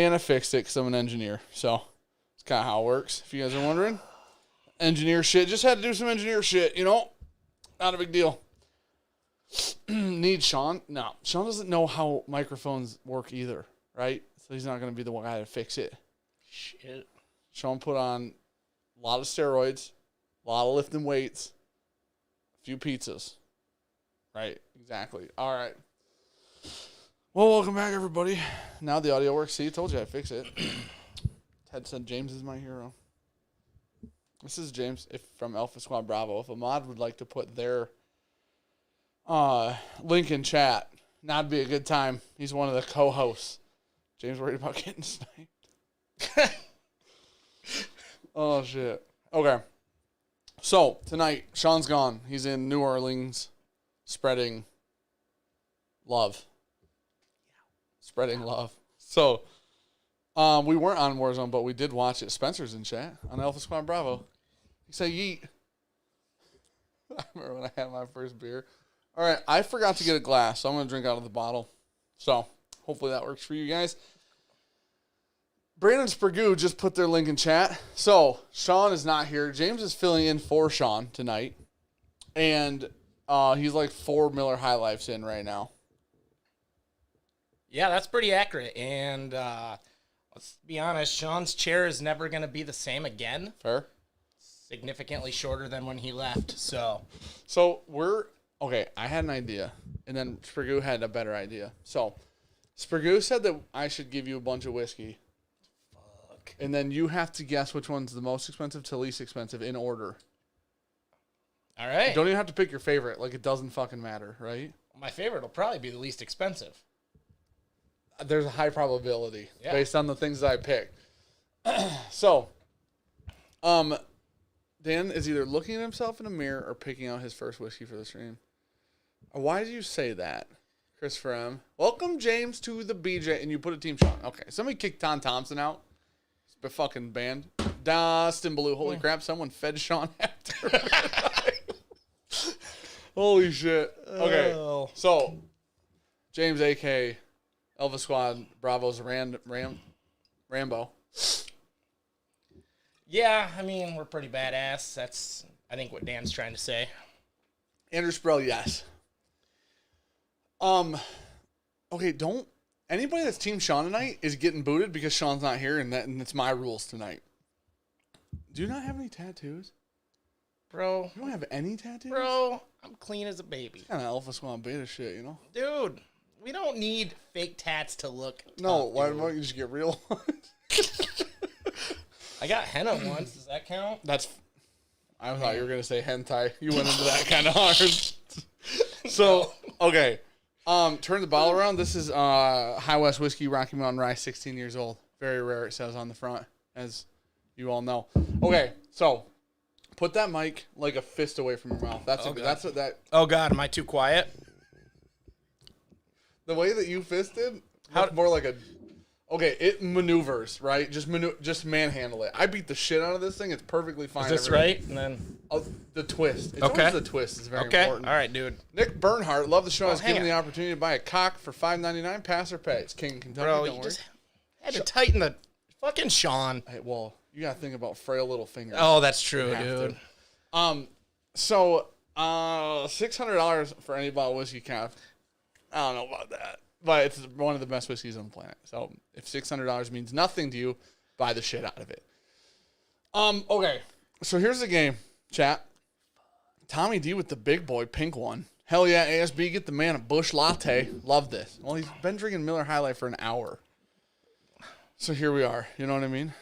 And I fixed it because I'm an engineer. So it's kind of how it works, if you guys are wondering. Engineer shit. Just had to do some engineer shit, you know? Not a big deal. Need Sean? No. Sean doesn't know how microphones work either, right? So he's not going to be the one guy to fix it. Shit. Sean put on a lot of steroids, a lot of lifting weights, a few pizzas. Right, exactly. All right. Well, welcome back, everybody. Now the audio works. See, I told you I'd fix it. Ted said James is my hero. This is James from Alpha Squad Bravo. If a mod would like to put their link in chat, that'd be a good time. He's one of the co-hosts. James worried about getting sniped. Oh, shit. Okay. So, tonight, Sean's gone. He's in New Orleans spreading love. Spreading love. So, we weren't on Warzone, but we did watch it. Spencer's in chat on Alpha Squad Bravo. He said yeet. I remember when I had my first beer. All right, I forgot to get a glass, so I'm going to drink out of the bottle. So, hopefully that works for you guys. Brandon Sprague just put their link in chat. So, Sean is not here. James is filling in for Sean tonight. And he's like 4 Miller High Lifes in right now. Yeah, that's pretty accurate. And let's be honest, Sean's chair is never going to be the same again. Fair. Significantly shorter than when he left. So we're... Okay, I had an idea. And then Sprague had a better idea. So, Sprague said that I should give you a bunch of whiskey. And then you have to guess which one's the most expensive to least expensive in order. All right. You don't even have to pick your favorite. Like, it doesn't fucking matter, right? My favorite will probably be the least expensive. There's a high probability based on the things that I pick. So, Dan is either looking at himself in a mirror or picking out his first whiskey for the stream. Why did you say that, Christopher M? Welcome, James, to the BJ. And you put a team shot. Okay, somebody kicked Tom Thompson out. It's fucking banned. Dustin Blue. Holy crap, someone fed Sean after. Holy shit. Okay, so James, a.k.a. Elvis Squad, Bravo's Rambo. Yeah, I mean, we're pretty badass. That's, I think, what Dan's trying to say. Andrew Sproul, yes. Okay, don't... Anybody that's Team Sean tonight is getting booted because Sean's not here, and it's my rules tonight. Do you not have any tattoos? Bro. You don't have any tattoos? Bro, I'm clean as a baby. Kind of Alpha Squad beta shit, you know? Dude, we don't need fake tats to look tough, No, why don't you just get real ones? I got henna once. Does that count? I thought you were going to say hentai. You went into that kind of hard. So, okay. Turn the bottle around. This is High West Whiskey Rocky Mountain Rye, 16 years old. Very rare, it says on the front, as you all know. Okay, so put that mic like a fist away from your mouth. That's what that. Oh God, am I too quiet? The way that you fisted, more like a. Okay, it maneuvers, right? Just manhandle it. I beat the shit out of this thing. It's perfectly fine. Is this right? And then the twist. It's okay. always the twist is very important. All right, dude. Nick Bernhardt, love the show. I was given the opportunity to buy a cock for $5.99. Pass or pay? It's King Kentucky. Bro, you just had to tighten the fucking Sean. Hey, well, you gotta think about frail little fingers. Oh, that's true, dude. So $600 for any bottle of whiskey calf. I don't know about that. But it's one of the best whiskeys on the planet. So if $600 means nothing to you, buy the shit out of it. Okay. So here's the game, chat. Tommy D with the big boy pink one. Hell yeah, ASB, get the man a Busch Latte. Love this. Well, he's been drinking Miller High Life for an hour. So here we are. You know what I mean?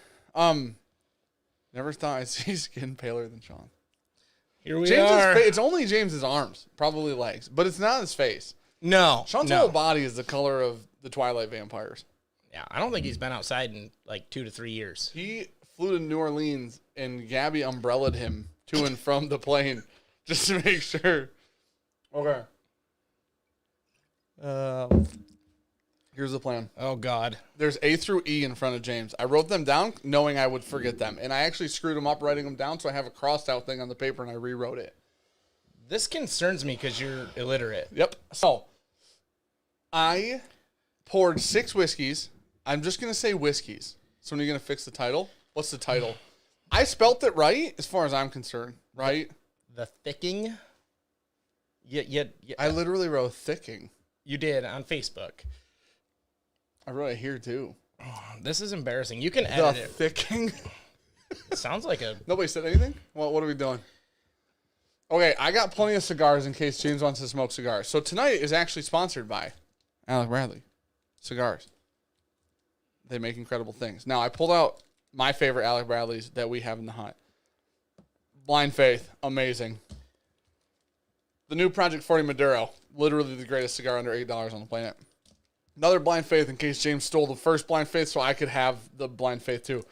Never thought I'd see skin paler than Sean. Here we are. It's only James's arms, probably legs, but it's not his face. No. Sean's whole body is the color of the Twilight vampires. Yeah, I don't think he's been outside in like 2 to 3 years. He flew to New Orleans, and Gabby umbrellaed him to and from the plane just to make sure. Okay. Here's the plan. Oh, God. There's A through E in front of James. I wrote them down knowing I would forget them, and I actually screwed them up writing them down, so I have a crossed out thing on the paper, and I rewrote it. This concerns me because you're illiterate. Yep. So, I poured 6 whiskeys I'm just going to say whiskeys. So when are you going to fix the title? What's the title? I spelt it right as far as I'm concerned, right? The thicking. Yeah. I literally wrote thicking. You did on Facebook. I wrote it here too. Oh, this is embarrassing. You can edit The it. thicking. Sounds like a... Nobody said anything? What are we doing? Okay, I got plenty of cigars in case James wants to smoke cigars. So tonight is actually sponsored by Alec Bradley Cigars. They make incredible things. Now, I pulled out my favorite Alec Bradleys that we have in the hut. Blind Faith, amazing. The new Project 40 Maduro, literally the greatest cigar under $8 on the planet. Another Blind Faith in case James stole the first Blind Faith so I could have the Blind Faith too.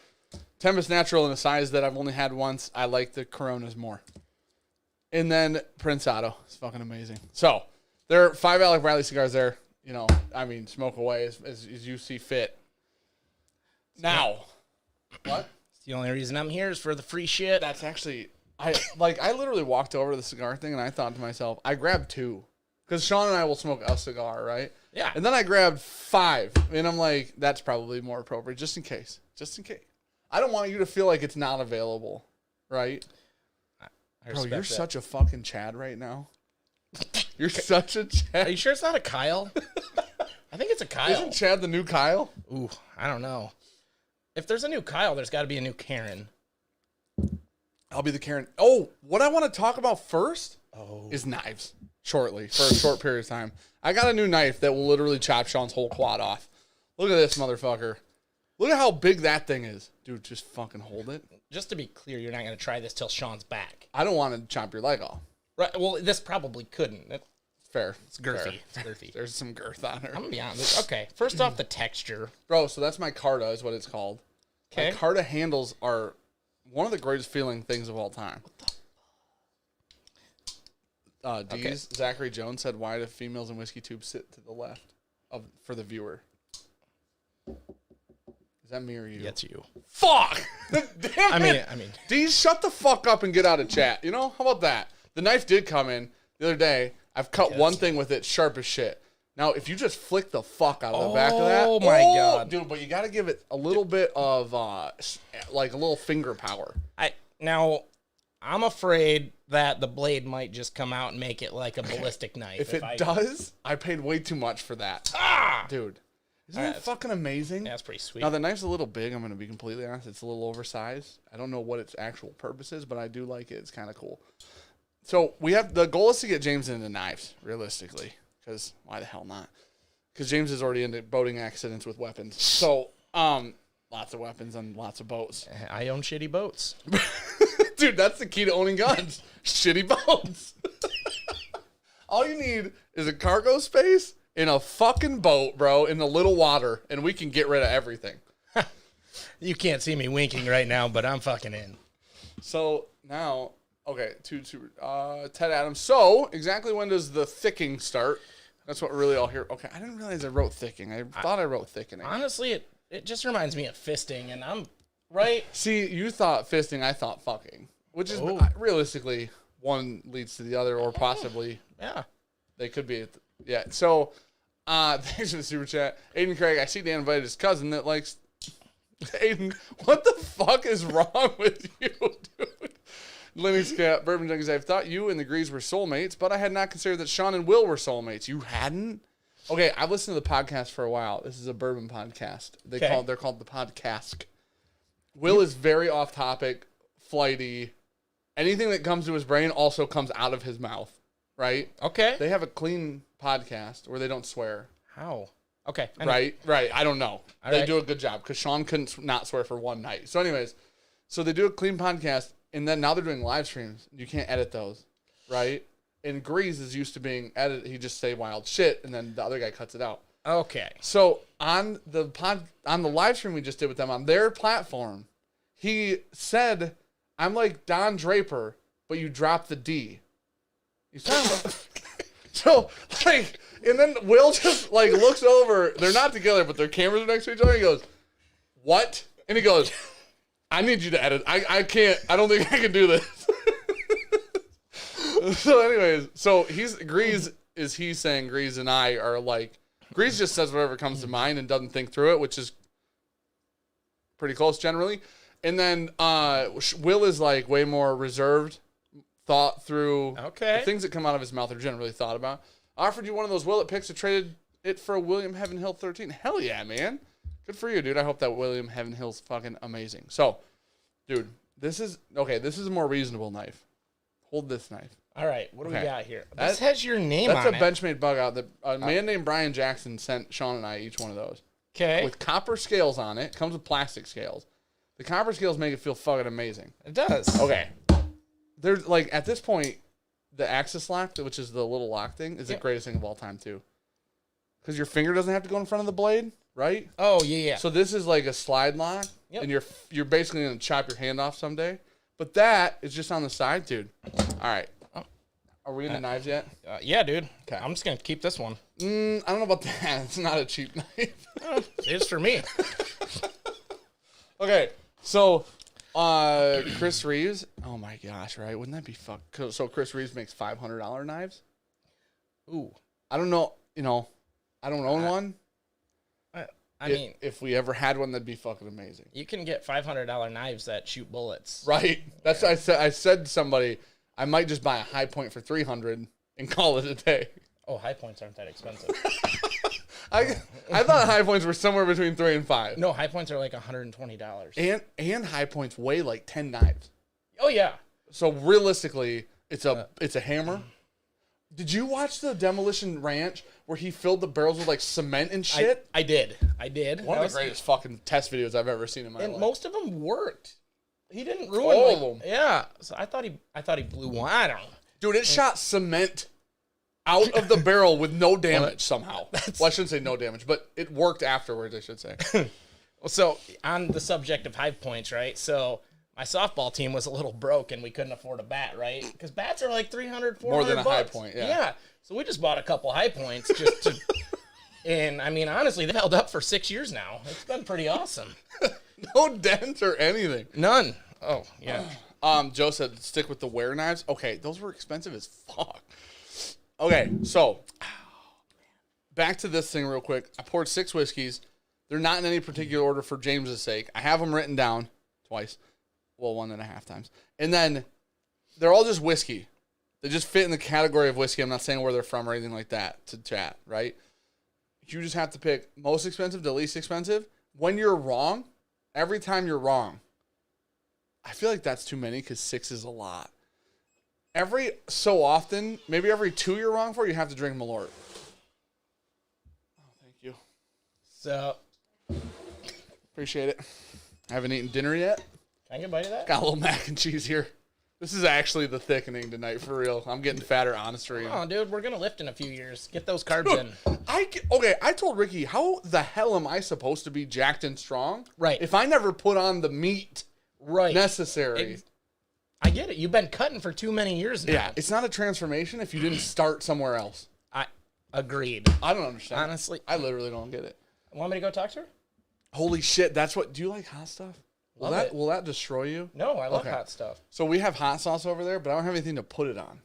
Tempest Natural in a size that I've only had once. I like the Coronas more. And then Prince Otto. It's fucking amazing. So, there are 5 Alec Bradley cigars there. You know, I mean, smoke away as you see fit. Now. What? It's the only reason I'm here is for the free shit. That's actually... I literally walked over to the cigar thing and I thought to myself, I grabbed 2. Because Sean and I will smoke a cigar, right? Yeah. And then I grabbed 5. And I'm like, that's probably more appropriate, just in case. Just in case. I don't want you to feel like it's not available, right? Bro, you're such a fucking Chad right now. You're such a Chad. Are you sure it's not a Kyle? I think it's a Kyle. Isn't Chad the new Kyle? Ooh, I don't know. If there's a new Kyle, there's got to be a new Karen. I'll be the Karen. Oh, what I want to talk about first is knives. Shortly, for a short period of time. I got a new knife that will literally chop Sean's whole quad off. Look at this motherfucker. Look at how big that thing is. Dude, just fucking hold it. Just to be clear, you're not going to try this till Sean's back. I don't want to chop your leg off. Right. Well, this probably couldn't. Fair. It's girthy. Fair. It's girthy. There's some girth on her. I'm going to be honest. Okay. First off, the texture. Bro, so that's my Carta is what it's called. Okay. My Carta handles are one of the greatest feeling things of all time. D's Zachary Jones said, "Why do females in whiskey tubes sit to the left for the viewer?" Is that me or you? That's you. Fuck! Damn it! I mean. D's, shut the fuck up and get out of chat. You know? How about that? The knife did come in the other day. I've cut one thing with it sharp as shit. Now, if you just flick the fuck out of the back of that. Oh, my God. Dude, but you got to give it a little bit of, like, a little finger power. Now, I'm afraid that the blade might just come out and make it like a ballistic knife. If it does, I paid way too much for that. Dude. Isn't that fucking amazing? Yeah, that's pretty sweet. Now, the knife's a little big. I'm going to be completely honest. It's a little oversized. I don't know what its actual purpose is, but I do like it. It's kind of cool. So, the goal is to get James into knives, realistically. Because why the hell not? Because James is already into boating accidents with weapons. So, lots of weapons on lots of boats. I own shitty boats. Dude, that's the key to owning guns. Shitty boats. All you need is a cargo space in a fucking boat, bro, in the little water, and we can get rid of everything. You can't see me winking right now, but I'm fucking in. So, now, okay, Ted Adams. So, exactly when does the thicking start? That's what we're really all here. Okay, I didn't realize I wrote thicking. I thought I wrote thickening. Honestly, it just reminds me of fisting, and I'm right. See, you thought fisting, I thought fucking, which is realistically one leads to the other, or possibly they could be. Yeah. So, thanks for the super chat, Aiden Craig. I see Dan invited his cousin that likes. Aiden, what the fuck is wrong with you, dude? Lenny's cat, Bourbonjunk. I've thought you and the Greaves were soulmates, but I had not considered that Sean and Will were soulmates. You hadn't? Okay, I've listened to the podcast for a while. This is a bourbon podcast. They're called the Podcast. Will is very off topic, flighty. Anything that comes to his brain also comes out of his mouth, right? Okay. They have a clean podcast where they don't swear. How? Okay. Right. I don't know. They right. do a good job because Sean couldn't not swear for one night. So anyways, so they do a clean podcast, and then now they're doing live streams. You can't edit those, right? And Grease is used to being edited. He just say wild shit, and then the other guy cuts it out. Okay. So on the live stream we just did with them on their platform, he said, "I'm like Don Draper, but you drop the D." You said, so like, and then Will just like looks over. They're not together, but their cameras are next to each other. He goes, "What?" And he goes, "I need you to edit. I can't. I don't think I can do this." So anyways, so Grease is he saying Grease and I are like, Grease just says whatever comes to mind and doesn't think through it, which is pretty close generally. And then Will is like way more reserved, thought through. Okay. The things that come out of his mouth are generally thought about. Offered you one of those Willet picks, traded it for a William Heaven Hill 13. Hell yeah, man. Good for you, dude. I hope that William Heaven Hill's fucking amazing. So, dude, this is a more reasonable knife. Hold this knife. All right, what do we got here? That This has your name on it. That's a Benchmade bug out. A man named Brian Jackson sent Sean and I each one of those. Okay. With copper scales on it. Comes with plastic scales. The copper scales make it feel fucking amazing. It does. Okay. There's like at this point, the axis lock, which is the little lock thing, is the greatest thing of all time too. Because your finger doesn't have to go in front of the blade, right? Oh yeah. So this is like a slide lock, and you're basically gonna chop your hand off someday. But that is just on the side, dude. All right. Are we into knives yet? Yeah, dude. Okay. I'm just gonna keep this one. I don't know about that. It's not a cheap knife. It's for me. Okay, so Chris Reeves. Oh my gosh, right? Wouldn't that be fuck? So Chris Reeves makes $500 knives. Ooh. I don't know. I don't own one. I mean, if we ever had one, that'd be fucking amazing. You can get $500 knives that shoot bullets. Right. That's what I said. I said to somebody, I might just buy a high point for $300 and call it a day. Oh, high points aren't that expensive. I thought high points were somewhere between $3 and $5. No, high points are like $120. And high points weigh like 10 knives. Oh yeah. So realistically, it's a hammer. Did you watch the Demolition Ranch where he filled the barrels with like cement and shit? I did. One of the greatest fucking test videos I've ever seen in my life. And most of them worked. He didn't ruin all of them. Yeah. So I thought he blew one. I don't know. Dude, it shot cement out of the barrel with no damage somehow. Well, I shouldn't say no damage, but it worked afterwards, I should say. Well, so on the subject of high points, right? So my softball team was a little broke and we couldn't afford a bat, right? Because bats are like $300, $400 more than a bucks. high point, yeah. Yeah. So we just bought a couple high points just to, and I mean, honestly, they've held up for 6 years now. It's been pretty awesome. No dent or anything. None. Oh, yeah. Joe said stick with the wear knives. Okay, those were expensive as fuck. Okay, so back to this thing real quick. I poured 6 whiskeys. They're not in any particular order for James's sake. I have them written down twice. Well, 1.5 times. And then they're all just whiskey. They just fit in the category of whiskey. I'm not saying where they're from or anything like that to chat, right? You just have to pick most expensive to least expensive. When you're wrong, every time you're wrong, I feel like that's too many because 6 is a lot. Every so often, maybe every 2 you're wrong for, you have to drink Malort. Oh, thank you. So. Appreciate it. I haven't eaten dinner yet. Can I get a bite of that? Got a little mac and cheese here. This is actually the thickening tonight, for real. I'm getting fatter, honest for you. Oh, dude, we're going to lift in a few years. Get those carbs in. I told Ricky, how the hell am I supposed to be jacked and strong? Right. If I never put on the meat necessary. I get it. You've been cutting for too many years now. Yeah, it's not a transformation if you didn't start somewhere else. I agreed. I don't understand. Honestly. I literally don't get it. Want me to go talk to her? Holy shit, do you like hot stuff? Will that destroy you? No, I love hot stuff. So we have hot sauce over there, but I don't have anything to put it on.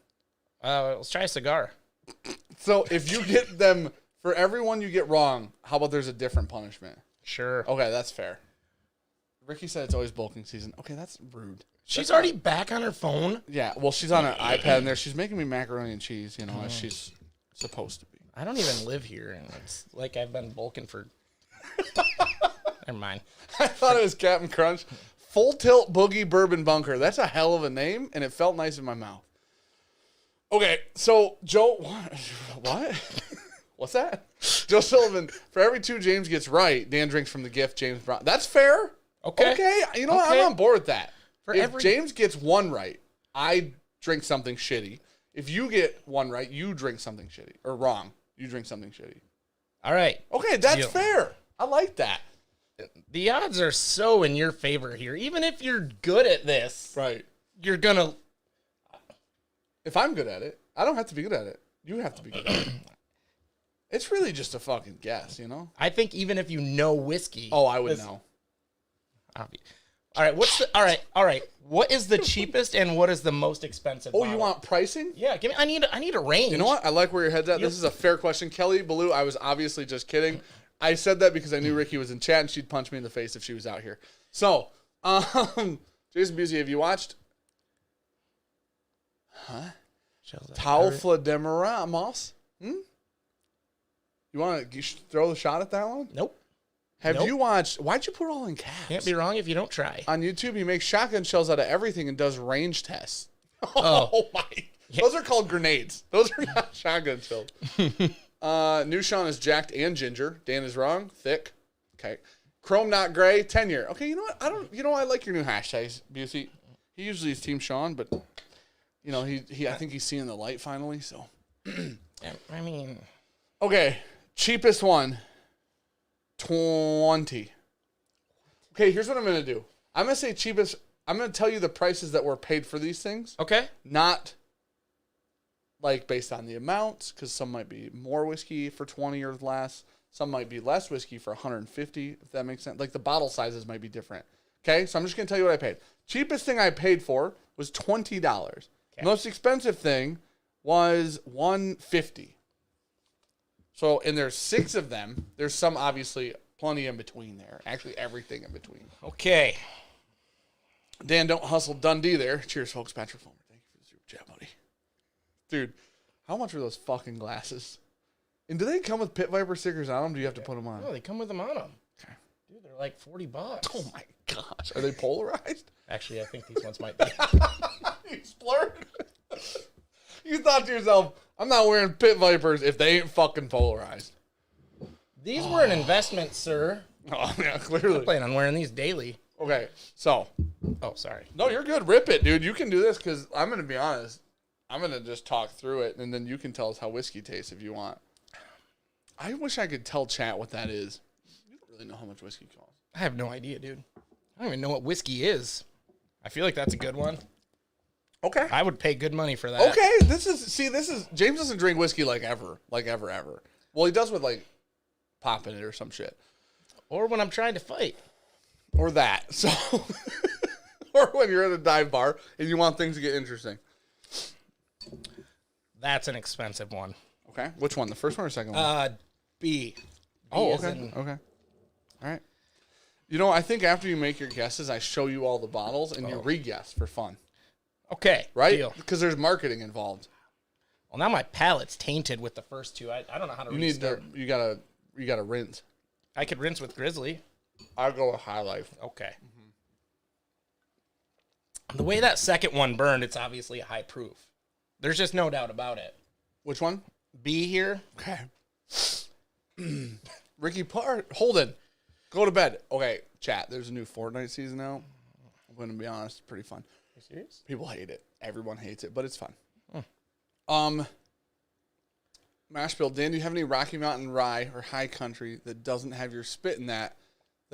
Let's try a cigar. So if you get them, for every one you get wrong, how about there's a different punishment? Sure. Okay, that's fair. Ricky said it's always bulking season. Okay, that's rude. She's already back on her phone? Yeah, well, she's on her iPad in there. She's making me macaroni and cheese, as she's supposed to be. I don't even live here, and it's like I've been bulking for... Never mind. I thought it was Captain Crunch. Full Tilt Boogie Bourbon Bunker. That's a hell of a name, and it felt nice in my mouth. Okay, so Joe... What? What's that? Joe Sullivan, for every 2 James gets right, Dan drinks from the gift James brought. That's fair. Okay. You know what? I'm on board with that. If James gets 1 right, I drink something shitty. If you get 1 right, you drink something shitty. Or wrong. You drink something shitty. All right. Okay, that's fair. I like that. The odds are so in your favor here. Even if you're good at this, right? You're going to... If I'm good at it, I don't have to be good at it. You have to be good at it. It's really just a fucking guess, I think even if you know whiskey... Oh, I would know. All right, all right. What is the cheapest and what is the most expensive bottle? You want pricing? Yeah, I need a range. You know what? I like where your head's at. This is a fair question. Kelly Ballou, I was obviously just kidding. I said that because I knew Ricky was in chat and she'd punch me in the face if she was out here. So, Jason Busey, have you watched? Taufla Demaramos? You want to throw the shot at that one? Nope. Have you watched? Why'd you put it all in caps? Can't be wrong if you don't try. On YouTube, he makes shotgun shells out of everything and does range tests. Oh my! Yeah. Those are called grenades. Those are not shotgun shells. New Sean is jacked and ginger. Dan is wrong. Thick. Okay. Chrome not gray. Tenure. Okay. You know what? I like your new hashtags, Busey. He usually is Team Sean, but he I think he's seeing the light finally. So. I mean. Okay. Cheapest one. 20. Okay, here's what I'm going to do. I'm going to say cheapest. I'm going to tell you the prices that were paid for these things. Okay. Not like based on the amounts, because some might be more whiskey for 20 or less. Some might be less whiskey for 150, if that makes sense. Like the bottle sizes might be different. Okay, so I'm just going to tell you what I paid. Cheapest thing I paid for was $20. Okay. Most expensive thing was $150. So, and there's 6 of them. There's some, obviously, plenty in between there. Actually, everything in between. Okay. Dan, don't hustle Dundee there. Cheers, folks. Patrick Fulmer. Thank you for the super chat, buddy. Dude, how much are those fucking glasses? And do they come with Pit Viper stickers on them? Or do you have to put them on? No, they come with them on them. Okay. Dude, they're like $40. Oh, my gosh. Are they polarized? Actually, I think these ones might be. You splurged. You thought to yourself, I'm not wearing Pit Vipers if they ain't fucking polarized. These were an investment, sir. Oh, yeah, clearly. I plan on wearing these daily. Okay, so. Oh, sorry. No, you're good. Rip it, dude. You can do this because I'm going to be honest. I'm going to just talk through it, and then you can tell us how whiskey tastes if you want. I wish I could tell chat what that is. You don't really know how much whiskey costs. I have no idea, dude. I don't even know what whiskey is. I feel like that's a good one. Okay. I would pay good money for that. Okay. This is James doesn't drink whiskey like ever. Well, he does with like popping it or some shit. Or when I'm trying to fight. Or that. So or when you're at a dive bar and you want things to get interesting. That's an expensive one. Okay. Which one? The first one or second one? B. Oh, okay. Okay. All right. I think after you make your guesses, I show you all the bottles and you re-guess for fun. Okay. Right? Deal. Because there's marketing involved. Well, now my palate's tainted with the first two. I don't know how to restart. You gotta rinse. I could rinse with Grizzly. I'll go with High Life. Okay. Mm-hmm. The way that second one burned, it's obviously a high proof. There's just no doubt about it. Which one? B here. Okay. Ricky Holden, go to bed. Okay, chat. There's a new Fortnite season out. I'm going to be honest, it's pretty fun. Are you serious? People hate it. Everyone hates it, but it's fun. Hmm. Mash Bill, Dan, do you have any Rocky Mountain rye or high country that doesn't have your spit in that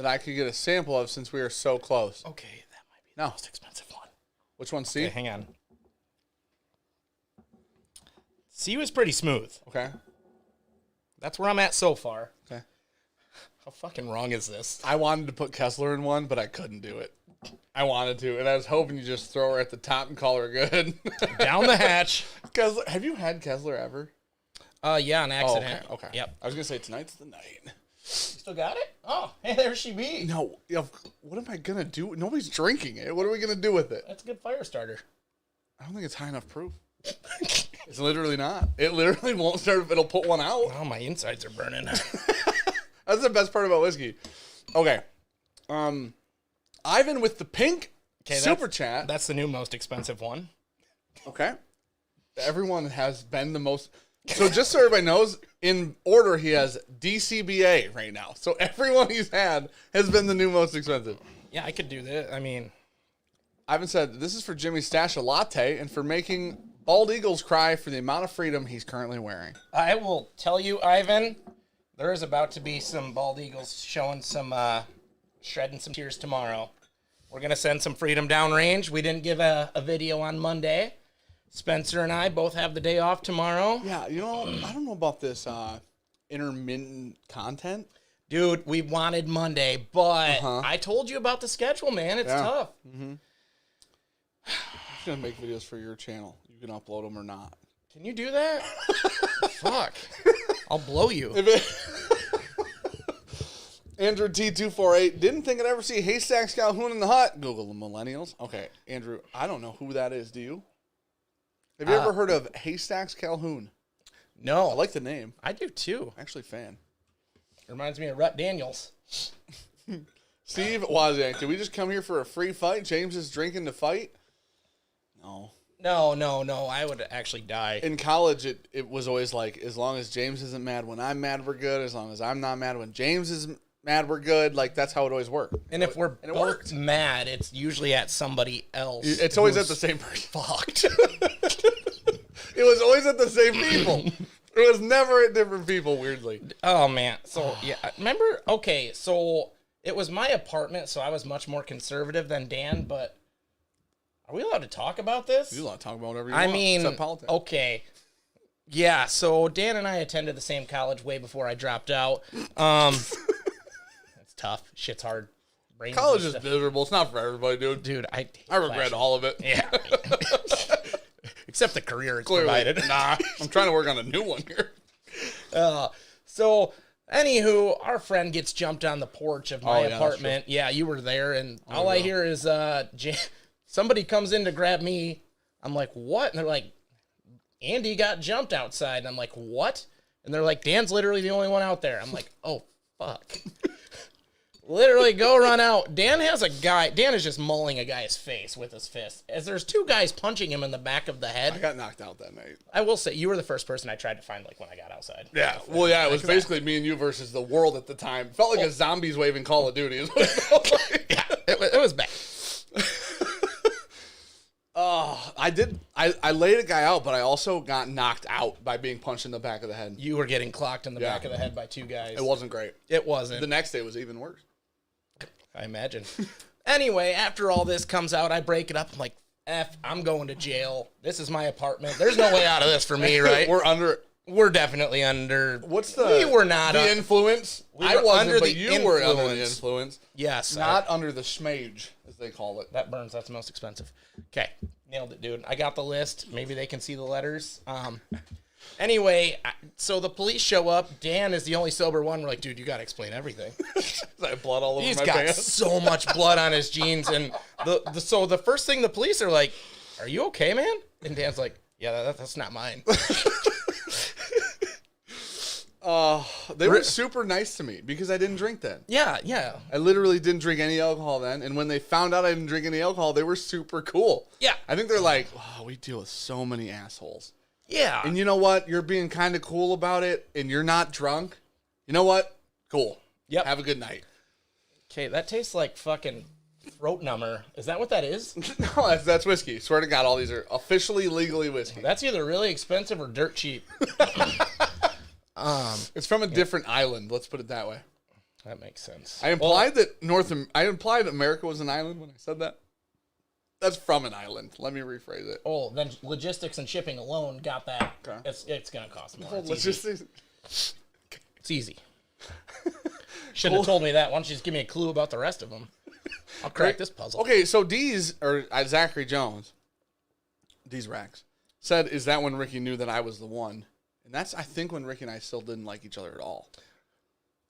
I could get a sample of since we are so close? Okay, that might be the most expensive one. Which one, C? Okay, hang on. C was pretty smooth. Okay. That's where I'm at so far. Okay. How fucking wrong is this? I wanted to put Kessler in one, but I couldn't do it. I wanted to, and I was hoping you just throw her at the top and call her good. Down the hatch. Kessler, have you had Kessler ever? Yeah, an accident. Oh, okay. Yep. I was going to say, tonight's the night. You still got it? Oh, hey, there she be. No, what am I going to do? Nobody's drinking it. What are we going to do with it? That's a good fire starter. I don't think it's high enough proof. It's literally not. It literally won't start if it'll put one out. Oh, my insides are burning. That's the best part about whiskey. Okay. Ivan with the pink super chat. That's the new most expensive one. Okay. Everyone has been the most. So just so everybody knows, in order, he has DCBA right now. So everyone he's had has been the new most expensive. Yeah, I could do that. I mean, Ivan said, this is for Jimmy's stash a latte and for making bald eagles cry for the amount of freedom he's currently wearing. I will tell you, Ivan, there is about to be some bald eagles showing some, shedding some tears tomorrow. We're going to send some freedom downrange. We didn't give a video on Monday. Spencer and I both have the day off tomorrow. Yeah, I don't know about this intermittent content. Dude, we wanted Monday, but I told you about the schedule, man. It's tough. Mm-hmm. I'm just going to make videos for your channel. You can upload them or not. Can you do that? Fuck. I'll blow you. Andrew T248 didn't think I'd ever see Haystacks Calhoun in the hut. Google the millennials. Okay, Andrew, I don't know who that is. Do you? Have you ever heard of Haystacks Calhoun? No. I like the name. I do too. Actually, fan. Reminds me of Rhett Daniels. Steve Wozniak, did we just come here for a free fight? James is drinking to fight? No. No. I would actually die. In college, it was always like, as long as James isn't mad when I'm mad, we're good. As long as I'm not mad when James is mad, we're good. Like, that's how it always worked. And if we're both mad, it's usually at somebody else. It's always at the same person. Fucked. It was always at the same people. It was never at different people, weirdly. Oh, man. So, yeah. Remember? Okay, so it was my apartment, so I was much more conservative than Dan, but are we allowed to talk about this? You're allowed to talk about whatever you want. I mean, except politics. Okay. Yeah, so Dan and I attended the same college way before I dropped out. It's tough. Shit's hard. Brains College and is stuff. miserable. It's not for everybody, dude. Dude, I regret all of it. Yeah. Except the career it's Clearly. provided. Nah, I'm trying to work on a new one here. So, anywho, our friend gets jumped on the porch of my Oh, yeah, apartment. Yeah, you were there, and all I hear is somebody comes in to grab me. I'm like, what? And they're like, Andy got jumped outside. And I'm like, what? And they're like, Dan's literally the only one out there. I'm like, oh, fuck. Literally go run out. Dan is just mauling a guy's face with his fist. As there's two guys punching him in the back of the head. I got knocked out that night. I will say, you were the first person I tried to find, like, when I got outside. Yeah, well, yeah, it was basically me and you versus the world at the time. It felt like a zombies waving Call of Duty. Is what it felt like. Yeah, it was bad. I laid a guy out, but I also got knocked out by being punched in the back of the head. You were getting clocked in the back of the head by two guys. It wasn't great. It wasn't. The next day was even worse. I imagine. Anyway, after all this comes out, I break it up. I'm like, I'm going to jail. This is my apartment. There's no way out of this for me, right? We're definitely under. What's the? We were not the influence. I were wasn't, under but the you were under the influence. influence. Yes, Not under the schmage, as they call it. that burns. That's the most expensive. Okay, nailed it, dude. I got the list. Maybe they can see the letters. Anyway, so the police show up. Dan is the only sober one. We're like, dude, you got to explain everything. I have blood all over He's my got pants. so much blood on his jeans, and so the first thing the police are like, "Are you okay, man?" And Dan's like, "Yeah, that's not mine." They were super nice to me because I didn't drink then. Yeah. I literally didn't drink any alcohol then, and when they found out I didn't drink any alcohol, they were super cool. Yeah. I think they're like, oh, we deal with so many assholes. Yeah. And you know what? You're being kind of cool about it, and you're not drunk. You know what? Cool. Yep. Have a good night. Okay, that tastes like fucking throat number. Is that what that is? No, that's whiskey. Swear to God, all these are officially, legally whiskey. That's either really expensive or dirt cheap. It's from a different island. Let's put it that way. That makes sense. I implied that America was an island when I said that. That's from an island. Let me rephrase it. Oh, then logistics and shipping alone got that. Okay. It's gonna cost more. It's Let's easy. just It's easy. Shouldn't have told me that. Why don't you just give me a clue about the rest of them? I'll crack this puzzle. Okay, so Zachary Jones, D's Rax, said, is that when Ricky knew that I was the one? And that's, I think, when Ricky and I still didn't like each other at all.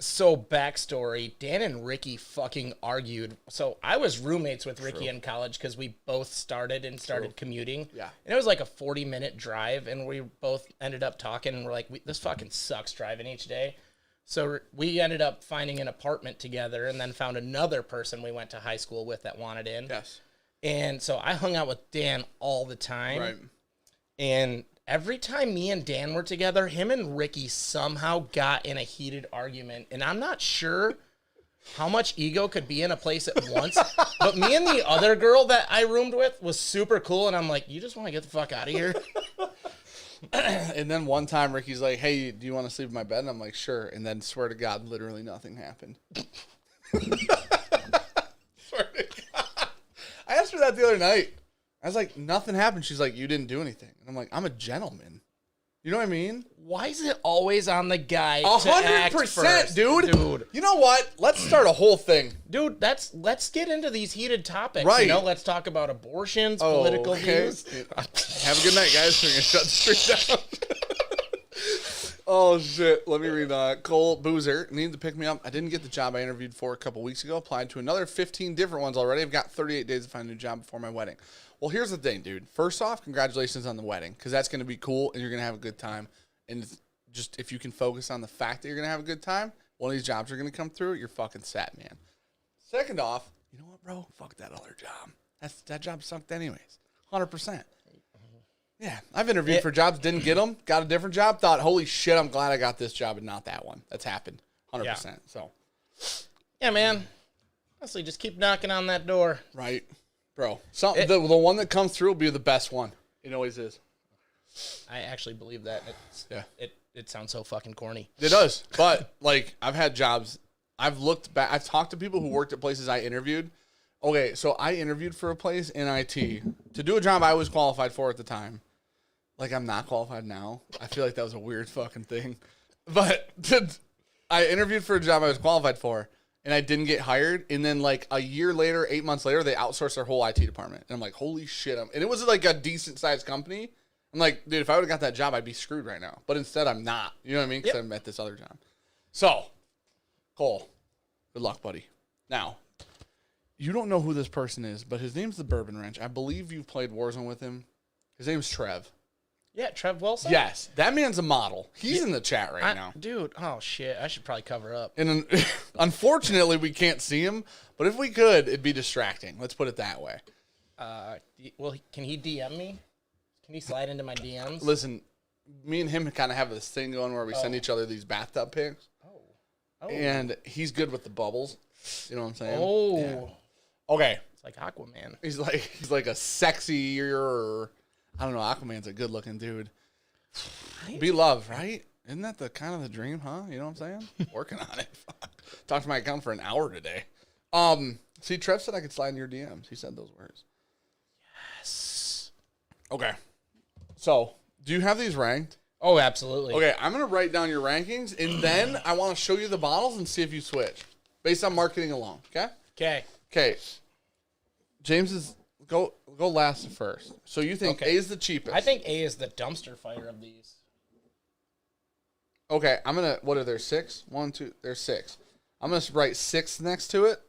So, backstory, Dan and Ricky fucking argued. So, I was roommates with Ricky in college because we both started commuting. Yeah. And it was like a 40-minute drive, and we both ended up talking, and we're like, this fucking sucks driving each day. So, we ended up finding an apartment together and then found another person we went to high school with that wanted in. Yes. And so, I hung out with Dan all the time. Right. And every time me and Dan were together, him and Ricky somehow got in a heated argument. And I'm not sure how much ego could be in a place at once. But me and the other girl that I roomed with was super cool. And I'm like, you just want to get the fuck out of here? And then one time Ricky's like, hey, do you want to sleep in my bed? And I'm like, sure. And then swear to God, literally nothing happened. Swear to God. I asked her that the other night. I was like, nothing happened. She's like, you didn't do anything. And I'm like, I'm a gentleman. You know what I mean? Why is it always on the guy? 100%, dude. You know what? Let's start a whole thing. Dude, let's get into these heated topics. Right. You know, let's talk about abortions, political views. Have a good night, guys. We're going to shut the street down. Oh, shit. Let me read. Cole Boozer needed to pick me up. I didn't get the job I interviewed for a couple weeks ago. Applied to another 15 different ones already. I've got 38 days to find a new job before my wedding. Well, here's the thing, dude. First off, congratulations on the wedding, because that's going to be cool, and you're going to have a good time. And just if you can focus on the fact that you're going to have a good time, one of these jobs are going to come through, you're fucking set, man. Second off, you know what, bro? Fuck that other job. That job sucked anyways. 100%. Yeah, I've interviewed for jobs, didn't get them, got a different job, thought, holy shit, I'm glad I got this job and not that one. That's happened, 100%. Yeah. So, yeah, man. Honestly, just keep knocking on that door. Right, bro. The one that comes through will be the best one. It always is. I actually believe that. It sounds so fucking corny. It does, but like I've had jobs. I've looked back. I've talked to people who worked at places I interviewed. Okay, so I interviewed for a place in IT to do a job I was qualified for at the time. Like, I'm not qualified now. I feel like that was a weird fucking thing. But I interviewed for a job I was qualified for, and I didn't get hired. And then, like, a year later, 8 months later, they outsourced their whole IT department. And I'm like, holy shit. And it was, like, a decent-sized company. I'm like, dude, if I would have got that job, I'd be screwed right now. But instead, I'm not. You know what I mean? Because I'm at this other job. So, Cole, good luck, buddy. Now, you don't know who this person is, but his name's the Bourbon Wrench. I believe you've played Warzone with him. His name's Trev. Yeah, Trev Wilson? Yes, that man's a model. He's in the chat right now. Dude, oh shit, I should probably cover up. And unfortunately, we can't see him, but if we could, it'd be distracting. Let's put it that way. Well, can he DM me? Can he slide into my DMs? Listen, me and him kind of have this thing going where we send each other these bathtub pics. Oh. And he's good with the bubbles. You know what I'm saying? Oh. Yeah. Okay. It's like Aquaman. He's like a sexier, I don't know, Aquaman's a good looking dude. Be loved, right? Isn't that the kind of the dream, huh? You know what I'm saying? Working on it. Talked to my account for an hour today. See, Trev said I could slide in your DMs. He said those words. Yes. Okay. So, do you have these ranked? Oh, absolutely. Okay, I'm going to write down your rankings, and then I want to show you the bottles and see if you switch. Based on marketing alone, okay? Okay. Okay. James is... Go last first. So you think A is the cheapest? I think A is the dumpster fire of these. Okay, I'm going to... What are there, 6? 1, 2... There's 6. I'm going to write 6 next to it.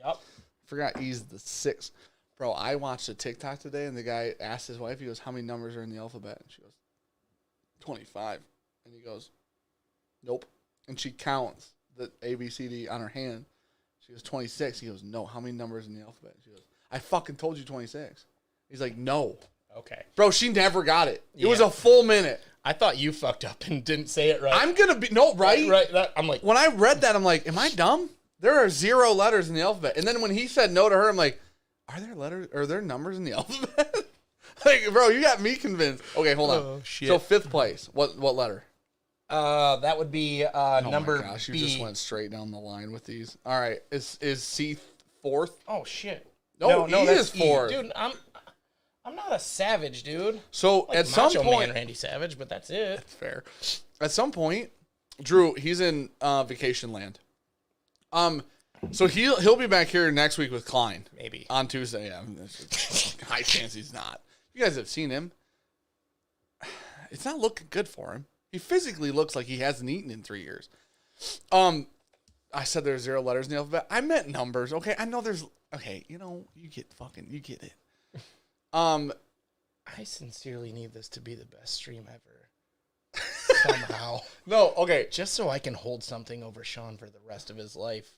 Yep. Forgot E's the 6. Bro, I watched a TikTok today, and the guy asked his wife, he goes, how many numbers are in the alphabet? And she goes, 25. And he goes, nope. And she counts the A, B, C, D on her hand. She goes, 26. He goes, no, how many numbers in the alphabet? She goes, I fucking told you 26. He's like, no. Okay. Bro, she never got it. It Yeah. was a full minute. I thought you fucked up and didn't say it right. I'm going to be, no, right? Right. I'm like, when I read that, I'm like, am I dumb? There are 0 letters in the alphabet. And then when he said no to her, I'm like, are there numbers in the alphabet? Like, bro, you got me convinced. Okay, hold on. Oh, shit. So 5th place. What letter? that would be number Oh my gosh, B. you just went straight down the line with these. All right, is C 4th? Oh shit. No, E that's is 4th. Dude, I'm not a savage, dude. So Like at some Macho point, Man Randy Savage, but that's it. fair. At some point, Drew, he's in vacation land. So he'll be back here next week with Klein. Maybe. On Tuesday, yeah. High chance he's not. You guys have seen him. It's not looking good for him. He physically looks like he hasn't eaten in 3 years. I said there's 0 letters in the alphabet. I meant numbers. Okay, I know there's... Okay, you get it. I sincerely need this to be the best stream ever. Somehow. No, okay. Just so I can hold something over Sean for the rest of his life.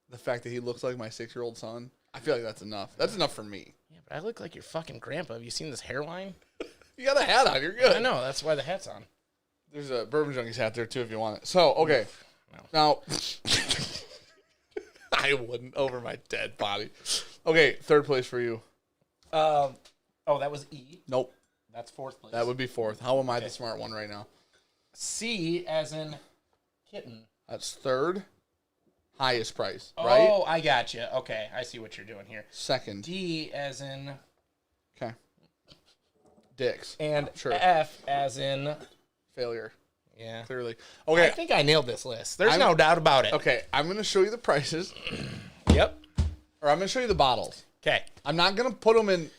The fact that he looks like my 6-year-old son, I feel like that's enough. That's enough for me. Yeah, but I look like your fucking grandpa. Have you seen this hairline? You got a hat on. You're good. I know. That's why the hat's on. There's a Bourbonjunk hat there, too, if you want it. So, okay. No. Now, I wouldn't over my dead body. Okay, 3rd place for you. Oh, that was E. Nope. That's 4th place. That would be 4th. How am I the smart one right now? C as in kitten. That's 3rd. Highest price, right? Oh, I got you. Okay, I see what you're doing here. 2nd. D as in... Okay. Dicks. And Sure. F as in... Failure. Yeah. Clearly. I Okay. think I nailed this list. There's no doubt about it. Okay, I'm going to show you the prices. Yep. Or I'm going to show you the bottles. Okay. I'm not going to put them in... I'm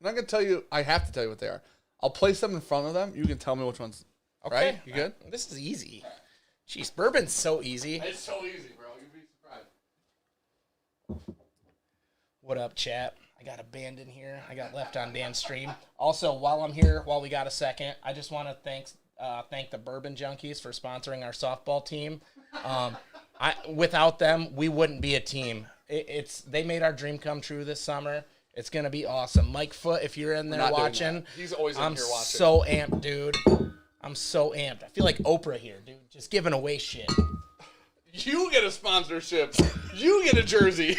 not going to tell you... I have to tell you what they are. I'll place them in front of them. You can tell me which ones Okay. Right? You good? This is easy. Jeez, bourbon's so easy. It's so easy, bro. You'd be surprised. What up, chat? I got a band in here. I got left on Dan's stream. Also, while I'm here, while we got a second, I just want to thank the Bourbon Junkies for sponsoring our softball team. Without them, we wouldn't be a team. They made our dream come true this summer. It's gonna be awesome. Mike Foot, if you're in there watching, he's always in here watching. I'm so amped, dude. I'm so amped. I feel like Oprah here, dude. Just giving away shit. You get a sponsorship. You get a jersey.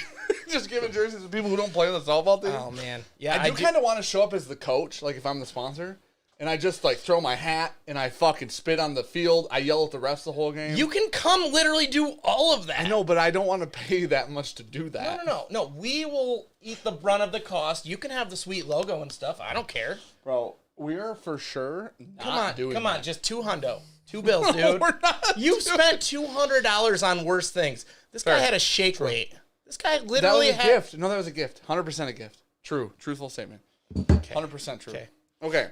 Just giving jerseys to people who don't play on the softball team. Oh man, yeah. I do kind of want to show up as the coach, like if I'm the sponsor, and I just like throw my hat and I fucking spit on the field. I yell at the refs the whole game. You can come literally do all of that. I know, but I don't want to pay that much to do that. No. We will eat the brunt of the cost. You can have the sweet logo and stuff. I don't care. Bro, we are for sure not doing Come that. on, just $200. $2 bills, dude. We're not. You spent $200 on worse things. This guy had a shake weight. This guy That literally was a gift. No, that was a gift. 100% a gift. True. Truthful statement. 100% true. Okay.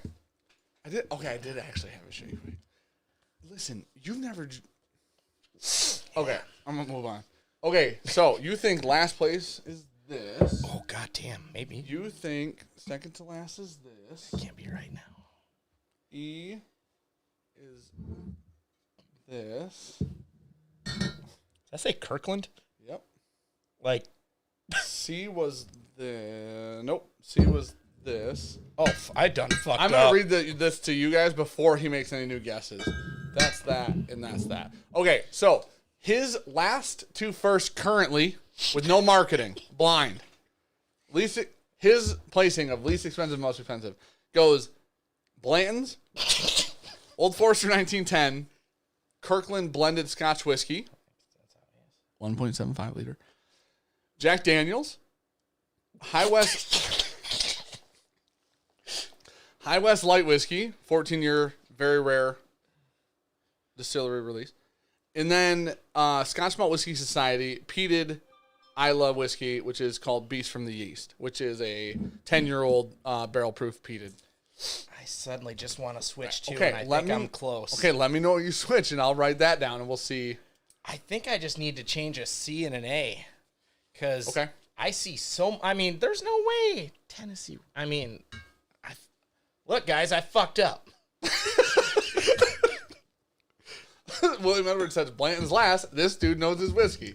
I did actually have a shake weight. Listen, you've never... Okay, I'm going to move on. Okay, so you think last place is this. Oh, goddamn. Maybe. You think second to last is this. Can't be right now. E is this. Did I say Kirkland? Yep. Like... C was the... Nope. C was this. Oh, I done fucked I'm up. going to read this to you guys before he makes any new guesses. That's that, and that's that. Okay, so his last two first currently, with no marketing, blind. His placing of least expensive, most expensive goes Blanton's, Old Forester 1910, Kirkland Blended Scotch Whiskey, 1.75 liter, Jack Daniels, High West Light Whiskey, 14-year, very rare distillery release. And then Scotch Malt Whiskey Society, peated Isla whiskey, which is called Beast from the Yeast, which is a 10-year-old barrel-proof peated. I suddenly just want to switch to, Okay, and I think I'm close. Okay, let me know what you switch, and I'll write that down, and we'll see. I think I just need to change a C and an A. Because Okay. I see there's no way Tennessee. Look, guys, I fucked up. William Edwards says Blanton's last. This dude knows his whiskey.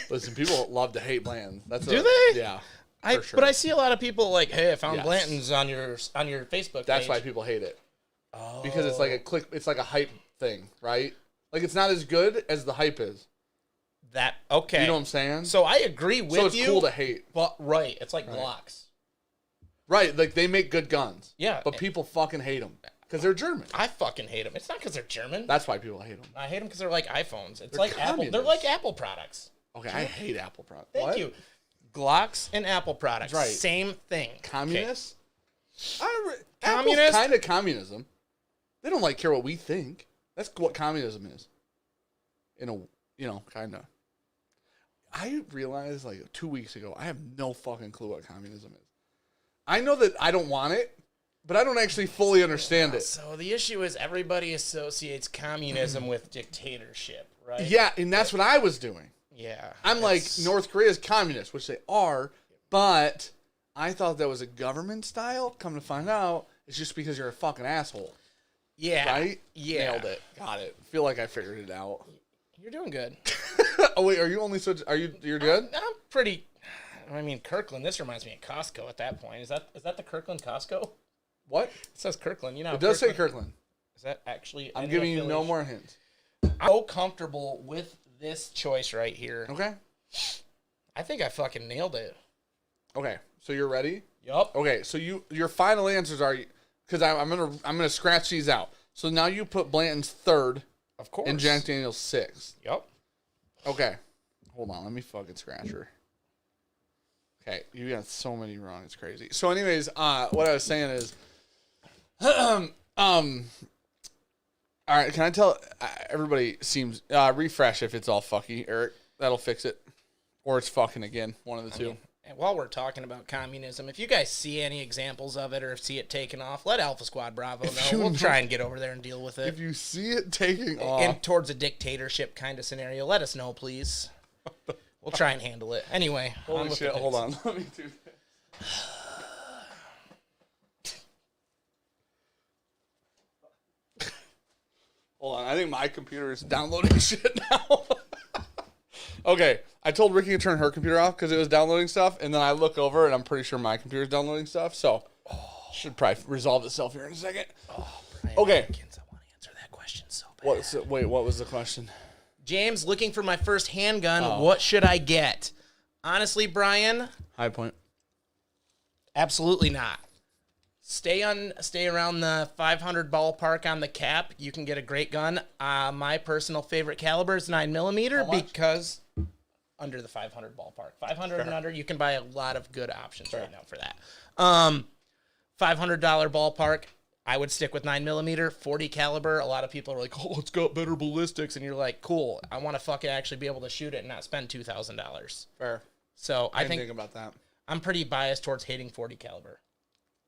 Listen, people love to hate Blanton's. Do they? Yeah. For sure. But I see a lot of people like, hey, I found Yes. Blanton's on your Facebook page. That's why people hate it. Oh. Because it's like it's like a hype thing, right? Like it's not as good as the hype is. Okay. You know what I'm saying? So I agree with you. So it's cool to hate. But right, it's like Glocks. Right, like they make good guns. Yeah. But people fucking hate them because they're German. I fucking hate them. It's not because they're German. That's why people hate them. I hate them because they're like iPhones. It's They're like Apple. communists. They're like Apple products. Okay, I hate Apple products. Thank you. Glocks and Apple products. Right. Same thing. Communists? Communist? Apple's kind of communism. They don't care what we think. That's what communism is. Kind of. I realized 2 weeks ago, I have no fucking clue what communism is. I know that I don't want it, but I don't actually fully understand it. So the issue is everybody associates communism with dictatorship, right? Yeah, and that's what I was doing. Yeah. I'm like, North Korea's communist, which they are, but I thought that was a government style. Come to find out, it's just because you're a fucking asshole. Yeah. Right? Yeah. Nailed it. Got it. Feel like I figured it out. You're doing good. Oh, wait, are you only switch? You're good? I'm pretty... Kirkland, this reminds me of Costco at that point. Is that the Kirkland Costco? What? It says Kirkland. You know, It does say Kirkland. Is that actually... I'm giving you no more hints. I'm so comfortable with this choice right here. Okay. I think I fucking nailed it. Okay, so you're ready? Yup. Okay, so your final answers are, because I'm gonna scratch these out. So now you put Blanton's third, Of course. and Jack Daniel's sixth. Yup. Okay, hold on, let me fucking scratch her. Okay, you got so many wrong, it's crazy. So, anyways, what I was saying is, all right, can I tell everybody seems refresh if it's all fucky, Eric? That'll fix it, or it's fucking again, one of the two. while we're talking about communism, if you guys see any examples of it or see it taken off, let Alpha Squad Bravo know. We'll try and get over there and deal with it. If you see it taking off. And towards a dictatorship kind of scenario, let us know, please. We'll try and handle it. Anyway. Holy shit, hold on. Let me do this. Hold on, I think my computer is downloading shit now. Okay, I told Ricky to turn her computer off because it was downloading stuff, and then I look over and I'm pretty sure my computer's downloading stuff, so should probably resolve itself here in a second. Brian Okay. Atkins, I want to answer that question so bad. Wait, what was the question? James, looking for my first handgun. What should I get? Honestly, Brian, High Point. absolutely not. Stay around the 500 ballpark on the cap. You can get a great gun. My personal favorite caliber is 9mm because under the 500 ballpark. 500 and under, you can buy a lot of good options right now for that. $500 ballpark, I would stick with 9mm. 40 caliber, a lot of people are like, oh, it's got better ballistics. And you're like, cool, I want to fucking actually be able to shoot it and not spend $2,000. Fair. So I didn't think think about that. I'm pretty biased towards hating 40 caliber.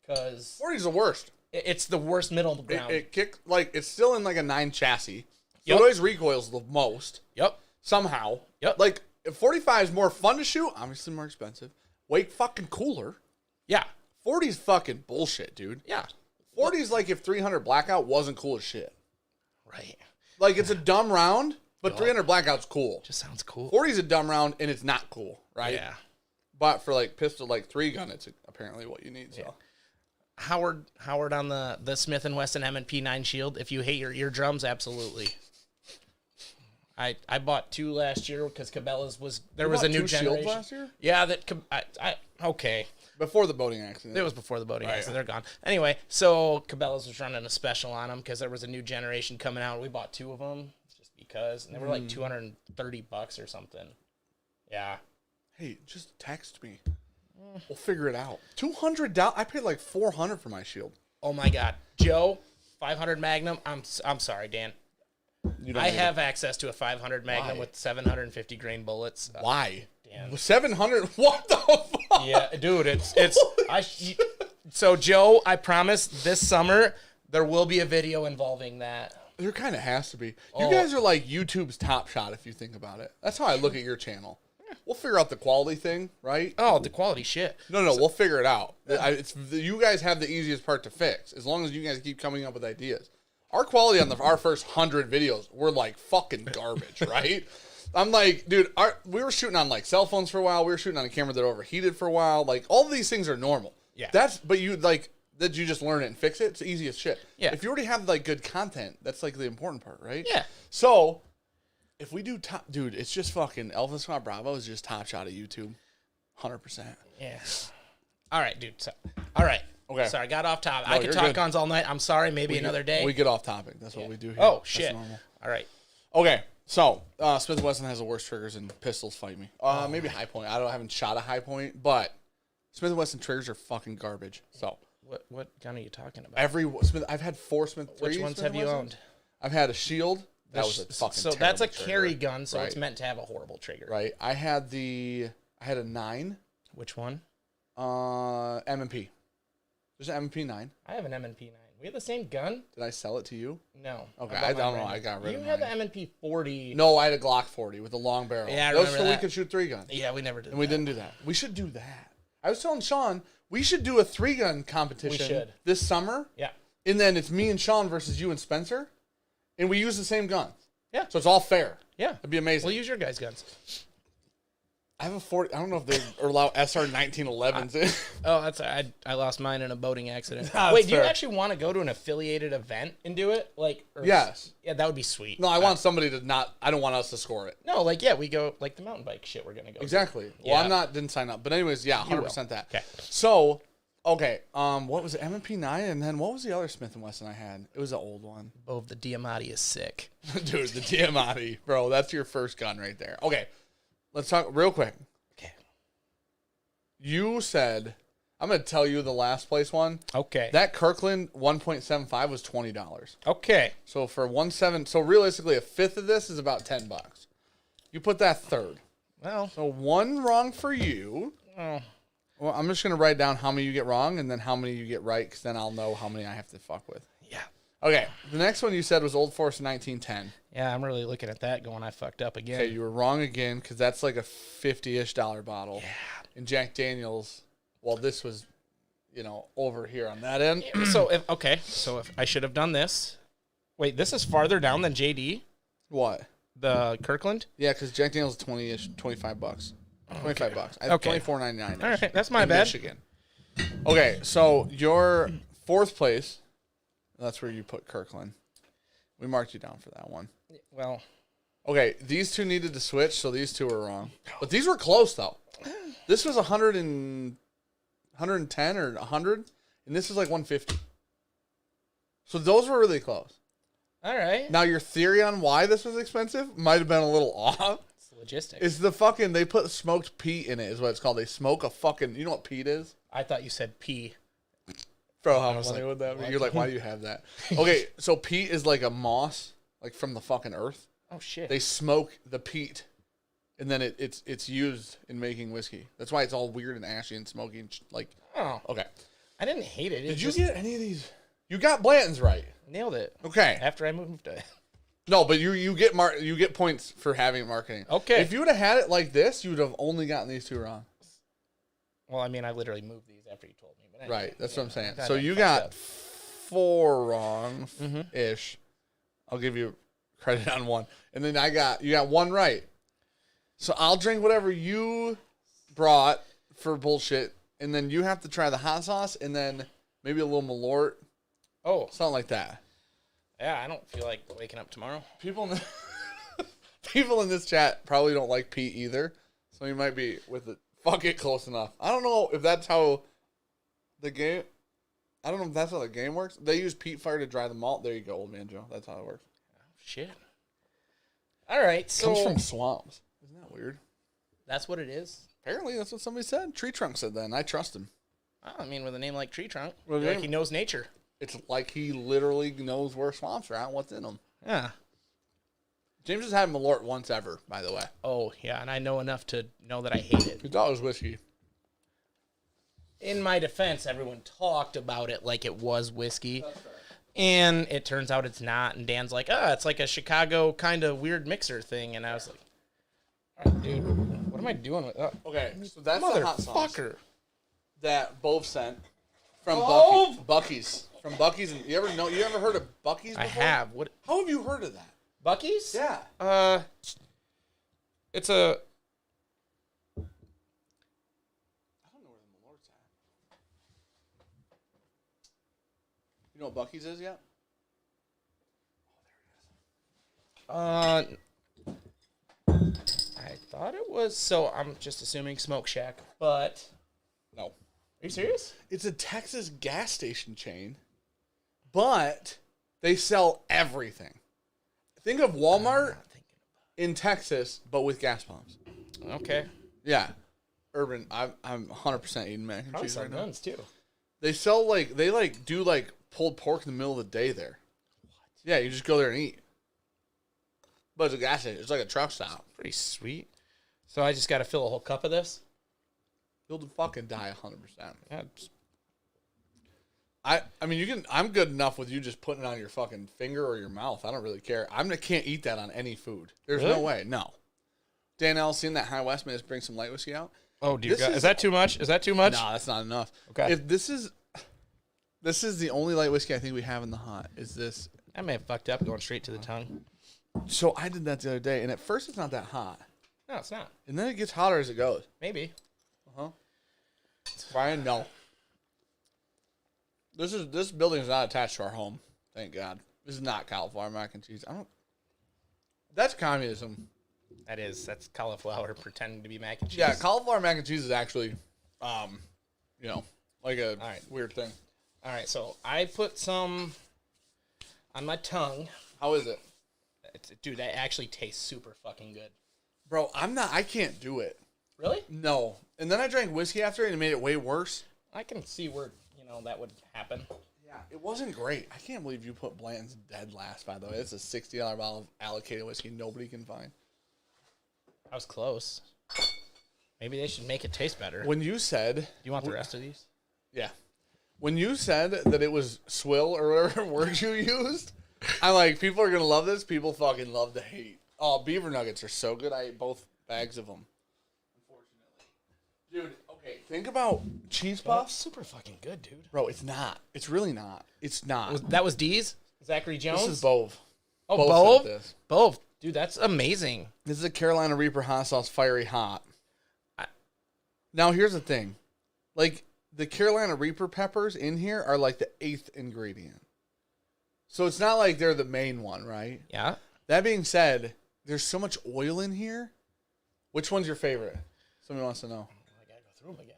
Because 40 is the worst. it's the worst middle ground. It kicked, like, it's still in like a 9 chassis. So Yep. it always recoils the most. Yep. Somehow. Yep. Like, if 45 is more fun to shoot, obviously more expensive. Weight fucking cooler. Yeah. 40 is fucking bullshit, dude. Yeah. 40 is like if 300 Blackout wasn't cool as shit. Right. Like, it's a dumb round, but 300 Blackout's cool. Just sounds cool. 40 is a dumb round, and it's not cool, right? Yeah. But for, like, pistol, like, 3-gun, it's apparently what you need, so. Yeah. Howard on the Smith & Wesson M&P 9 Shield. If you hate your eardrums, absolutely. I bought 2 last year because Cabela's was there You was a bought new 2 generation. Shields last year? Yeah, okay. Before the boating accident. It was before the boating Right. accident. They're gone. Anyway, so Cabela's was running a special on them because there was a new generation coming out. We bought 2 of them just because, and they were like $230 or something. Yeah. Hey, just text me. We'll figure it out. $200. I paid like $400 for my shield. Oh my God, Joe, 500 Magnum. I'm sorry, Dan. You don't I need have access to a 500 Magnum Why? with 750 grain bullets. it. Why? Dan. 700? What the fuck? Yeah, dude, it's so Joe, I promise this summer there will be a video involving that. There kind of has to be. You guys are like YouTube's Top Shot if you think about it. That's how I look at your channel. We'll figure out the quality thing, right? Oh, the quality shit. No, we'll figure it out. You guys have the easiest part to fix as long as you guys keep coming up with ideas. Our quality on our first 100 videos were like fucking garbage, right? I'm like, dude, we were shooting on like cell phones for a while. We were shooting on a camera that overheated for a while. Like all of these things are normal. Yeah. But you like that you just learn it and fix it. It's the easiest shit. Yeah. If you already have like good content, that's like the important part, right? Yeah. So if we do dude, it's just fucking Alpha Squad Bravo is just Top Shot of YouTube, 100%. Yeah. All right, dude. All right. Okay. Sorry, I got off topic. No, I could you're talk good. guns all night. I'm sorry. Maybe another day. We get off topic. That's what we do here. Oh, That's shit. normal. All right. Okay, so Smith & Wesson has the worst triggers and pistols. Fight me. Maybe High Point. I haven't shot a High Point, but Smith & Wesson triggers are fucking garbage. So What gun are you talking about? I've had 4 Smith. 3 Which ones Smith have you Wessons. owned? I've had a Shield. That was a fucking So that's a terrible carry trigger. gun, so Right. it's meant to have a horrible trigger. Right. I had a 9. Which one? M&P. There's an M&P 9. I have an M&P 9. We have the same gun? Did I sell it to you? No. Okay, bought I mine don't know. brand new. I got rid of You had the mine. M&P 40. No, I had a Glock 40 with a long barrel. Yeah, I that was remember so we that. could shoot 3 guns. Yeah, we never did And we didn't do that. We should do that. I was telling Sean, we should do a 3-gun competition should. this summer. Yeah. And then it's me and Sean versus you and Spencer. And we use the same guns. Yeah. So it's all fair. Yeah. It'd be amazing. We'll use your guys' guns. I have a 40. I don't know if they allow SR 1911s. Oh, that's I lost mine in a boating accident. That's Wait, do you fair. actually want to go to an affiliated event and do it? Yes. Yeah, that would be sweet. No, I want somebody to not. I don't want us to score it. No, we go like the mountain bike shit. We're gonna go. Exactly. Yeah. Well, didn't sign up. But anyways, yeah, 100% that. Okay. So, okay. What was it? M&P 9, and then what was the other Smith & Wesson I had? It was an old one. Oh, the Diamatti is sick. Dude, the Diamatti, bro. That's your first gun right there. Okay. Let's talk real quick. Okay. You said, I'm going to tell you the last place one. Okay. That Kirkland 1.75 was $20. Okay. So for 1.7, so realistically a fifth of this is about $10. You put that third. Well, So one wrong for you. Oh. Well, I'm just going to write down how many you get wrong and then how many you get right, because then I'll know how many I have to fuck with. Yeah. Okay, the next one you said was Old Forest 1910. Yeah, I'm really looking at that going, I fucked up again. Okay, you were wrong again, because that's like a $50-ish bottle. Yeah. And Jack Daniels, well, this was, over here on that end. So if I should have done this. Wait, this is farther down than JD? What? The Kirkland? Yeah, because Jack Daniels is 20-ish, $25. $25. I have $24.99. All right, that's my in bad. Michigan. Okay, so your fourth place, that's where you put Kirkland. We marked you down for that one. Well, okay, these two needed to switch, so these two were wrong. But these were close, though. This was 110 or 100, and this is like 150. So those were really close. all right. Now, your theory on why this was expensive might have been a little off. It's logistics. Is they put smoked peat in it, is what it's called. They smoke a fucking, you know what peat is? I thought you said pea. Bro, how funny would that be? You're like, why do you have that? Okay, so peat is like a moss, like from the fucking earth. Oh, shit. They smoke the peat, and then it's used in making whiskey. That's why it's all weird and ashy and smoky and Oh. Okay. I didn't hate it. Did you get any of these? You got Blanton's right. Nailed it. Okay. After I moved to... No, but you get points for having marketing. Okay. If you would have had it like this, you would have only gotten these two wrong. Well, I mean, I literally moved these after you told me. But anyway, Right. That's what I'm saying. I So you got 4 wrong ish. I'll give you credit on 1. And then you got 1 right. So I'll drink whatever you brought for bullshit, and then you have to try the hot sauce and then maybe a little Malort. Oh. Something like that. Yeah, I don't feel like waking up tomorrow. People in this chat probably don't like Pete either, so you might be with it. Fuck it, close enough. I don't know if that's how the game. I don't know if that's how the game works. They use peat fire to dry the malt. There you go, old man Joe. That's how it works. Oh, shit. All right, so Comes from swamps. Isn't that weird? that's what it is. Apparently, that's what somebody said. Tree Trunk said that, and I trust him. Oh, I mean, with a name like Tree Trunk, With a like name- he knows nature. It's like he literally knows where swamps are at and what's in them. Yeah. James has had Malort once ever, by the way. Oh, yeah, and I know enough to know that I hate it. He thought it was whiskey. In my defense, everyone talked about it like it was whiskey. And it turns out it's not. And Dan's like, it's like a Chicago kind of weird mixer thing. And I was like, all right, dude, what am I doing with that? Okay, so that's the hot sauce Motherfucker. that Bove sent from Bove? Bucky's. From Bucky's. And you ever heard of Bucky's before? I have. What? How have you heard of that? Bucky's? Yeah. It's a... I don't know where the Malort's at. You know what Bucky's is yet? I thought it was... So I'm just assuming Smoke Shack, but... No. Are you serious? It's a Texas gas station chain, but they sell everything. Think of Walmart in Texas, but with gas pumps. Okay. Yeah. Urban, I'm 100% eating mac and Probably cheese sell right now. guns, too. They sell they do pulled pork in the middle of the day there. What? Yeah, you just go there and eat. But it's a gas station. It's like a truck stop. Pretty sweet. So I just got to fill a whole cup of this? You'll fucking die 100%. Yeah. I mean, I'm good enough with you just putting it on your fucking finger or your mouth. I don't really care. Can't eat that on any food. There's Really? no way. No. Danielle, seen that High West made us bring some light whiskey out? Oh, dear God. Is that too much? Is that too much? No, that's not enough. Okay. If this is the only light whiskey I think we have in the hot, is this. I may have fucked up going straight to the tongue. So I did that the other day, and at first it's not that hot. No, it's not. And then it gets hotter as it goes. Maybe. Uh-huh. Brian, no. This building is not attached to our home. Thank God. This is not cauliflower mac and cheese. That's communism. That's cauliflower pretending to be mac and cheese. Yeah, cauliflower mac and cheese is actually, like a weird thing. All right, so I put some on my tongue. How is it? Dude, that actually tastes super fucking good. Bro, I can't do it. Really? No. And then I drank whiskey after it and it made it way worse. I can see where, that would happen. Yeah, it wasn't great. I can't believe you put Blanton's dead last, by the way. It's a $60 bottle of allocated whiskey nobody can find. I was close. Maybe they should make it taste better. When you said... Do you want the rest of these? Yeah. When you said that it was swill or whatever word you used, I'm like, people are going to love this. People fucking love to hate. Oh, beaver nuggets are so good. I ate both bags of them. Unfortunately. Dude, okay, think about cheese puffs. Super fucking good, dude. Bro, it's not. It's really not. It's not. That was D's? Zachary Jones? This is Bove. Oh, Bove sent Bove? this. Bove. Dude, that's amazing. This is a Carolina Reaper hot sauce fiery hot. Now, here's the thing. Like, the Carolina Reaper peppers in here are like the 8th ingredient. So it's not like they're the main one, right? Yeah. That being said, there's so much oil in here. Which one's your favorite? Somebody wants to know. I gotta go through them again.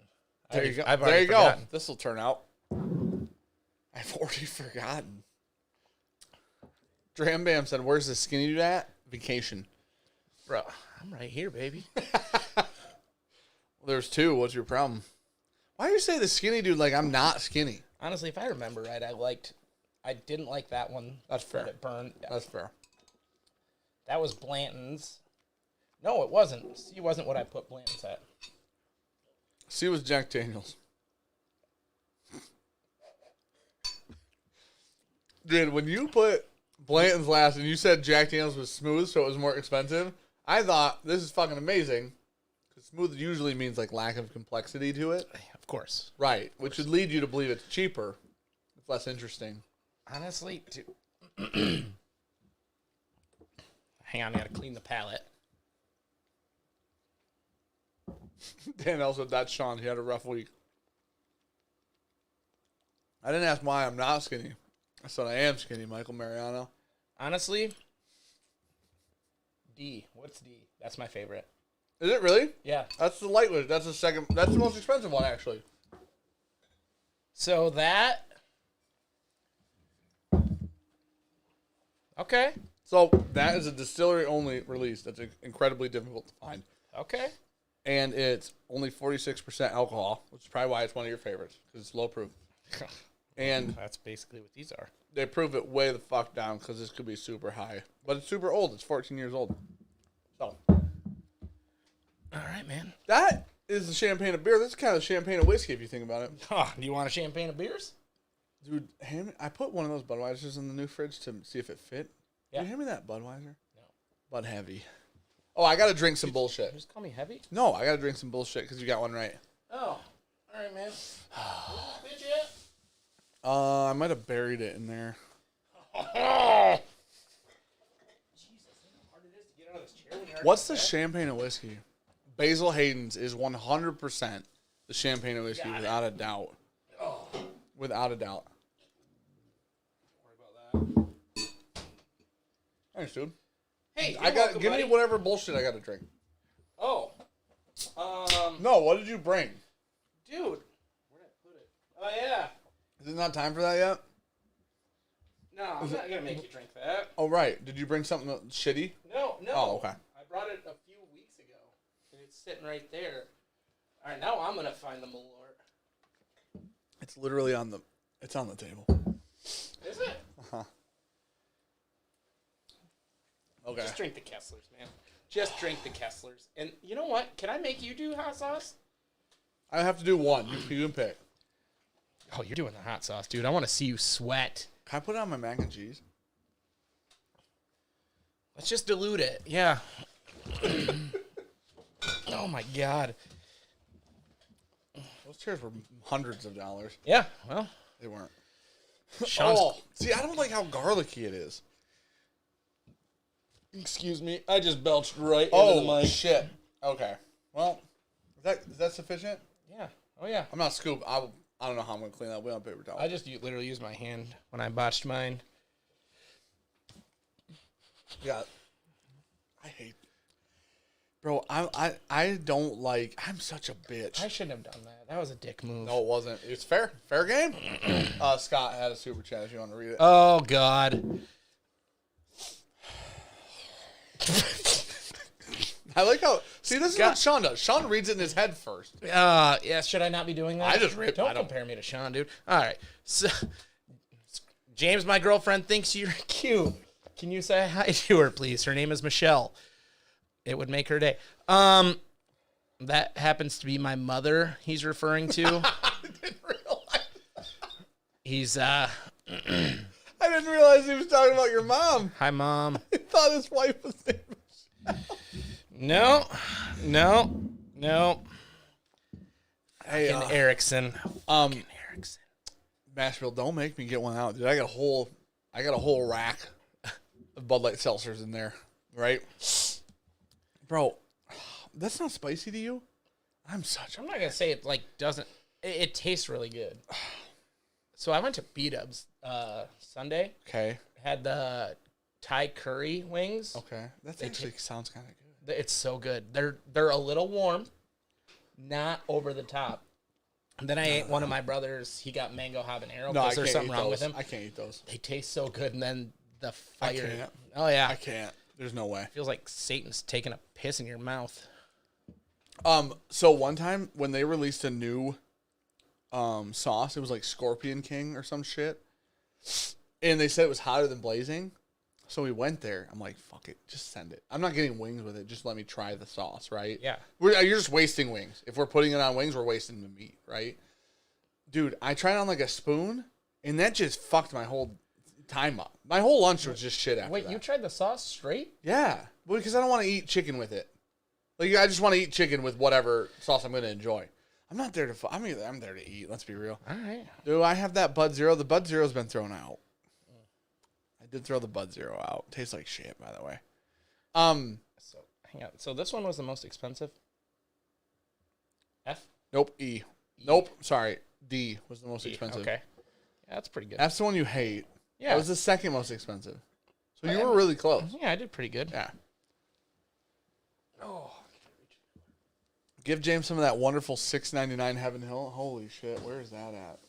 There you go. I've There you forgotten. go. This will turn out. I've already forgotten. Dram Bam said, "Where's the skinny dude at? Vacation." Bro, I'm right here, baby. Well, there's two. What's your problem? Why do you say the skinny dude like I'm not skinny? Honestly, if I remember right, I didn't like that one. That's fair. That it burned. Yeah. That's fair. That was Blanton's. No, it wasn't. C wasn't what I put Blanton's at. C was Jack Daniels. Dude, when you put Blanton's last and you said Jack Daniels was smooth, so it was more expensive, I thought this is fucking amazing. Because smooth usually means like lack of complexity to it. Of course. Right, which would lead you to believe it's cheaper. It's less interesting. Honestly, dude. Hang on, I gotta clean the palate. Dan also, that's Sean. He had a rough week. I didn't ask why I'm not skinny. I said I am skinny, Michael Mariano. Honestly, D. What's D? That's my favorite. Is it really? Yeah. That's the lightweight. That's the second. That's the most expensive one, actually. So that. Okay. So that is a distillery-only release. That's incredibly difficult to find. Okay. And it's only 46% alcohol, which is probably why it's one of your favorites, because it's low proof. And That's basically what these are. they prove it way the fuck down, because this could be super high. But it's super old. It's 14 years old. So All right, man. that is the champagne of beer. This is kind of the champagne of whiskey, if you think about it. Oh, do you want a champagne of beers? Dude, I put one of those Budweisers in the new fridge to see if it fit. Yeah. Dude, hand me that Budweiser. No. Bud Heavy. Oh, I got to drink some bullshit. Just call me heavy? No, I got to drink some bullshit because you got one right. Oh. All right, man. Where's this bitch at? I might have buried it in there. Oh. Jesus, think how hard it is to get out of this chair when you're What's the champagne of whiskey? Basil Hayden's is 100% the champagne of whiskey, without a doubt. Oh. Without a doubt. Don't worry about that. Thanks, dude. Hey, Give me whatever bullshit I got to drink. Oh. No, what did you bring? Dude. Where'd I put it? Oh, yeah. Is it not time for that yet? No, I'm not going to make you drink that. Oh, right. Did you bring something shitty? No. Oh, okay. I brought it a few weeks ago, and it's sitting right there. All right, now I'm going to find the Malort. It's literally on the table. Is it? Uh-huh. Okay. Just drink the Kesslers, man. Just drink the Kesslers. And you know what? Can I make you do hot sauce? I have to do one. You can pick. Oh, you're doing the hot sauce, dude. I want to see you sweat. Can I put it on my mac and cheese? Let's just dilute it. Yeah. Oh, my God. Those chairs were hundreds of dollars. Yeah, well. They weren't. Sean's... Oh, see, I don't like how garlicky it is. Excuse me. I just belched right into the mic. Shit. Okay. Well, is that sufficient? Yeah. Oh, yeah. I'm not scoop. I don't know how I'm going to clean that. We on paper towel. I just literally used my hand when I botched mine. Yeah. I hate. Bro, I don't like. I'm such a bitch. I shouldn't have done that. That was a dick move. No, it wasn't. It's fair. Fair game. Scott had a super chat if you want to read it. Oh, God. I like how. See, this is what Sean does. Sean reads it in his head first. Yeah, should I not be doing that? I just ripped. Don't compare me to Sean, dude. All right. So, James, my girlfriend, thinks you're cute. Can you say hi to her, please? Her name is Michelle. It would make her day. that happens to be my mother he's referring to. I didn't realize. He's, I didn't realize he was talking about your mom. Hi, Mom. I thought his wife was named No. Hey, Fucking Erickson. Erickson. Nashville, don't make me get one out, dude. I got a whole rack of Bud Light seltzers in there, right? Bro, that's not spicy to you? I'm not gonna say it doesn't. It tastes really good. So I went to B-Dubs Sunday. Okay. Had the Thai curry wings. Okay. That actually sounds kind of good. It's so good. They're a little warm, not over the top. And then I ate one of my brothers. He got mango habanero because there's something wrong with him. I can't eat those. They taste so good. And then the fire. I can't. Oh yeah. I can't. There's no way. Feels like Satan's taking a piss in your mouth. So one time when they released a new sauce, it was like Scorpion King or some shit. And they said it was hotter than blazing. So we went there. I'm like, fuck it. Just send it. I'm not getting wings with it. Just let me try the sauce, right? Yeah. You're just wasting wings. If we're putting it on wings, we're wasting the meat, right? Dude, I tried it on like a spoon, and that just fucked my whole time up. My whole lunch was just shit after Wait, that. you tried the sauce straight? Yeah. Well, because I don't want to eat chicken with it. Like, I just want to eat chicken with whatever sauce I'm going to enjoy. I'm not there to... I'm there to eat. Let's be real. All right. Dude, I have that Bud Zero. The Bud Zero's been thrown out. I did throw the Bud Zero out. Tastes like shit, by the way. So hang on. So this one was the most expensive. F. Nope. E. Nope. Sorry. D was the most expensive. Okay. Yeah, that's pretty good. That's the one you hate. Yeah. That was the second most expensive. So you were really close. Yeah, I did pretty good. Yeah. Oh. Give James some of that wonderful $6.99 Heaven Hill. Holy shit. Where is that at?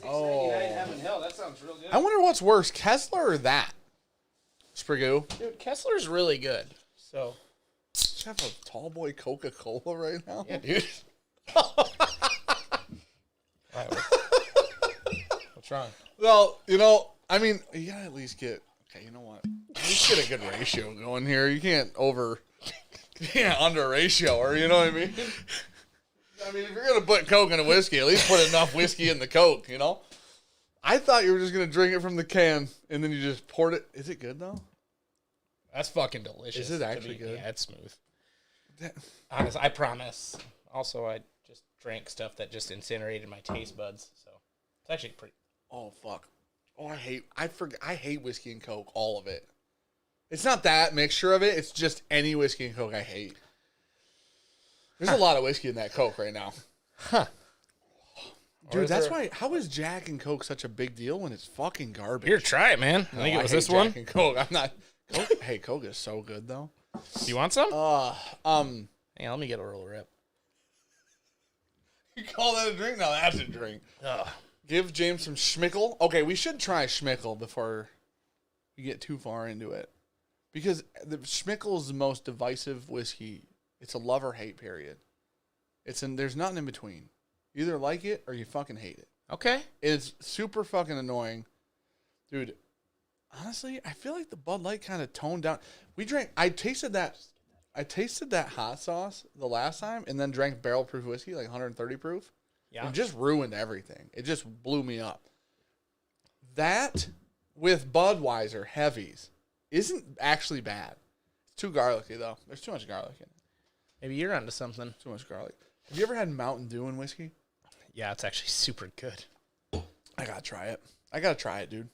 $6.99 Heaven Hill. That sounds real good. I wonder what's worse, Kessler or that? Sprigoo. Dude, Kessler's really good. So. You have a tall boy Coca-Cola right now? Yeah, dude. What's wrong? Well, I mean, you gotta at least get... Okay, you know what? At least get a good ratio going here. You can't under ratio or, you know what I mean? I mean, if you're going to put Coke in a whiskey, at least put enough whiskey in the Coke, you know? I thought you were just going to drink it from the can, and then you just poured it. Is it good, though? That's fucking delicious. Is it actually good? Yeah, it's smooth. Honest, I promise. Also, I just drank stuff that just incinerated my taste buds, so it's actually pretty... Oh, fuck. Oh, I hate whiskey and Coke, all of it. It's not that mixture of it. It's just any whiskey and Coke I hate. There's a lot of whiskey in that Coke right now. Huh. Dude, that's why. How is Jack and Coke such a big deal when it's fucking garbage? Here, try it, man. I think it was this Jack one. And Coke. I'm not. Coke, hey, Coke is so good though. You want some? Hey, let me get a roll rip. You call that a drink? No, that's a drink. Give James some Schmickel. Okay, we should try Schmickel before we get too far into it. Because the Schmickel is the most divisive whiskey. It's a love or hate period. There's nothing in between. You either like it or you fucking hate it. Okay. It's super fucking annoying. Dude, honestly, I feel like the Bud Light kind of toned down. I tasted that hot sauce the last time and then drank barrel proof whiskey, like 130 proof. Yeah. It just ruined everything. It just blew me up. That with Budweiser heavies isn't actually bad. It's too garlicky, though. There's too much garlic in it. Maybe you're onto something. Too much garlic. Have you ever had Mountain Dew in whiskey? Yeah, it's actually super good. I gotta try it, dude.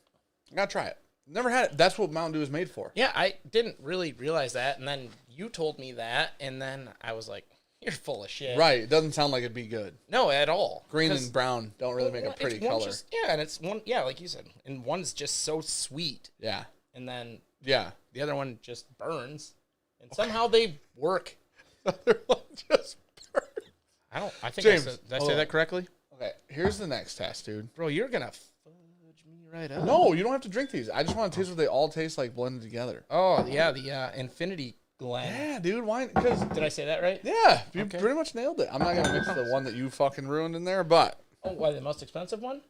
I gotta try it. Never had it. That's what Mountain Dew is made for. Yeah, I didn't really realize that, and then you told me that, and then I was like, you're full of shit. Right. It doesn't sound like it'd be good. No, at all. Green and brown don't really make a pretty color. And it's one, yeah, like you said, and one's just so sweet. Yeah. And then the other one just burns, and somehow they work. The other one just burns. I think James, did I say that correctly? Okay, here's the next test, dude. Bro, you're gonna fudge me right up. No, you don't have to drink these. I just want to taste what they all taste like blended together. Oh, yeah, the Infinity Glen. Yeah, dude. Why? Because Did I say that right? yeah, you pretty much nailed it. I'm not gonna mix the one that you fucking ruined in there, but Oh, why, the most expensive one?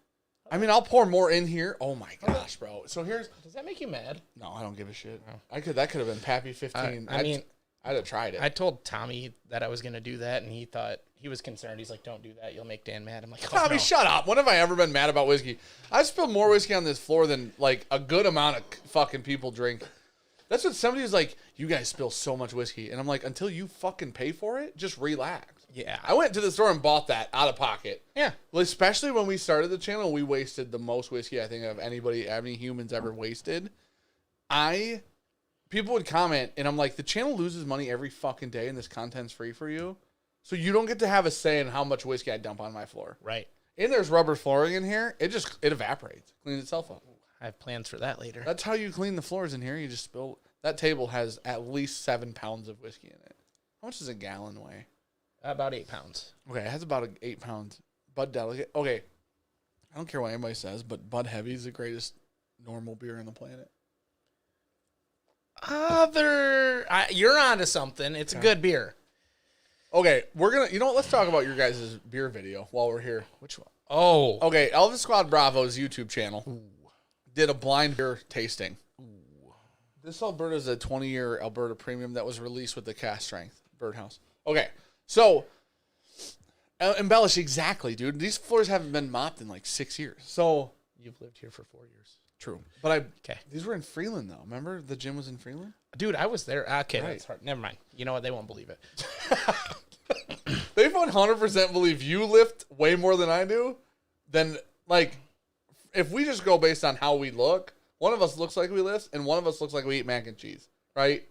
I mean, I'll pour more in here. Oh my gosh, bro. So here's Does that make you mad? no, I don't give a shit. That could have been Pappy 15. I mean, I'd have tried it. I told Tommy that I was going to do that, and he was concerned. He's like, don't do that. You'll make Dan mad. I'm like, Tommy, no. shut up. When have I ever been mad about whiskey? I've spilled more whiskey on this floor than, like, a good amount of fucking people drink. That's what somebody was like, you guys spill so much whiskey. And I'm like, until you fucking pay for it, just relax. Yeah. I went to the store and bought that out of pocket. Yeah. Well, especially when we started the channel, we wasted the most whiskey I think of any humans ever wasted. People would comment, and I'm like, the channel loses money every fucking day, and this content's free for you. So you don't get to have a say in how much whiskey I dump on my floor. Right. And there's rubber flooring in here. It evaporates. Cleans itself up. I have plans for that later. That's how you clean the floors in here. You just spill. That table has at least 7 pounds of whiskey in it. How much does a gallon weigh? About 8 pounds. Okay, it has about 8 pounds. Bud Delicate. Okay, I don't care what anybody says, but Bud Heavy is the greatest normal beer on the planet. You're onto something. It's a good beer. Okay, let's talk about your guys' beer video while we're here. Which one? Oh. Okay, Elvis Squad Bravo's YouTube channel did a blind beer tasting. Ooh. This Alberta is a 20-year Alberta premium that was released with the cast strength Birdhouse. Okay, so embellish exactly, dude. These floors haven't been mopped in like 6 years. So you've lived here for 4 years. True, but these were in Freeland though. Remember the gym was in Freeland? Dude, I was there. Okay, right. That's hard. Never mind. You know what? They won't believe it. They 100% believe you lift way more than I do. Then, like, if we just go based on how we look, one of us looks like we lift, and one of us looks like we eat mac and cheese, right?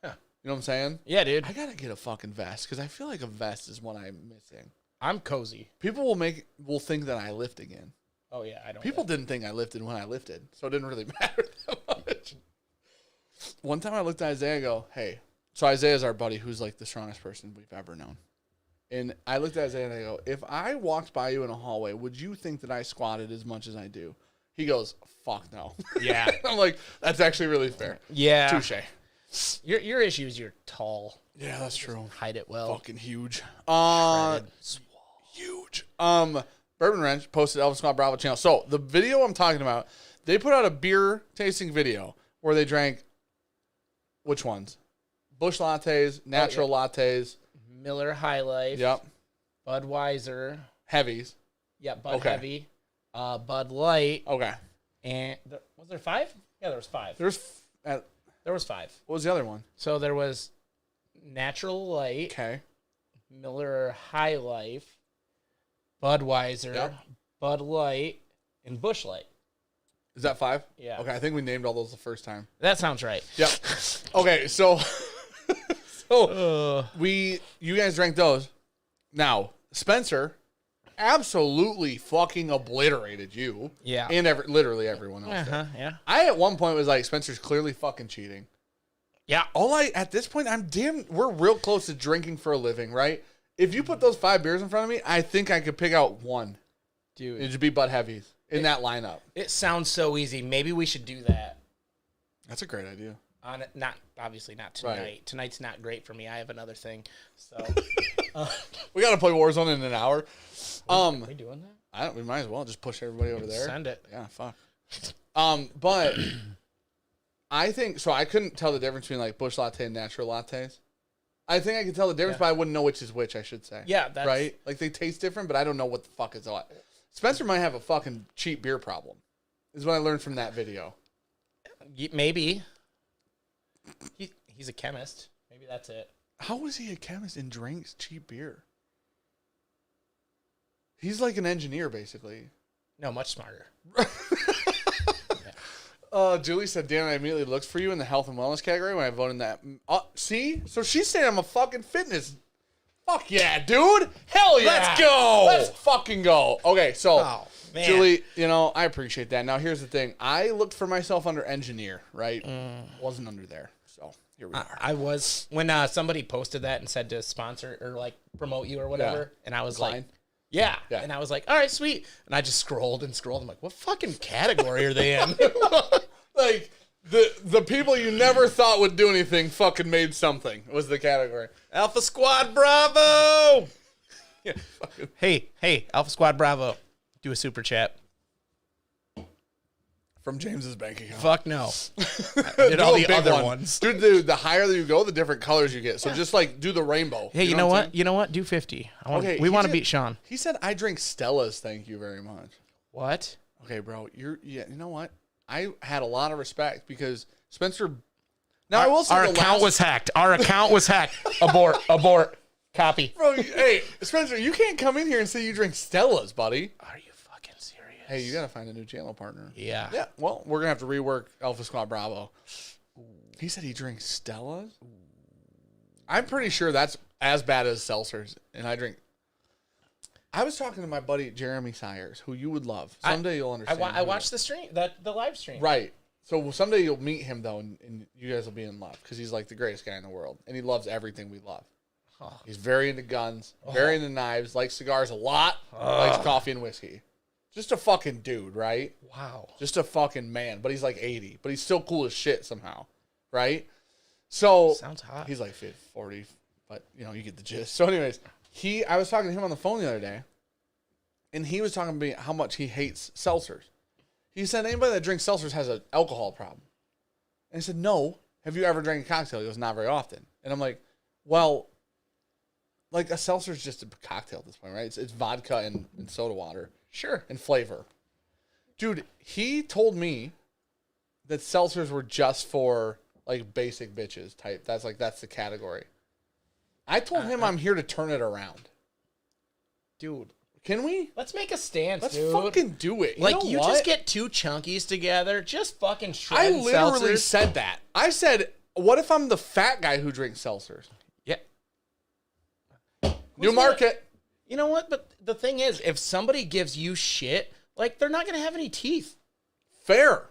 Huh. You know what I'm saying? Yeah, dude. I gotta get a fucking vest because I feel like a vest is what I'm missing. I'm cozy. People will think that I lift again. Oh yeah, I don't. People didn't think I lifted when I lifted, so it didn't really matter that much. One time I looked at Isaiah and go, hey. So Isaiah's our buddy who's like the strongest person we've ever known. And I looked at Isaiah and I go, if I walked by you in a hallway, would you think that I squatted as much as I do? He goes, fuck no. Yeah. I'm like, that's actually really fair. Yeah. Touche. Your issue is you're tall. Yeah, that's true. Hide it well. Fucking huge. Shredded. Huge. Bourbon Wrench posted Elvis Squad Bravo channel. So the video I'm talking about, they put out a beer tasting video where they drank which ones? Bush lattes, natural lattes. Miller High Life. Yep. Budweiser. Heavies. Yeah, Bud Heavy. Bud Light. Okay. And was there 5? Yeah, there was 5. There was 5. What was the other one? So there was Natural Light. Okay. Miller High Life. Budweiser. Yep. Bud Light. And Bush Light. Is that 5? Yeah. Okay, I think we named all those the first time. That sounds right. Yep. Okay, so you guys drank those. Now, Spencer absolutely fucking obliterated you. Yeah. And literally everyone else. Yeah. I at one point was like, Spencer's clearly fucking cheating. Yeah. At this point, we're real close to drinking for a living, right? If you put those 5 beers in front of me, I think I could pick out one. Dude. It'd be Bud Heavies in that lineup. It sounds so easy. Maybe we should do that. That's a great idea. Obviously not tonight. Right. Tonight's not great for me. I have another thing. So we got to play Warzone in an hour. Are we doing that? We might as well just push everybody over there. Send it. Yeah, fuck. But I think so. I couldn't tell the difference between like Bush Latte and natural lattes. I think I could tell the difference, but I wouldn't know which is which. I should say. Yeah, that's right. Like they taste different, but I don't know what the fuck is what. Spencer might have a fucking cheap beer problem. Is what I learned from that video. Maybe. He's a chemist. Maybe that's it. How is he a chemist and drinks cheap beer? He's like an engineer, basically. No, much smarter. Julie said, Dan, I immediately looked for you in the health and wellness category when I voted in that. See? So she's saying I'm a fucking fitness. Fuck yeah, dude. Hell yeah. Let's go. Let's fucking go. Okay, so, man. Julie, I appreciate that. Now, here's the thing. I looked for myself under engineer, right? Wasn't under there. So, here we are. I was. When somebody posted that and said to sponsor or, like, promote you or whatever, and I was like, yeah. And I was like, all right, sweet. And I just scrolled and scrolled. I'm like, what fucking category are they in? Like, the people you never thought would do anything fucking made something was the category. Alpha Squad Bravo! Yeah. Hey, Alpha Squad Bravo. Do a super chat. from James's bank account. Fuck no. I did all the other ones. Dude, the higher you go, the different colors you get. So just like do the rainbow. Hey, you know what? You know what? Do 50. We want to beat Sean. He said, I drink Stella's. Thank you very much. What? Okay, bro. You know what? I had a lot of respect because Spencer. Now I will say our account was hacked. Our account was hacked. Abort. Copy. Bro, hey, Spencer, you can't come in here and say you drink Stella's, buddy. Are you fucking serious? Hey, you gotta find a new channel partner. Yeah. Yeah. Well, we're gonna have to rework Alpha Squad Bravo. He said he drinks Stella's. I'm pretty sure that's as bad as seltzers, and I drink. I was talking to my buddy Jeremy Sires, who you would love. Someday you'll understand. I watched the stream, the live stream. Right. So someday you'll meet him though, and you guys will be in love because he's like the greatest guy in the world, and he loves everything we love. Oh. He's very into guns, very into knives, likes cigars a lot, likes coffee and whiskey. Just a fucking dude, right? Wow. Just a fucking man, but he's like 80, but he's still cool as shit somehow, right? So sounds hot. He's like 40, but you know, you get the gist. So anyways, I was talking to him on the phone the other day, and he was talking to me how much he hates seltzers. He said anybody that drinks seltzers has an alcohol problem. And I said, no. Have you ever drank a cocktail? He goes, not very often. And I'm like, well, like a seltzer is just a cocktail at this point, right? It's vodka and soda water. Sure. And flavor. Dude, he told me that seltzers were just for like basic bitches type. That's the category. I told him I'm here to turn it around. Dude. Can we? Let's make a stance, Let's dude. fucking do it. You just get two chunkies together, just fucking shred I literally seltzers. said that. I said, what if I'm the fat guy who drinks seltzers? Yeah. New market. You know what? But the thing is, if somebody gives you shit, like, they're not going to have any teeth. Fair.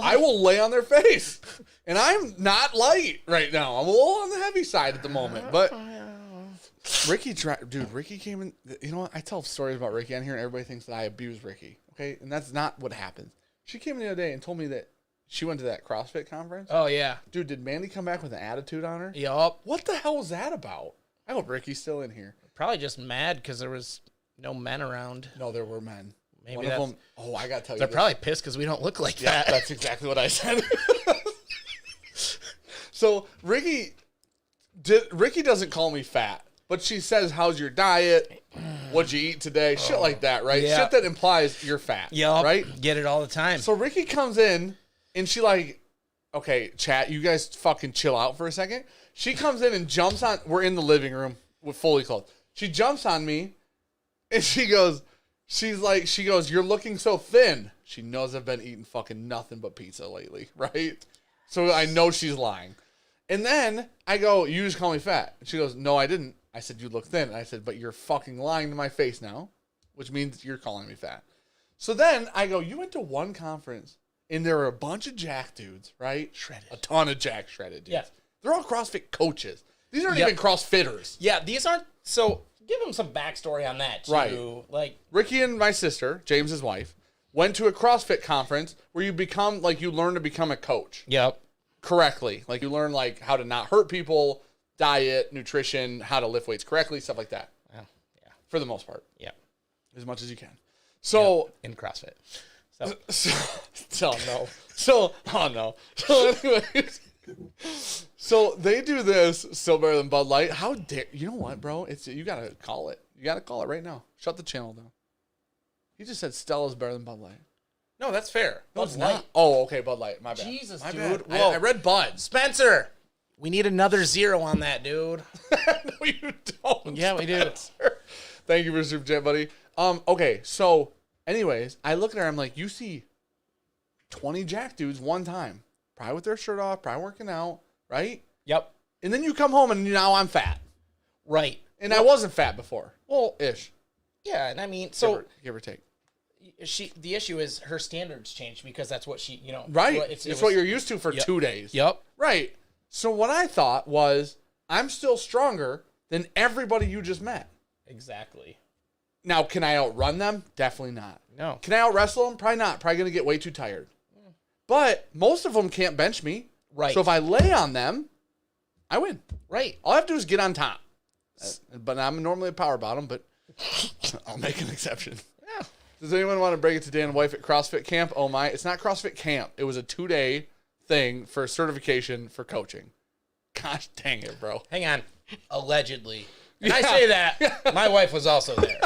I will lay on their face. And I'm not light right now. I'm a little on the heavy side at the moment. But Ricky came in. You know what? I tell stories about Ricky on here, and everybody thinks that I abuse Ricky. Okay? And that's not what happens. She came in the other day and told me that she went to that CrossFit conference. Oh, yeah. Dude, did Mandy come back with an attitude on her? Yup. What the hell was that about? I hope Ricky's still in here. Probably just mad because there was no men around. No, there were men. Maybe one of them. Oh, I gotta tell you. They're probably pissed because we don't look like Yeah, that. that's exactly what I said. So Ricky doesn't call me fat, but she says, "How's your diet? What'd you eat today?" Shit like that, right? Yeah. Shit that implies you're fat. Yup. Right? Get it all the time. So Ricky comes in and she like, okay, chat, you guys fucking chill out for a second. She comes in and jumps on. We're in the living room with fully clothed. She jumps on me, and she goes, "You're looking so thin." She knows I've been eating fucking nothing but pizza lately, right? So I know she's lying. And then I go, "You just call me fat." And she goes, "No, I didn't." I said, "You look thin." And I said, "But you're fucking lying to my face now," which means you're calling me fat. So then I go, "You went to one conference, and there were a bunch of jack dudes, right? Shredded. A ton of jack shredded dudes. Yeah. They're all CrossFit coaches. These aren't even CrossFitters. Yeah, these aren't. So give them some backstory on that, too. Right. Like, Ricky and my sister, James's wife, went to a CrossFit conference where you learn to become a coach. Yep. Correctly. Like, you learn, like, how to not hurt people, diet, nutrition, how to lift weights correctly, stuff like that. Yeah. For the most part. Yeah. As much as you can. So. In CrossFit. So anyways. So they do this still better than Bud Light. How dare you know what, bro? You gotta call it. You gotta call it right now. Shut the channel down. He just said Stella's better than Bud Light. No, that's fair. No, it's not. Oh, okay, Bud Light. My bad. Jesus, my dude. Bad. I read Bud. Spencer, we need another 0 on that, dude. No, you don't. Yeah, we do. Thank you for super chat, buddy. Okay, so anyways, I look at her, I'm like, you see 20 jack dudes one time. Probably with their shirt off, probably working out, right? Yep. And then you come home and now I'm fat. Right. And I wasn't fat before. Well, ish. Yeah, and I mean, so give or take. The issue is her standards changed because that's what she, right. It's what you're used to for 2 days. Yep. Right. So what I thought was, I'm still stronger than everybody you just met. Exactly. Now, can I outrun them? Definitely not. No. Can I out wrestle them? Probably not. Probably going to get way too tired. But most of them can't bench me. Right. So if I lay on them, I win. Right. All I have to do is get on top. But I'm normally a power bottom, but I'll make an exception. Yeah. Does anyone want to break it to Dan's wife at CrossFit camp? Oh my, it's not CrossFit camp. It was a 2-day thing for certification for coaching. Gosh dang it, bro. Hang on. Allegedly. And I say that, my wife was also there.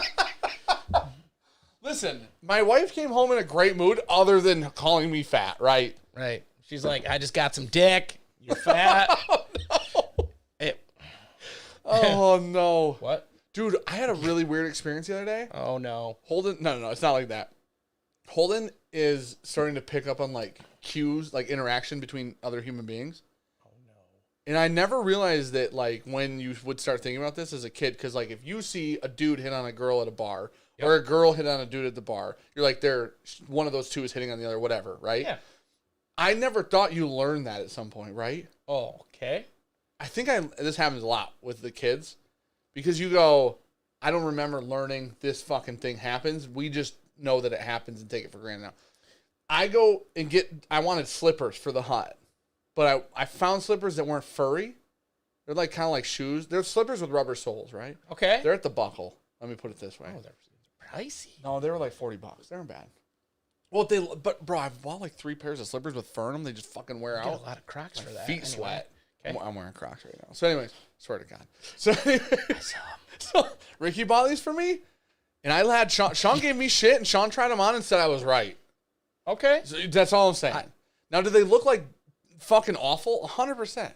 Listen, my wife came home in a great mood other than calling me fat, right? Right. She's like, I just got some dick. You're fat. Oh, no. What? Dude, I had a really weird experience the other day. Oh, no. Holden, no, it's not like that. Holden is starting to pick up on, like, cues, like, interaction between other human beings. Oh, no. And I never realized that, like, when you would start thinking about this as a kid, because, like, if you see a dude hit on a girl at a bar, or a girl hit on a dude at the bar, you're like, one of those two is hitting on the other, whatever, right? Yeah. I never thought you learned that at some point, right? Oh, okay. I think this happens a lot with the kids because you go, I don't remember learning this fucking thing happens. We just know that it happens and take it for granted now. I go and I wanted slippers for the hut, but I found slippers that weren't furry. They're like kind of like shoes. They're slippers with rubber soles, right? Okay. They're at the buckle. Let me put it this way. Oh, they're pricey. No, they were like $40. They weren't bad. Well, but bro, I've bought like 3 pairs of slippers with fur in them. They just fucking wear out. Get a lot of Crocs for that. Feet sweat. Okay. I'm wearing Crocs right now. So anyways, swear to God. So Ricky bought these for me, and I had Sean gave me shit, and Sean tried them on and said I was right. Okay. So that's all I'm saying. Now, do they look like fucking awful? 100%.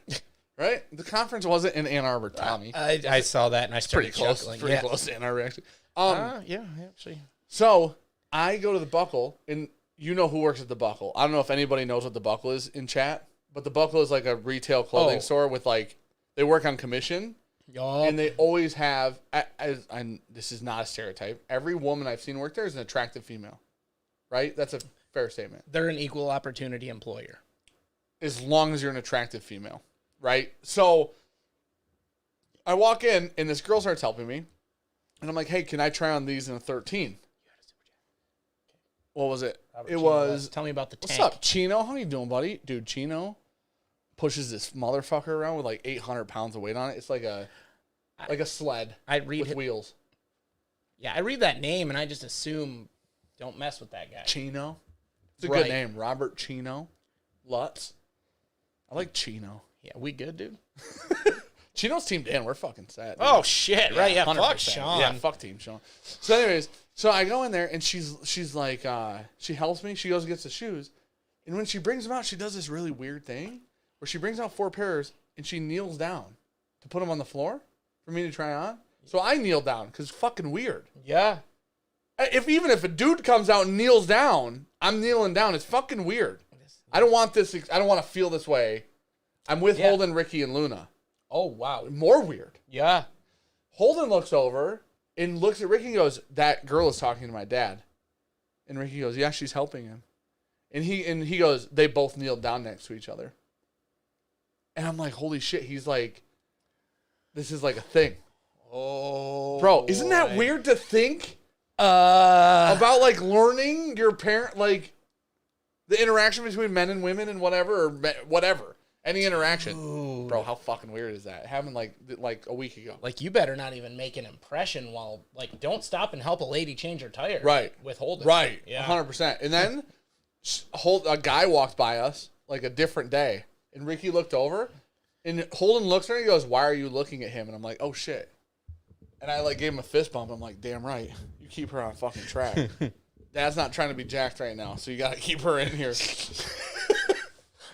Right? The conference wasn't in Ann Arbor, Tommy. I saw that, and I started pretty close. chuckling. Pretty close to Ann Arbor, actually. Yeah, actually. So I go to the Buckle, and you know who works at the Buckle. I don't know if anybody knows what the Buckle is in chat, but the Buckle is like a retail clothing store with like, they work on commission. Yup. And they always have, this is not a stereotype, every woman I've seen work there is an attractive female. Right? That's a fair statement. They're an equal opportunity employer. As long as you're an attractive female. Right? So I walk in, and this girl starts helping me. And I'm like, hey, can I try on these in a 13? What was it? Tell me about the tank. What's up, Chino? How you doing, buddy? Dude, Chino pushes this motherfucker around with like 800 pounds of weight on it. It's like a sled with wheels. Yeah, I read that name, and I just assume don't mess with that guy. Chino? It's a good name. Robert Chino. Lutz. I like Chino. Yeah, we good, dude? Chino's teamed in. We're fucking sad. Oh, shit. Yeah, right, yeah. 100%. Fuck Sean. Yeah, fuck Team Sean. So anyways, so I go in there, and she's like, she helps me. She goes and gets the shoes. And when she brings them out, she does this really weird thing where she brings out 4 pairs, and she kneels down to put them on the floor for me to try on. So I kneel down because it's fucking weird. Yeah. Even if a dude comes out and kneels down, I'm kneeling down. It's fucking weird. I don't want this. I don't want to feel this way. I'm with Holden, Ricky, and Luna. Oh, wow. More weird. Yeah. Holden looks over and looks at Ricky and goes, that girl is talking to my dad. And Ricky goes, yeah, she's helping him. And he goes, they both kneeled down next to each other. And I'm like, holy shit. He's like, this is like a thing. Oh. Bro, isn't that weird to think about like learning your parent, like the interaction between men and women and whatever, or whatever. Any interaction. Dude. Bro, how fucking weird is that? It happened like a week ago. Like, you better not even make an impression while, like, don't stop and help a lady change her tire. Right. With Holden. Right. Yeah. 100%. And then a guy walked by us, like a different day. And Ricky looked over. And Holden looks at her and he goes, why are you looking at him? And I'm like, oh, shit. And I, like, gave him a fist bump. I'm like, damn right. You keep her on fucking track. Dad's not trying to be jacked right now, so you got to keep her in here.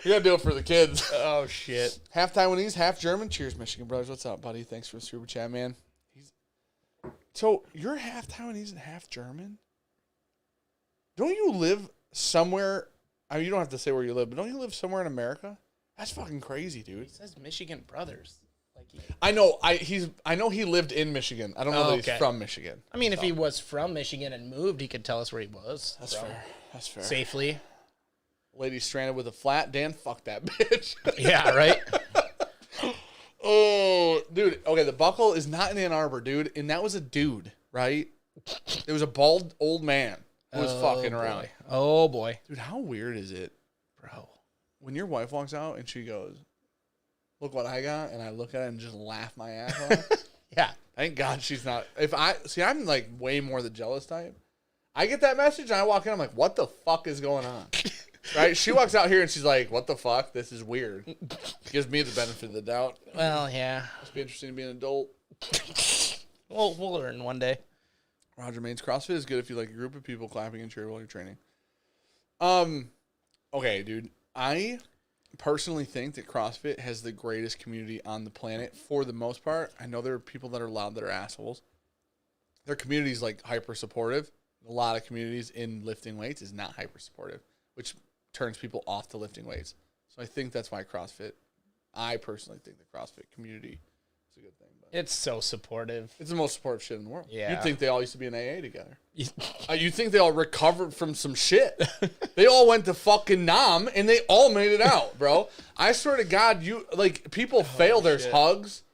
You got to do it for the kids. Oh, shit. Half Taiwanese, half German. Cheers, Michigan brothers. What's up, buddy? Thanks for the super chat, man. So you're half Taiwanese and half German? Don't you live somewhere? I mean, you don't have to say where you live, but don't you live somewhere in America? That's fucking crazy, dude. He says Michigan brothers. Like I know. I know he lived in Michigan. I don't know that he's from Michigan. I mean, if he was from Michigan and moved, he could tell us where he was. That's fair. That's fair. Safely. Lady stranded with a flat. Dan, fuck that bitch. Yeah, right? Oh, dude. Okay, the Buckle is not in Ann Arbor, dude. And that was a dude, right? It was a bald old man who was fucking around. Oh, boy. Dude, how weird is it, bro? When your wife walks out and she goes, look what I got, and I look at it and just laugh my ass off. Yeah. Thank God she's not. I'm like way more the jealous type. I get that message and I walk in. I'm like, what the fuck is going on? Right? She walks out here and she's like, what the fuck? This is weird. Gives me the benefit of the doubt. Well, yeah. Must be interesting to be an adult. We'll learn one day. Roger Mains, CrossFit is good if you like a group of people clapping and cheering while you're training. Okay, dude. I personally think that CrossFit has the greatest community on the planet for the most part. I know there are people that are loud that are assholes. Their community is like hyper supportive. A lot of communities in lifting weights is not hyper supportive, which turns people off to lifting weights. So I think that's why I personally think the CrossFit community is a good thing. But It's so supportive. it's the most supportive shit in the world. Yeah. You'd think they all used to be in AA together. You think they all recovered from some shit. They all went to fucking Nam and they all made it out, bro. I swear to God, people fail there's shit. hugs.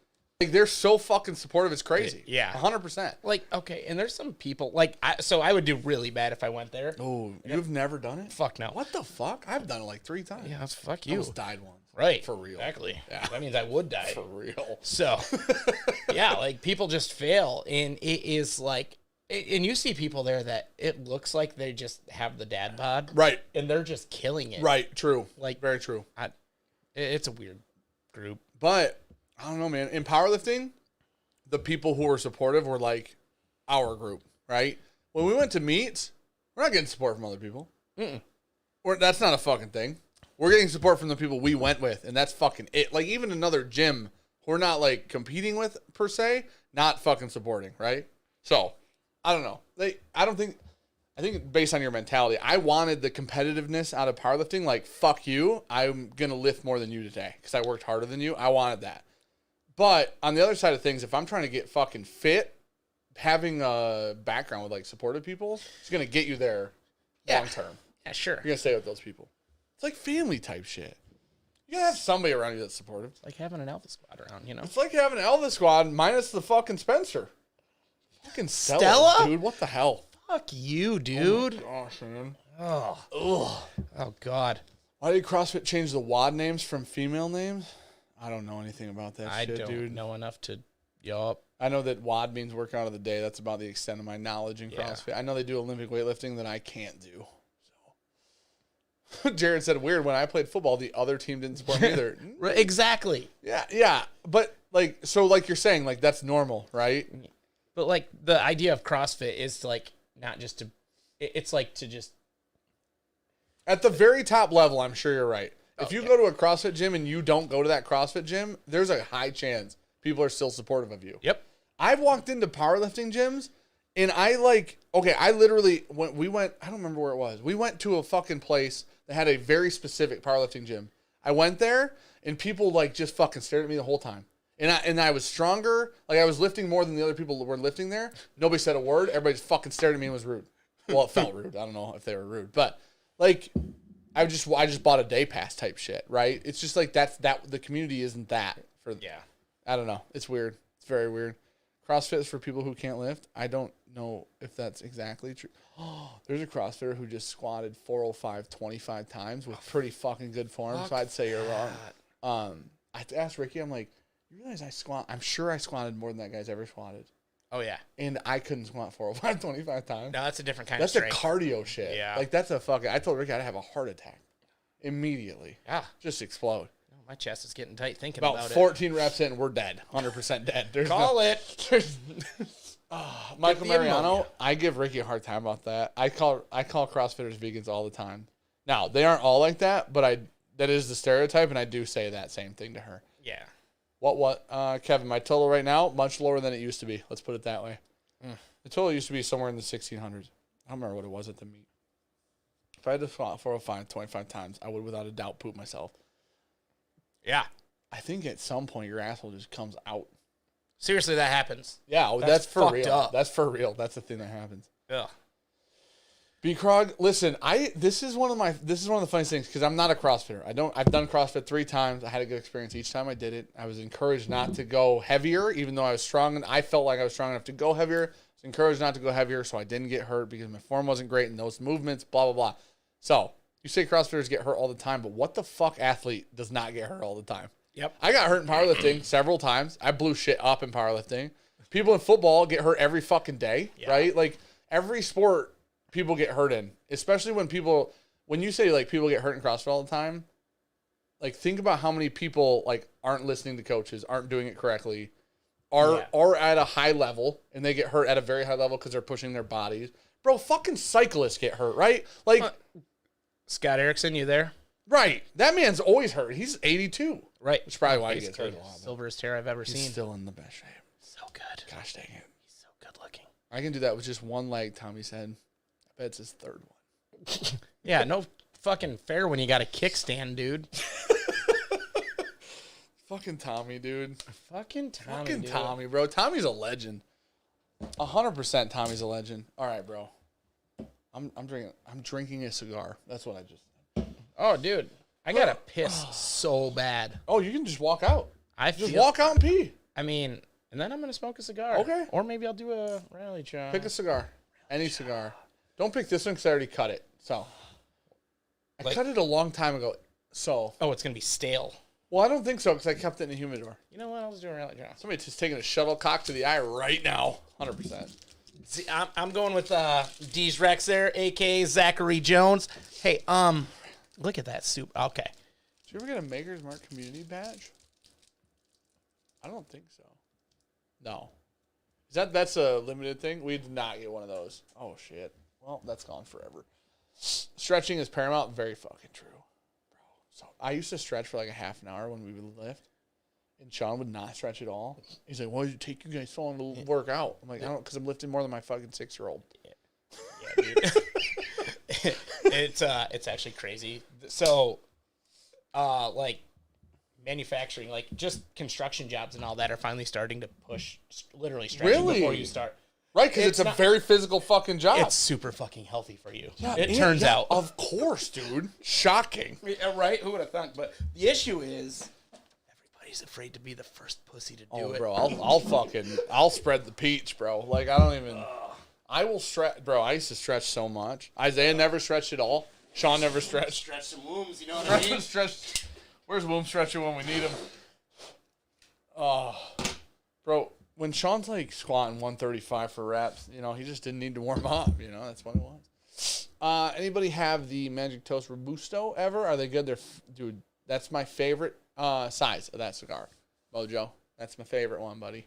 Like, they're so fucking supportive, it's crazy. Yeah. 100%. Like, okay, and there's some people, like, I would do really bad if I went there. Oh, you've never done it? Fuck no. What the fuck? I've done it like 3 times. Yeah, that's fuck I you. almost died once. Right. For real. Exactly. Yeah. That means I would die. For real. So, yeah, like, people just fail, and it is like, and you see people there that it looks like they just have the dad bod. Right. And they're just killing it. Right. True. Like, very true. It's a weird group. But, I don't know, man. In powerlifting, the people who were supportive were like our group, right? When we went to meets, we're not getting support from other people. That's not a fucking thing. We're getting support from the people we went with, and that's fucking it. Like, even another gym who we're not, like, competing with, per se, not fucking supporting, right? So, I don't know. I think based on your mentality, I wanted the competitiveness out of powerlifting. Like, fuck you, I'm going to lift more than you today because I worked harder than you. I wanted that. But on the other side of things, if I'm trying to get fucking fit, having a background with, like, supportive people is going to get you there long term. Yeah, sure. You're going to stay with those people. It's like family type shit. You got to have somebody around you that's supportive. It's like having an Elvis squad around, you know? It's like having an Elvis squad minus the fucking Spencer. Fucking Stella? Dude, what the hell? Fuck you, dude. Oh, gosh, man. Oh. Oh, God. Why did CrossFit change the WOD names from female names? I don't know anything about that I shit, don't dude. know enough to, yup. I know that WOD means workout of the day. That's about the extent of my knowledge in CrossFit. I know they do Olympic weightlifting that I can't do. So, Jared said, weird, when I played football, the other team didn't support me either. Exactly. Yeah. But, like, so, like you're saying, like, that's normal, right? But, like, the idea of CrossFit is to, like, not just to, it's like to just. At the very top level, I'm sure you're right. If you go to a CrossFit gym and you don't go to that CrossFit gym, there's a high chance people are still supportive of you. Yep. I've walked into powerlifting gyms and I literally, when we went, I don't remember where it was. We went to a fucking place that had a very specific powerlifting gym. I went there and people like just fucking stared at me the whole time. And I was stronger. Like I was lifting more than the other people that were lifting there. Nobody said a word. Everybody just fucking stared at me and was rude. Well, it felt rude. I don't know if they were rude, but like, I just bought a day pass type shit, right? It's just like the community isn't that for. Yeah. I don't know. It's weird. It's very weird. CrossFit is for people who can't lift. I don't know if that's exactly true. There's a CrossFitter who just squatted 405 25 times with pretty fucking good form. So I'd say you're wrong. I asked Ricky. I'm like, you realize I'm sure I squatted more than that guy's ever squatted. Oh, yeah. And I couldn't squat 405 25 times. No, that's a different kind That's of a strength. cardio shit. Yeah. Like, that's a fucking... I told Ricky I'd have a heart attack. Immediately. Yeah. Just explode. My chest is getting tight thinking About about 14 reps in, we're dead. 100% dead. There's Call it. Michael the Mariano, ammonia. I give Ricky a hard time about that. I call CrossFitters vegans all the time. Now, they aren't all like that, but that is the stereotype, and I do say that same thing to her. Yeah. Kevin, my total right now, much lower than it used to be. Let's put it that way. The total used to be somewhere in the 1600s. I don't remember what it was at the meet. If I had to squat 405 25 times, I would without a doubt poop myself. Yeah. I think at some point your asshole just comes out. Seriously, that happens. Yeah, That's for fucked real. up. That's for real. That's the thing that happens. Yeah. B-Krog, listen, this is one of the funniest things because I'm not a CrossFitter. I've done CrossFit 3 times. I had a good experience each time I did it. I was encouraged not to go heavier, even though I was strong and I felt like I was strong enough to go heavier. I was encouraged not to go heavier, so I didn't get hurt because my form wasn't great and those movements, blah, blah, blah. So, you say CrossFitters get hurt all the time, but what the fuck athlete does not get hurt all the time? Yep. I got hurt in powerlifting several times. I blew shit up in powerlifting. People in football get hurt every fucking day, right? Like, every sport people get hurt in, especially when you say like people get hurt in CrossFit all the time. Like, think about how many people like aren't listening to coaches, aren't doing it correctly, are at a high level, and they get hurt at a very high level because they're pushing their bodies. Bro, fucking cyclists get hurt, right? Like, Scott Erickson, you there? Right. That man's always hurt. He's 82. Right. Which is probably why he gets hurt a lot. Silverest hair I've ever seen. He's still in the best shape. So good. Gosh dang it. He's so good looking. I can do that with just one leg, Tommy said. I bet it's his third one. Yeah, no fucking fair when you got a kickstand, dude. Fucking Tommy, dude. Fucking Tommy, bro. Tommy's a legend. 100% Tommy's a legend. All right, bro. I'm drinking a cigar. That's what I just said. Oh, dude. I gotta piss so bad. Oh, you can just walk out. Just walk out and pee. I mean, and then I'm gonna smoke a cigar. Okay. Or maybe I'll do a rally chow. Pick a cigar. Any cigar. Don't pick this one because I already cut it. So I cut it a long time ago. So it's gonna be stale. Well, I don't think so because I kept it in the humidor. You know what? I'll just do a rally chow. Somebody's just taking a shuttlecock to the eye right now. 100%. See, I'm going with D's Rex there, aka Zachary Jones. Hey, look at that soup. Okay. Did you ever get a Maker's Mark community badge? I don't think so. No. That's a limited thing? We did not get one of those. Oh shit. Well, that's gone forever. Stretching is paramount. Very fucking true, bro. So I used to stretch for like a half an hour when we would lift, and Sean would not stretch at all. He's like, "Why did it take you guys so long to work out?" I'm like, "I don't, because I'm lifting more than my fucking 6-year-old." Yeah, dude. It's actually crazy. So, like manufacturing, like just construction jobs and all that are finally starting to push literally stretching before you start. Right, because it's a very physical fucking job. It's super fucking healthy for you. Yeah, it turns out. Of course, dude. Shocking. Yeah, right? Who would have thought? But the issue is everybody's afraid to be the first pussy to do it. Bro, I'll spread the peach, bro. Like, I don't even... I will stretch... Bro, I used to stretch so much. Isaiah never stretched at all. Sean never stretched. Stretch some wombs, you know what I mean? Where's womb stretcher when we need him? Oh, bro, when Sean's like squatting 135 for reps, you know, he just didn't need to warm up. You know, that's what it was. Anybody have the Magic Toast Robusto ever? Are they good? Dude, that's my favorite size of that cigar. Mojo, that's my favorite one, buddy.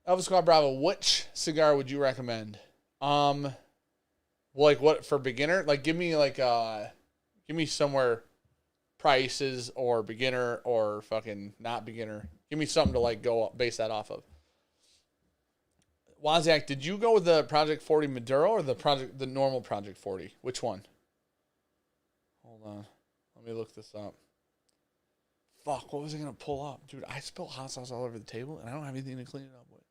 Elvis Squad Bravo, which cigar would you recommend? Well, like what for beginner? Like give me somewhere prices or beginner or fucking not beginner. Give me something to like go base that off of. Wozniak, did you go with the Project 40 Maduro or the normal Project 40? Which one? Hold on. Let me look this up. Fuck, what was I going to pull up? Dude, I spilled hot sauce all over the table, and I don't have anything to clean it up with.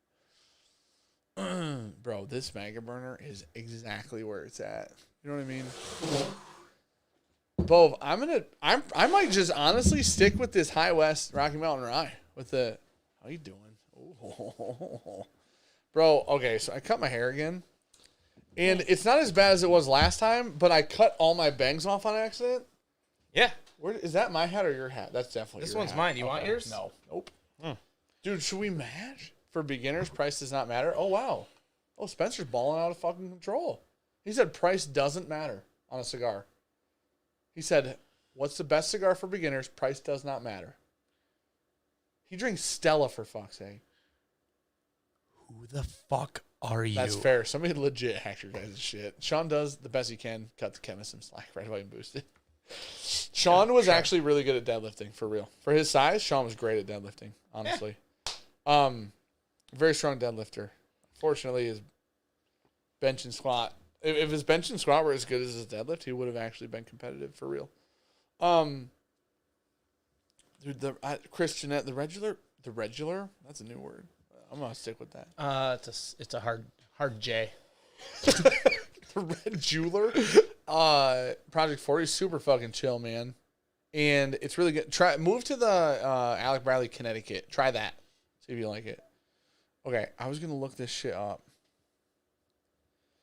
Bro, this Mega Burner is exactly where it's at. You know what I mean? Bove, I might just honestly stick with this High West Rocky Mountain Rye with the... How you doing? Oh. Bro, okay, so I cut my hair again. And it's not as bad as it was last time, but I cut all my bangs off on accident. Yeah. Is that my hat or your hat? That's definitely this your one's hat. mine. Do you want yours? No. Nope. Dude, should we match? For beginners, price does not matter. Oh, wow. Oh, Spencer's balling out of fucking control. He said price doesn't matter on a cigar. He said, what's the best cigar for beginners? Price does not matter. He drinks Stella, for fuck's sake. Who the fuck are you? That's fair. Somebody legit hacked your guys' shit. Sean does the best he can. Cut the chemist some slack right away and boost it. Sean was actually really good at deadlifting, for real. For his size, Sean was great at deadlifting, honestly. Very strong deadlifter. Fortunately, his bench and squat. If his bench and squat were as good as his deadlift, he would have actually been competitive, for real. Dude, Chris Jeanette, the regular, that's a new word. I'm gonna stick with that. It's a hard J. The Red Jeweler. Project 40 is super fucking chill, man. And it's really good. Move to the Alec Bradley, Connecticut. Try that. See if you like it. Okay, I was gonna look this shit up.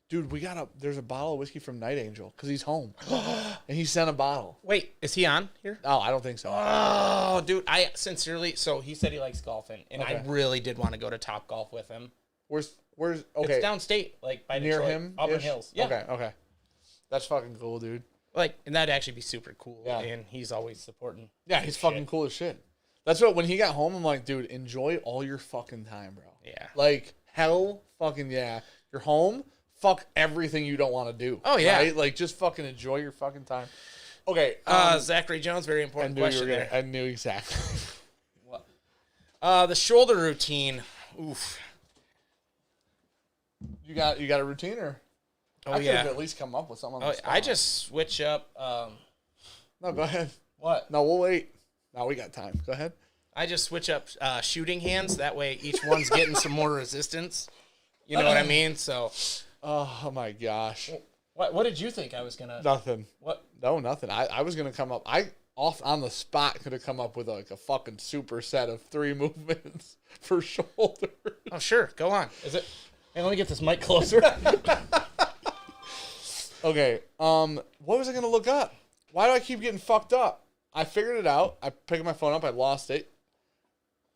Dude, there's a bottle of whiskey from Night Angel because he's home. And he sent a bottle. Wait, is he on here? Oh, I don't think so. Oh, dude, I sincerely, so he said he likes golfing, and okay. I really did want to go to Top Golf with him. Where's okay? It's downstate, like by near Detroit, him. Auburn Hills. Yeah. Okay. That's fucking cool, dude. Like, and that'd actually be super cool. Yeah. And he's always supporting. Yeah, he's fucking cool as shit. That's what, when he got home, I'm like, dude, enjoy all your fucking time, bro. Yeah. Like, hell fucking yeah. You're home, fuck everything you don't want to do. Oh, yeah. Right? Like, just fucking enjoy your fucking time. Okay. Zachary Jones, very important question there. I knew exactly. What? The shoulder routine. Oof. You got a routine, or? Oh, I could yeah. have at least come up with something. I just switch up. No, go ahead. What? No, we'll wait. No, we got time. Go ahead. I just switch up shooting hands. That way each one's getting some more resistance. You know what I mean? So. Oh, my gosh. What did you think I was going to? Nothing. What? No, nothing. I was going to come up. I, off on the spot, could have come up with like a fucking super set of 3 movements for shoulder. Oh, sure. Go on. Is it? Hey, let me get this mic closer. Okay. What was I going to look up? Why do I keep getting fucked up? I figured it out. I picked my phone up. I lost it.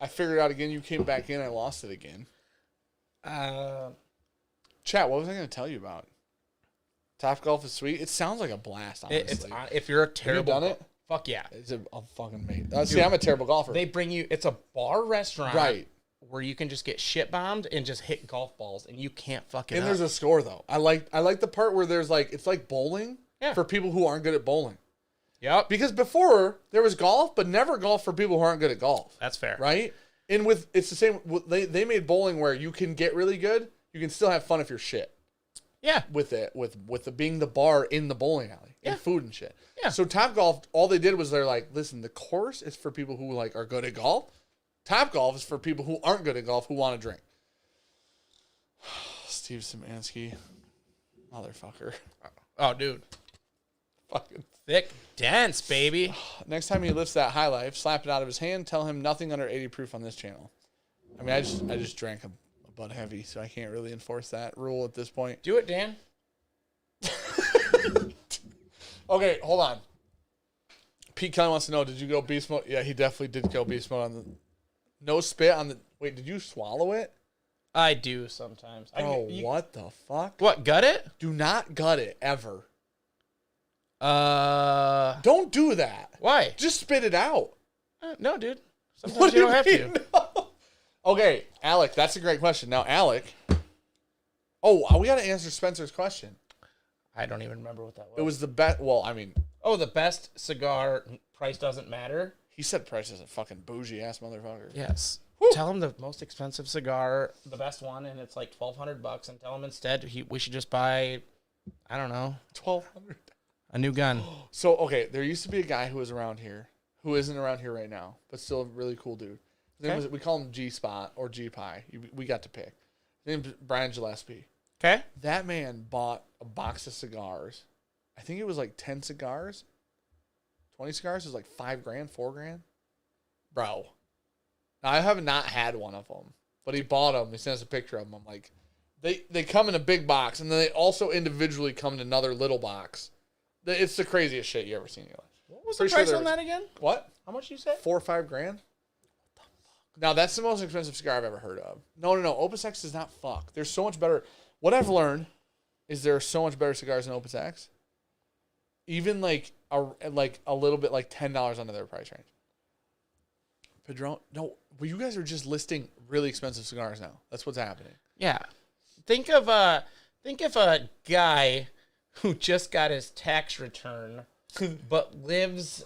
I figured it out again. You came back in. I lost it again. Chat, what was I going to tell you about? Top Golf is sweet. It sounds like a blast, honestly. If you're a terrible... Have you done it? Fuck yeah. It's a fucking mate. See, I'm a terrible golfer. They bring you... It's a bar restaurant. Right. Where you can just get shit bombed and just hit golf balls, and you can't fuck it And up. there's a score, though. I like the part where there's like... It's like bowling for people who aren't good at bowling. Yep. Because before, there was golf, but never golf for people who aren't good at golf. That's fair. Right? And it's the same... They made bowling where you can get really good, you can still have fun if you're shit. Yeah. With it, with the being the bar in the bowling alley and food and shit. Yeah. So Top Golf, all they did was they're like, listen, the course is for people who like are good at golf. Top Golf is for people who aren't good at golf who want to drink. Steve Szymanski, motherfucker. Oh, dude. Fucking thick, dense, baby. Next time he lifts that High Life, slap it out of his hand. Tell him nothing under 80 proof on this channel. I mean, I just drank a Bud Heavy, so I can't really enforce that rule at this point. Do it, Dan. Okay, hold on. Pete Kelly wants to know, did you go beast mode? Yeah, he definitely did go beast mode on the... No spit on the... Wait, did you swallow it? I do sometimes. What the fuck? What, gut it? Do not gut it, ever. Don't Don't do that. Why? Just spit it out. No, dude. Sometimes you don't have to. No. Okay, Alec, that's a great question. Now, Alec... Oh, we got to answer Spencer's question. I don't even remember what that was. It was the best... Well, I mean... Oh, the best cigar price doesn't matter? He said price is a fucking bougie-ass motherfucker. Yes. Woo. Tell him the most expensive cigar, the best one, and it's like $1,200, and tell him instead we should just buy, I don't know, 1,200. a new gun. So, okay, there used to be a guy who was around here, who isn't around here right now, but still a really cool dude. His name was, we call him G-Spot or G-Pie. We got to pick. His name's Brian Gillespie. Okay. That man bought a box of cigars. I think it was like 10 cigars. 20 cigars is like $5,000, $4,000. Bro. Now, I have not had one of them, but he bought them. He sent us a picture of them. I'm like, they come in a big box, and then they also individually come in another little box. It's the craziest shit you ever seen in your life. What was the price on that again? What? How much you say? $4,000 or $5,000. Now, that's the most expensive cigar I've ever heard of. No. Opus X does not fuck. There's so much better. What I've learned is there are so much better cigars than Opus X. Even like a little bit like $10 under their price range. Padron, no, well, you guys are just listing really expensive cigars now. That's what's happening. Yeah. Think of a guy who just got his tax return, but lives.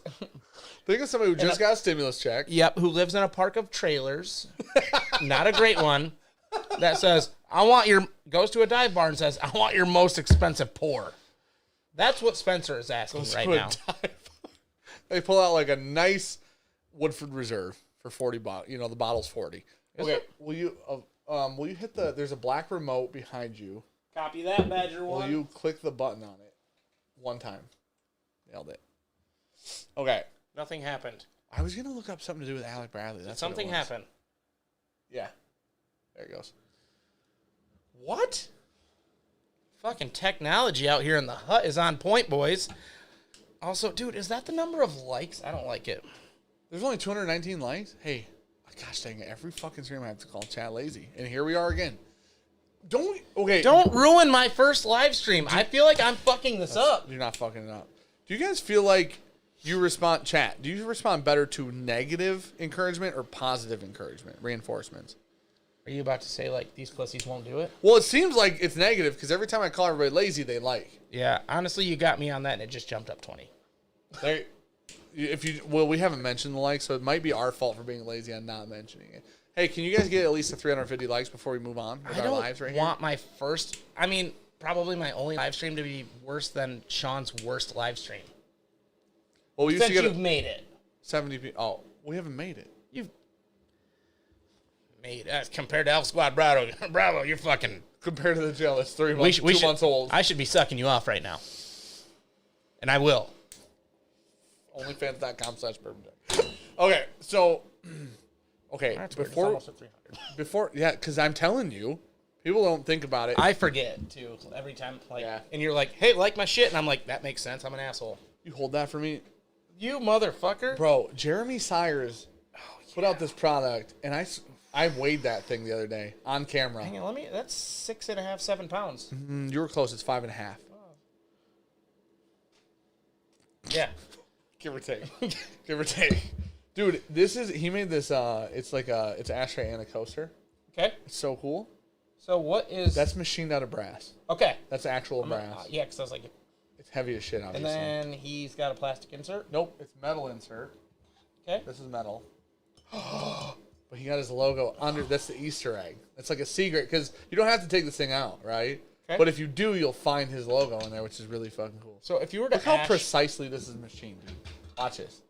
Think of somebody who just got a stimulus check. Yep, who lives in a park of trailers. Not a great one. That says, goes to a dive bar and says, I want your most expensive pour. That's what Spencer is asking right now. They pull out like a nice Woodford Reserve for $40. You know, the bottle's $40. Okay, will you hit there's a black remote behind you. Copy that, Badger One. Will you click the button on it one time? Nailed it. Okay. Nothing happened. I was going to look up something to do with Alec Bradley. That's something happened. Yeah. There it goes. What? Fucking technology out here in the hut is on point, boys. Also, dude, is that the number of likes? I don't like it. There's only 219 likes? Hey, gosh dang it. Every fucking stream I have to call chat lazy. And here we are again. Don't ruin my first live stream. I feel like I'm fucking this up. You're not fucking it up. Do you guys feel like you respond, chat, do you respond better to negative encouragement or positive encouragement, reinforcements? Are you about to say, like, these pussies won't do it? Well, it seems like it's negative because every time I call everybody lazy, they like. Yeah, honestly, you got me on that, and it just jumped up 20. We haven't mentioned the likes, so it might be our fault for being lazy and not mentioning it. Hey, can you guys get at least the 350 likes before we move on with our lives right here? Probably my only live stream to be worse than Sean's worst live stream. Well, we used to get you've made it. 70 people. Oh, we haven't made it. You've made it. Compared to Elf Squad Bravo, you're fucking... Compared to the jail, it's 2 months old. I should be sucking you off right now. And I will. Onlyfans.com/Bourbonjunk. Okay, so... Okay, because I'm telling you, people don't think about it. I forget, too, every time. And you're like, hey, like my shit. And I'm like, that makes sense. I'm an asshole. You hold that for me? You motherfucker. Bro, Jeremy Sires put out this product, and I weighed that thing the other day on camera. Hang on, that's 6.5, 7 pounds. You were close. It's 5.5. Oh. Yeah. Give or take. Give or take. Dude, he made this, it's an ashtray and a coaster. Okay. It's so cool. So what is... That's machined out of brass. Okay. That's actual brass. Yeah, because I was like... It's heavy as shit, obviously. And then he's got a plastic insert? Nope, it's metal insert. Okay. This is metal. But he got his logo under, that's the Easter egg. It's like a secret, because you don't have to take this thing out, right? Okay. But if you do, you'll find his logo in there, which is really fucking cool. So if you were to Look how precisely this is machined, dude. Watch this.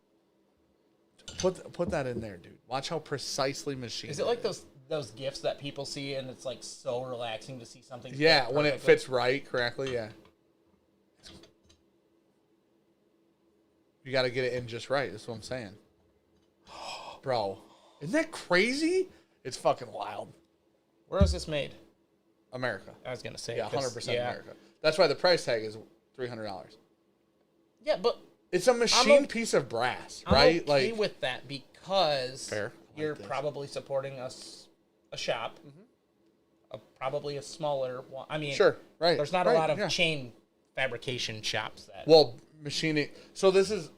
Put that in there, dude. Watch how precisely machined. Is it like those gifts that people see and it's like so relaxing to see something? Yeah, when it fits right, correctly, yeah. You got to get it in just right. That's what I'm saying. Bro, isn't that crazy? It's fucking wild. Where is this made? America. I was going to say. Yeah, 100% America. That's why the price tag is $300. Yeah, but... It's a machined piece of brass, right? I'm okay with that because you're this. Probably supporting a shop, probably a smaller one. I mean, sure, right. There's not a lot of chain fabrication shops that. Well, machining. So this is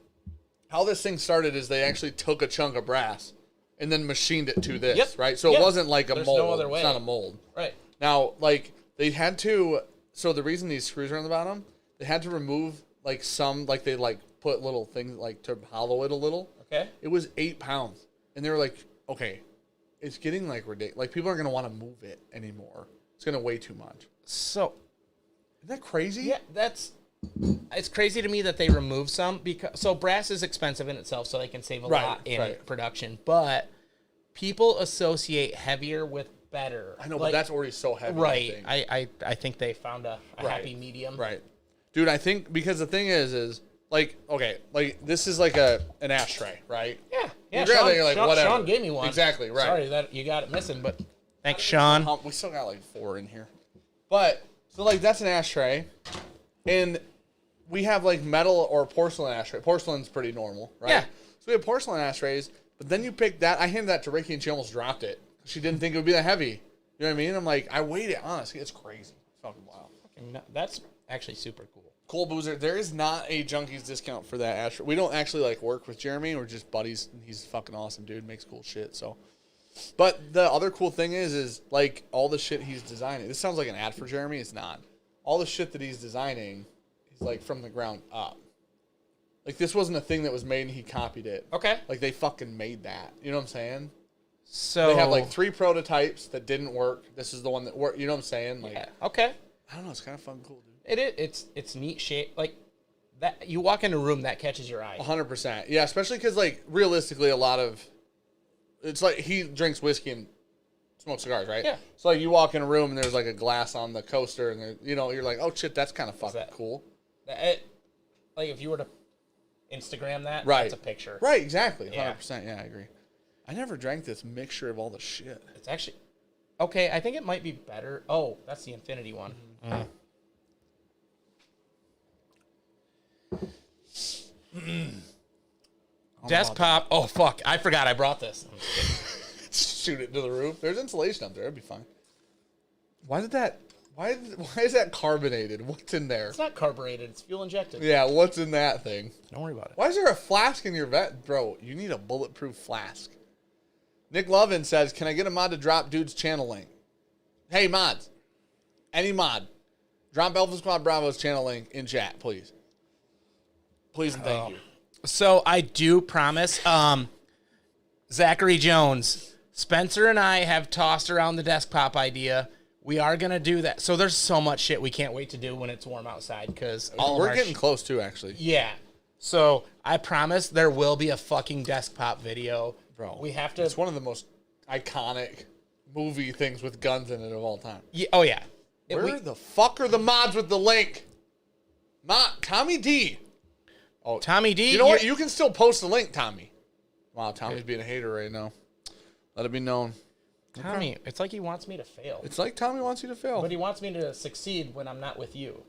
how this thing started. Is they actually took a chunk of brass and then machined it to this, right? So it wasn't like a mold. No other way. It's not a mold, right? Now, like they had to. So the reason these screws are on the bottom, they had to remove like some, like they like put little things like to hollow it a little. Okay. It was 8 pounds, and they were like, okay, it's getting like ridiculous. Like people aren't gonna want to move it anymore. It's gonna weigh too much. So, isn't that crazy? Yeah, it's crazy to me that they remove some because brass is expensive in itself, so they can save a lot in production. But people associate heavier with better. I know, but that's already so heavy. Right. I think they found a happy medium. Right. Dude, I think because the thing is like, okay, like this is like an ashtray, right? Yeah. You grab it, you're like, whatever. Sean gave me one. Exactly, right. Sorry that you got it missing, but thanks, Sean. We still got like 4 in here. But, so like that's an ashtray, and we have like metal or porcelain ashtray. Porcelain's pretty normal, right? Yeah. So we have porcelain ashtrays, but then you pick that. I handed that to Ricky and she almost dropped it. She didn't think it would be that heavy. You know what I mean? I'm like, I weighed it, honestly. It's crazy. It's fucking wild. That's actually super cool. Cole Boozer, there is not a Junkies discount for that ashtray. We don't actually like work with Jeremy. We're just buddies. He's fucking awesome, dude. Makes cool shit. So, but the other cool thing is like all the shit he's designing. This sounds like an ad for Jeremy. It's not. All the shit that he's designing is like from the ground up. Like this wasn't a thing that was made and he copied it. Okay. Like they fucking made that. You know what I'm saying? So they have like 3 prototypes that didn't work. This is the one that worked. You know what I'm saying? Like, yeah. Okay. I don't know. It's kind of fun, cool, dude. It's neat shape. Like that, you walk in a room that catches your eye. 100%. Yeah, especially because like realistically, a lot of it's like he drinks whiskey and smokes cigars, right? Yeah. So like you walk in a room and there's like a glass on the coaster, and there, you're like, oh shit, that's kind of fucking cool. Like if you were to Instagram that, right? That's a picture. Right. Exactly. 100%. Yeah, I agree. I never drank this mixture of all the shit. It's actually okay. I think it might be better. Oh, that's the Infinity one. Mm-hmm. Desk pop. Oh fuck! I forgot I brought this. Shoot it into the roof. There's insulation up there. It'd be fine. Why is that carbonated? What's in there? It's not carbureted. It's fuel injected. Yeah, what's in that thing? Don't worry about it. Why is there a flask in your vet? Bro, you need a bulletproof flask. Nick Lovin says, can I get a mod to drop dude's channel link? Hey, mods. Any mod. Drop Alpha Squad Bravo's channel link in chat, please. Please and thank you. So I do promise, Zachary Jones, Spencer and I have tossed around the desktop idea. We are going to do that. So there's so much shit we can't wait to do when it's warm outside. Because we're getting close too, actually. Yeah. So I promise there will be a fucking desktop video. Bro, we have to. It's one of the most iconic movie things with guns in it of all time. Yeah, oh, yeah. Where the fuck are the mods with the link? Tommy D. Oh, Tommy D. You know what? You can still post the link, Tommy. Wow, Tommy's being a hater right now. Let it be known. Tommy, okay. It's like he wants me to fail. It's like Tommy wants you to fail. But he wants me to succeed when I'm not with you.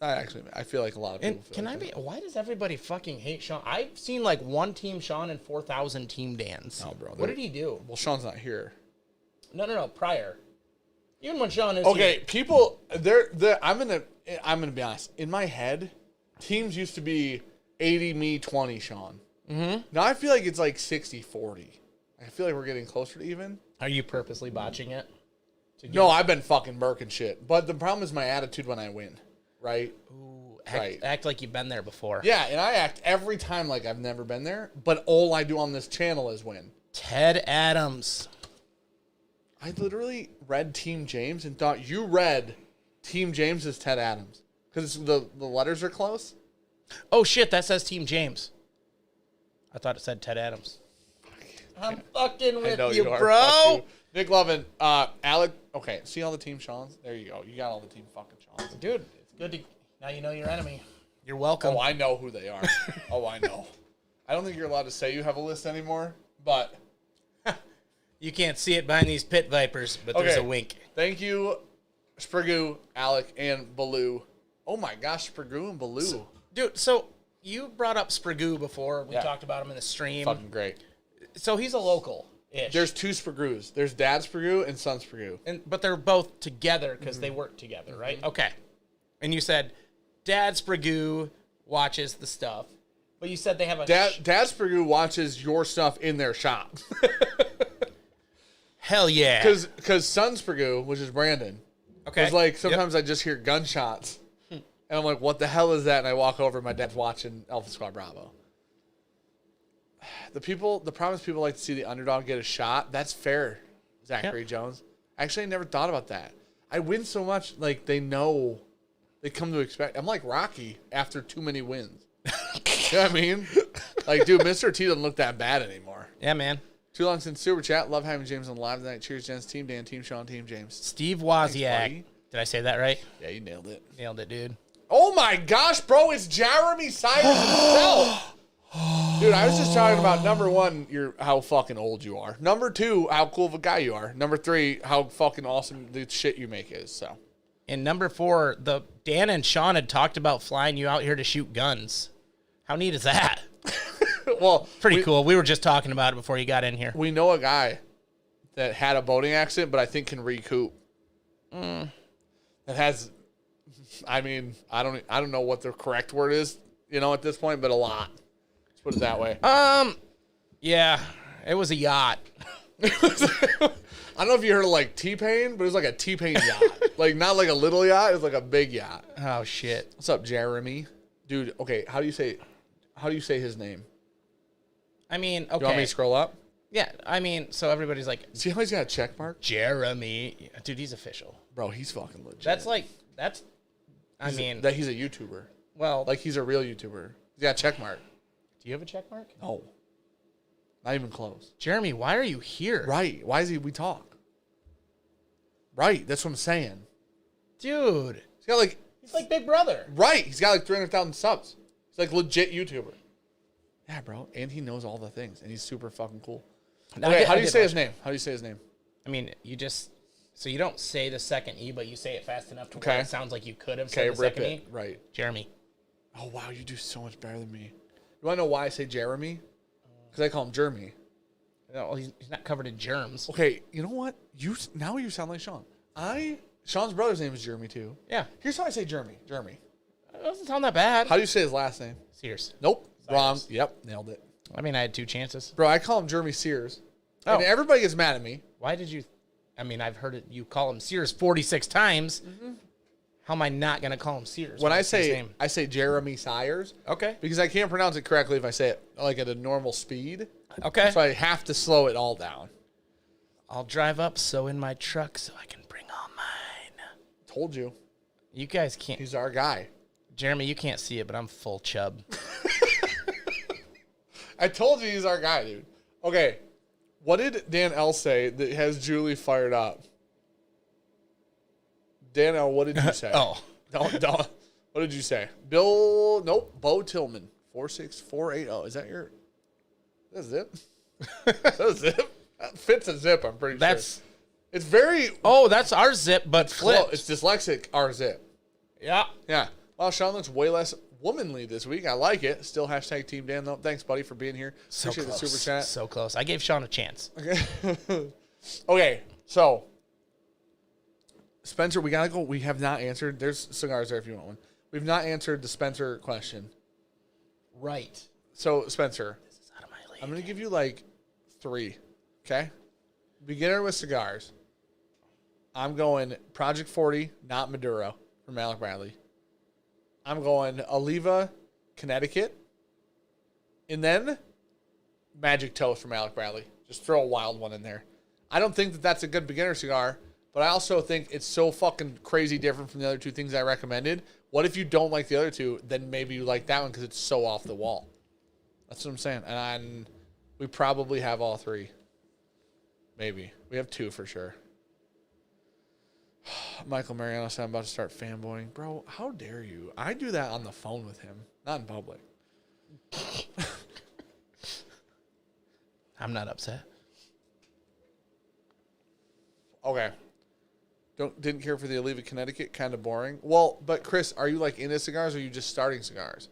I feel like a lot of people feel why does everybody fucking hate Sean? I've seen like one Team Sean and 4,000 Team Dans. No, bro. What did he do? Well, Sean's not here. No, prior. Even when Sean is okay, here. people, I'm gonna be honest. In my head, teams used to be 80 me, 20 Sean. Mm-hmm. Now I feel like it's like 60-40. I feel like we're getting closer to even. Are you purposely botching it? No, I've been fucking murking shit. But the problem is my attitude when I win, right? Ooh, right. Act like you've been there before. Yeah, and I act every time like I've never been there, but all I do on this channel is win. Ted Adams. I literally read Team James and thought you read Team James as Ted Adams. Because the letters are close. Oh, shit, that says Team James. I thought it said Ted Adams. I'm fucking with you, bro. Nick Lovin, Alec. Okay, see all the Team Seans? There you go. You got all the Team fucking Seans. Dude, it's good to... Now you know your enemy. You're welcome. Oh, I know who they are. Oh, I know. I don't think you're allowed to say you have a list anymore, but... You can't see it behind these pit vipers, but there's a wink. Thank you, Sprigoo, Alec, and Baloo. Oh my gosh, Sprigoo and Baloo. So you brought up Sprigoo before. We talked about him in the stream. Fucking great. So he's a local-ish. There's two Sprigoos. There's Dad Sprigoo and Son Sprigoo. But they're both together because they work together, right? Mm-hmm. Okay. And you said Dad Sprigoo watches the stuff, but you said they have a... Dad Sprigoo watches your stuff in their shop. Hell yeah. Because Son Sprigoo, which is Brandon, was like, sometimes I just hear gunshots. And I'm like, what the hell is that? And I walk over, and my dad's watching Alpha Squad Bravo. The problem is people like to see the underdog get a shot. That's fair, Zachary Jones. Actually, I never thought about that. I win so much, like, they know, they come to expect. I'm like Rocky after too many wins. You know what I mean? Like, dude, Mr. T doesn't look that bad anymore. Yeah, man. Too long since Super Chat. Love having James on live tonight. Cheers, gents. Team Dan, Team Sean, Team James. Steve Wozniak. Did I say that right? Yeah, you nailed it. Nailed it, dude. Oh my gosh, bro, it's Jeremy Siders himself. Dude, I was just talking about, number one, how fucking old you are. Number two, how cool of a guy you are. Number three, how fucking awesome the shit you make is. So. And number four, Dan and Sean had talked about flying you out here to shoot guns. How neat is that? Well, pretty cool. We were just talking about it before you got in here. We know a guy that had a boating accident, but I think can recoup. That has, I mean, I don't know what the correct word is, at this point, but a lot. Let's put it that way. Yeah, it was a yacht. I don't know if you heard of like T-Pain, but it was like a T-Pain yacht. Like not like a little yacht, it was like a big yacht. Oh shit. What's up, Jeremy? Dude, okay, how do you say his name? I mean, okay. You want me to scroll up? Yeah, I mean, so everybody's like, see how he's got a check mark? Jeremy. Dude, he's official. Bro, he's fucking legit. He's a YouTuber. Well, like he's a real YouTuber. He's got a check mark. Do you have a check mark? No. Not even close. Jeremy, why are you here? Right. Why is we talk? Right. That's what I'm saying. Dude. He's like Big Brother. Right. He's got like 300,000 subs. He's like legit YouTuber. Yeah, bro. And he knows all the things. And he's super fucking cool. Okay, how do you say his name? How do you say his name? I mean, so you don't say the second E, but you say it fast enough to where it sounds like you could have said the second E. Right. Jeremy. Oh, wow. You do so much better than me. You want to know why I say Jeremy? Because I call him Jeremy. No, he's not covered in germs. Okay, you know what? Now you sound like Sean. I Sean's brother's name is Jeremy, too. Yeah. Here's how I say Jeremy. It doesn't sound that bad. How do you say his last name? Sears. Nope. Cyrus. Wrong. Yep. Nailed it. I mean, I had 2 chances. Bro, I call him Jeremy Sears. Oh. And everybody gets mad at me. Why did you... I mean, I've heard you call him Sears 46 times. Mm-hmm. How am I not going to call him Sears? When I say Jeremy Sires. Okay. Because I can't pronounce it correctly if I say it like at a normal speed. Okay. So I have to slow it all down. I'll drive up in my truck so I can bring all mine. Told you. You guys can't... He's our guy. Jeremy, you can't see it, but I'm full chub. I told you he's our guy, dude. Okay. What did Dan L say that has Julie fired up? Dan L, what did you say? Don't. What did you say? Bo Tillman. 46480. Is that your... Is that zip? Is that a zip? That fits a zip, I'm pretty sure. It's very... Oh, that's our zip, but flipped. It's dyslexic, our zip. Yeah. Yeah. Wow, Sean looks way less womanly this week. I like it. Still hashtag Team Dan, though. Thanks, buddy, for being here. So Appreciate close. the super chat. So close. I gave Sean a chance. Okay, so... Spencer, we got to go. We have not answered. There's cigars there if you want one. We've not answered the Spencer question. Right. So, Spencer, This is out of my league. I'm going to give you like 3, okay? Beginner with cigars. I'm going Project 40, not Maduro, from Alec Bradley. I'm going Oliva, Connecticut. And then Magic Toast from Alec Bradley. Just throw a wild one in there. I don't think that that's a good beginner cigar, but I also think it's so fucking crazy different from the other 2 things I recommended. What if you don't like the other 2, then maybe you like that one because it's so off the wall. That's what I'm saying. And we probably have all 3. Maybe. We have 2 for sure. Michael Mariano said I'm about to start fanboying. Bro, how dare you? I do that on the phone with him, not in public. I'm not upset. Okay. Didn't care for the Oliva, Connecticut. Kind of boring. Well, but Chris, are you like into cigars or are you just starting cigars?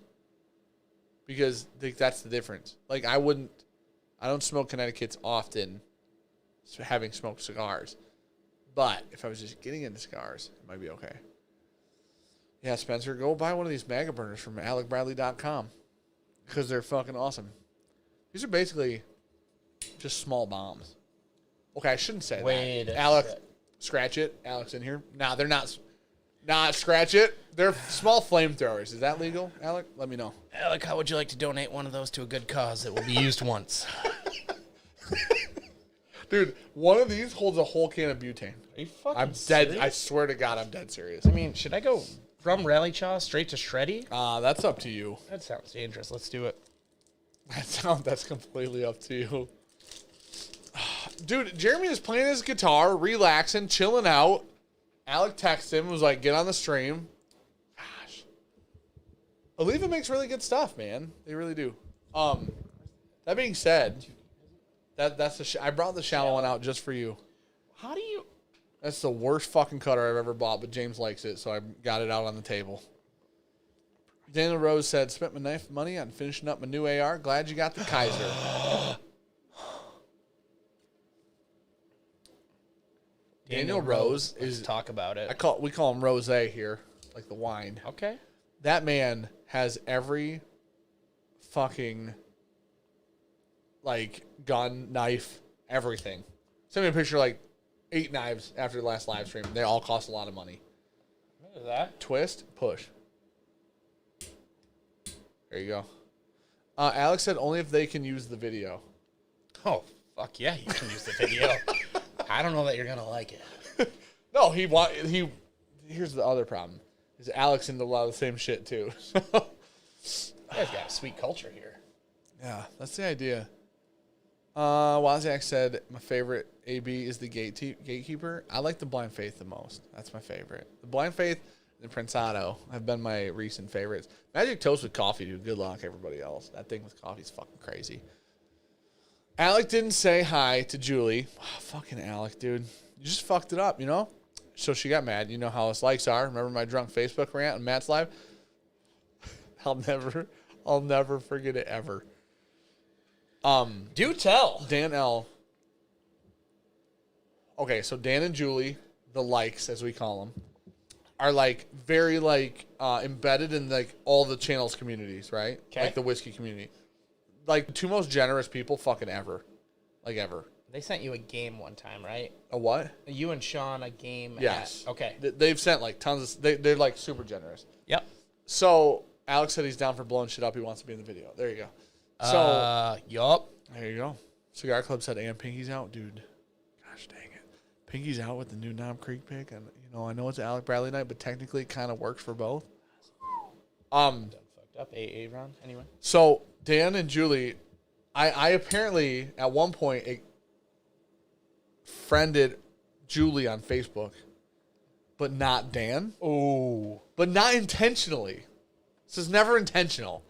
Because that's the difference. Like I don't smoke Connecticut's often, having smoked cigars. But if I was just getting into cigars, it might be okay. Yeah, Spencer, go buy one of these MAGA burners from AlecBradley.com because they're fucking awesome. These are basically just small bombs. Okay, I shouldn't say that. Alec, scratch it. Alec's in here. Nah, they're not. Not scratch it. They're small flamethrowers. Is that legal, Alec? Let me know. Alec, how would you like to donate one of those to a good cause that will be used once? Dude, one of these holds a whole can of butane. Are you fucking I'm dead. serious? I swear to God, I'm dead serious. I mean, should I go from Rally Chaw straight to Shreddy? That's up to you. That sounds dangerous. Let's do it. That's completely up to you. Dude, Jeremy is playing his guitar, relaxing, chilling out. Alec texted him, was like, get on the stream. Gosh. Oliva makes really good stuff, man. They really do. That being said, that's I brought the shallow one out just for you. How do you... That's the worst fucking cutter I've ever bought, but James likes it, so I got it out on the table. Daniel Rose said, spent my knife money on finishing up my new AR. Glad you got the Kaiser. Daniel Rose is... Let's talk about it. We call him Rosé here, like the wine. Okay. That man has every fucking, like, gun, knife, everything. Send me a picture, like, 8 knives after the last live stream. They all cost a lot of money. What is that? Twist, push. There you go. Alex said only if they can use the video. Oh, fuck yeah, you can use the video. I don't know that you're going to like it. No, here's the other problem. Is Alex into a lot of the same shit, too. You guys got a sweet culture here. Yeah, that's the idea. Wozniak said, my favorite AB is the Gatekeeper. I like the Blind Faith the most. That's my favorite. The Blind Faith and the Prensado have been my recent favorites. Magic Toast with coffee, dude. Good luck, everybody else. That thing with coffee is fucking crazy. Alec didn't say hi to Julie. Oh, fucking Alec, dude. You just fucked it up, you know? So she got mad. You know how us likes are. Remember my drunk Facebook rant on Matt's Live? I'll never forget it ever. Do tell. Dan L. Okay, so Dan and Julie, the likes, as we call them, are like very like embedded in like all the channels communities, right? Okay. Like the whiskey community. Like the two most generous people fucking ever. Like ever. They sent you a game one time, right? A what? You and Sean a game. Yes. Okay. They've sent like tons of... They're like super generous. Yep. So Alex said he's down for blowing shit up. He wants to be in the video. There you go. So... yup. There you go. Cigar Club said, and Pinky's out, dude. Gosh dang it. Pinky's out with the new Nom Creek pick. And, I know it's Alec Bradley night, but technically it kind of works for both. Done fucked up. AA round. Anyway. So Dan and Julie, I apparently at one point friended Julie on Facebook, but not Dan. Oh. But not intentionally. This is never intentional.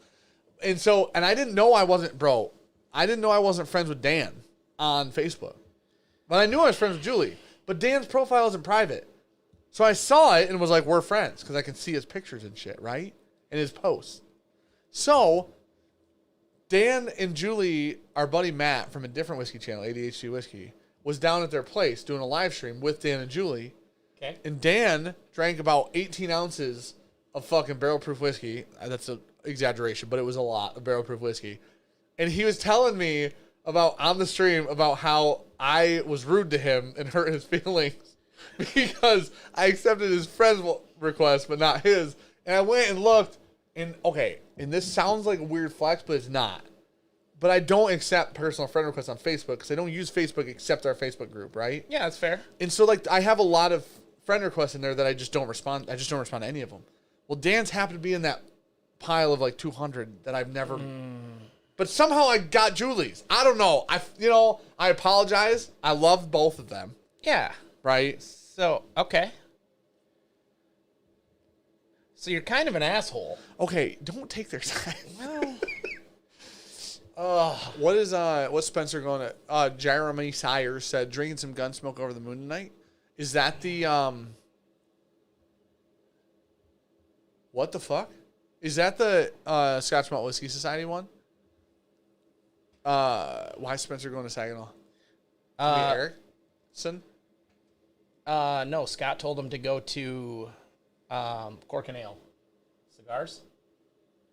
And I didn't know I wasn't friends with Dan on Facebook. But I knew I was friends with Julie. But Dan's profile isn't private. So I saw it and was like, we're friends. Because I can see his pictures and shit, right? And his posts. So Dan and Julie, our buddy Matt from a different whiskey channel, ADHD Whiskey, was down at their place doing a live stream with Dan and Julie. Okay. And Dan drank about 18 ounces of fucking barrel-proof whiskey. That's an exaggeration, but it was a lot of barrel-proof whiskey. And he was telling me on the stream about how I was rude to him and hurt his feelings because I accepted his friend's request, but not his. And I went and looked, and this sounds like a weird flex, but it's not. But I don't accept personal friend requests on Facebook because I don't use Facebook except our Facebook group, right? Yeah, that's fair. And so, like, I have a lot of friend requests in there that I just don't respond. I just don't respond to any of them. Well, Dan's happened to be in that pile of like 200 that I've never. But somehow I got Julie's. I don't know. I apologize. I love both of them. Yeah. Right. So okay. So you're kind of an asshole. Okay, don't take their side. Well. What's Spencer going to? Jeremy Sires said drinking some Gunsmoke over the moon tonight. Is that the What the fuck? Is that the Scotch Malt Whiskey Society one? Why is Spencer going to Saginaw? Erickson? No, Scott told him to go to Cork and Ale. Cigars?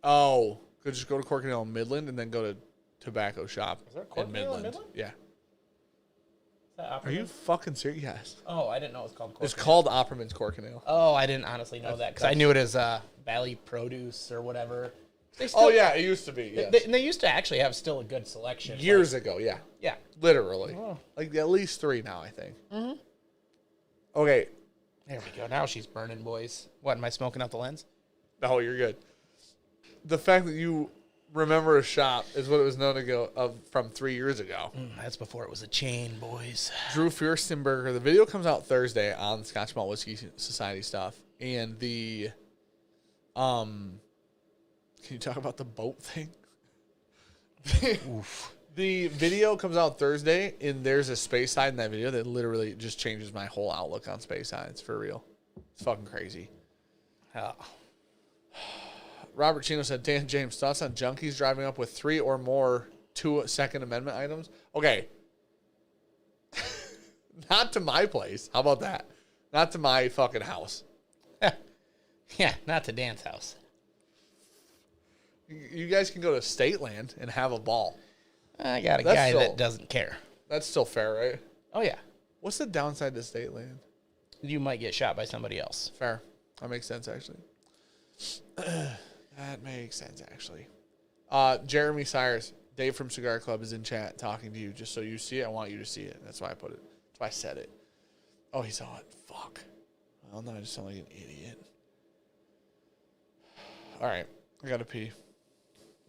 Oh, could just go to Cork and Ale in Midland and then go to Tobacco Shop Is there a Cork in and Ale in Midland. Midland? Yeah. Is that Are you fucking serious? Yes. Oh, I didn't know it was called Cork. It's called Opperman's Cork and Ale. Oh, I didn't honestly know that because I knew it as Valley Produce or whatever. Yeah, it used to be. Yes. They used to actually have still a good selection. Years ago, yeah. Yeah. Literally. Oh. Like at least 3 now, I think. Mm-hmm. Okay. There we go. Now she's burning, boys. What, am I smoking out the lens? No, you're good. The fact that you remember a shop is what it was known to go from 3 years ago. That's before it was a chain, boys. Drew Furstenberger. The video comes out Thursday on Scotch Malt Whiskey Society stuff. And the can you talk about the boat thing? The video comes out Thursday, and there's a space side in that video that literally just changes my whole outlook on space sides, for real. It's fucking crazy. Oh. Robert Chino said, Dan James, thoughts on junkies driving up with 3 or more 2 Second Amendment items? Okay. Not to my place. How about that? Not to my fucking house. Yeah, not to Dan's house. You guys can go to State Land and have a ball. I got a guy that doesn't care. That's still fair, right? Oh, yeah. What's the downside to State Land? You might get shot by somebody else. Fair. That makes sense, actually. That makes sense, actually. Jeremy Sires, Dave from Cigar Club is in chat talking to you. Just so you see it, I want you to see it. That's why I put it. That's why I said it. Oh, he saw it. Fuck. Well, now I just sound like an idiot. All right. I got to pee.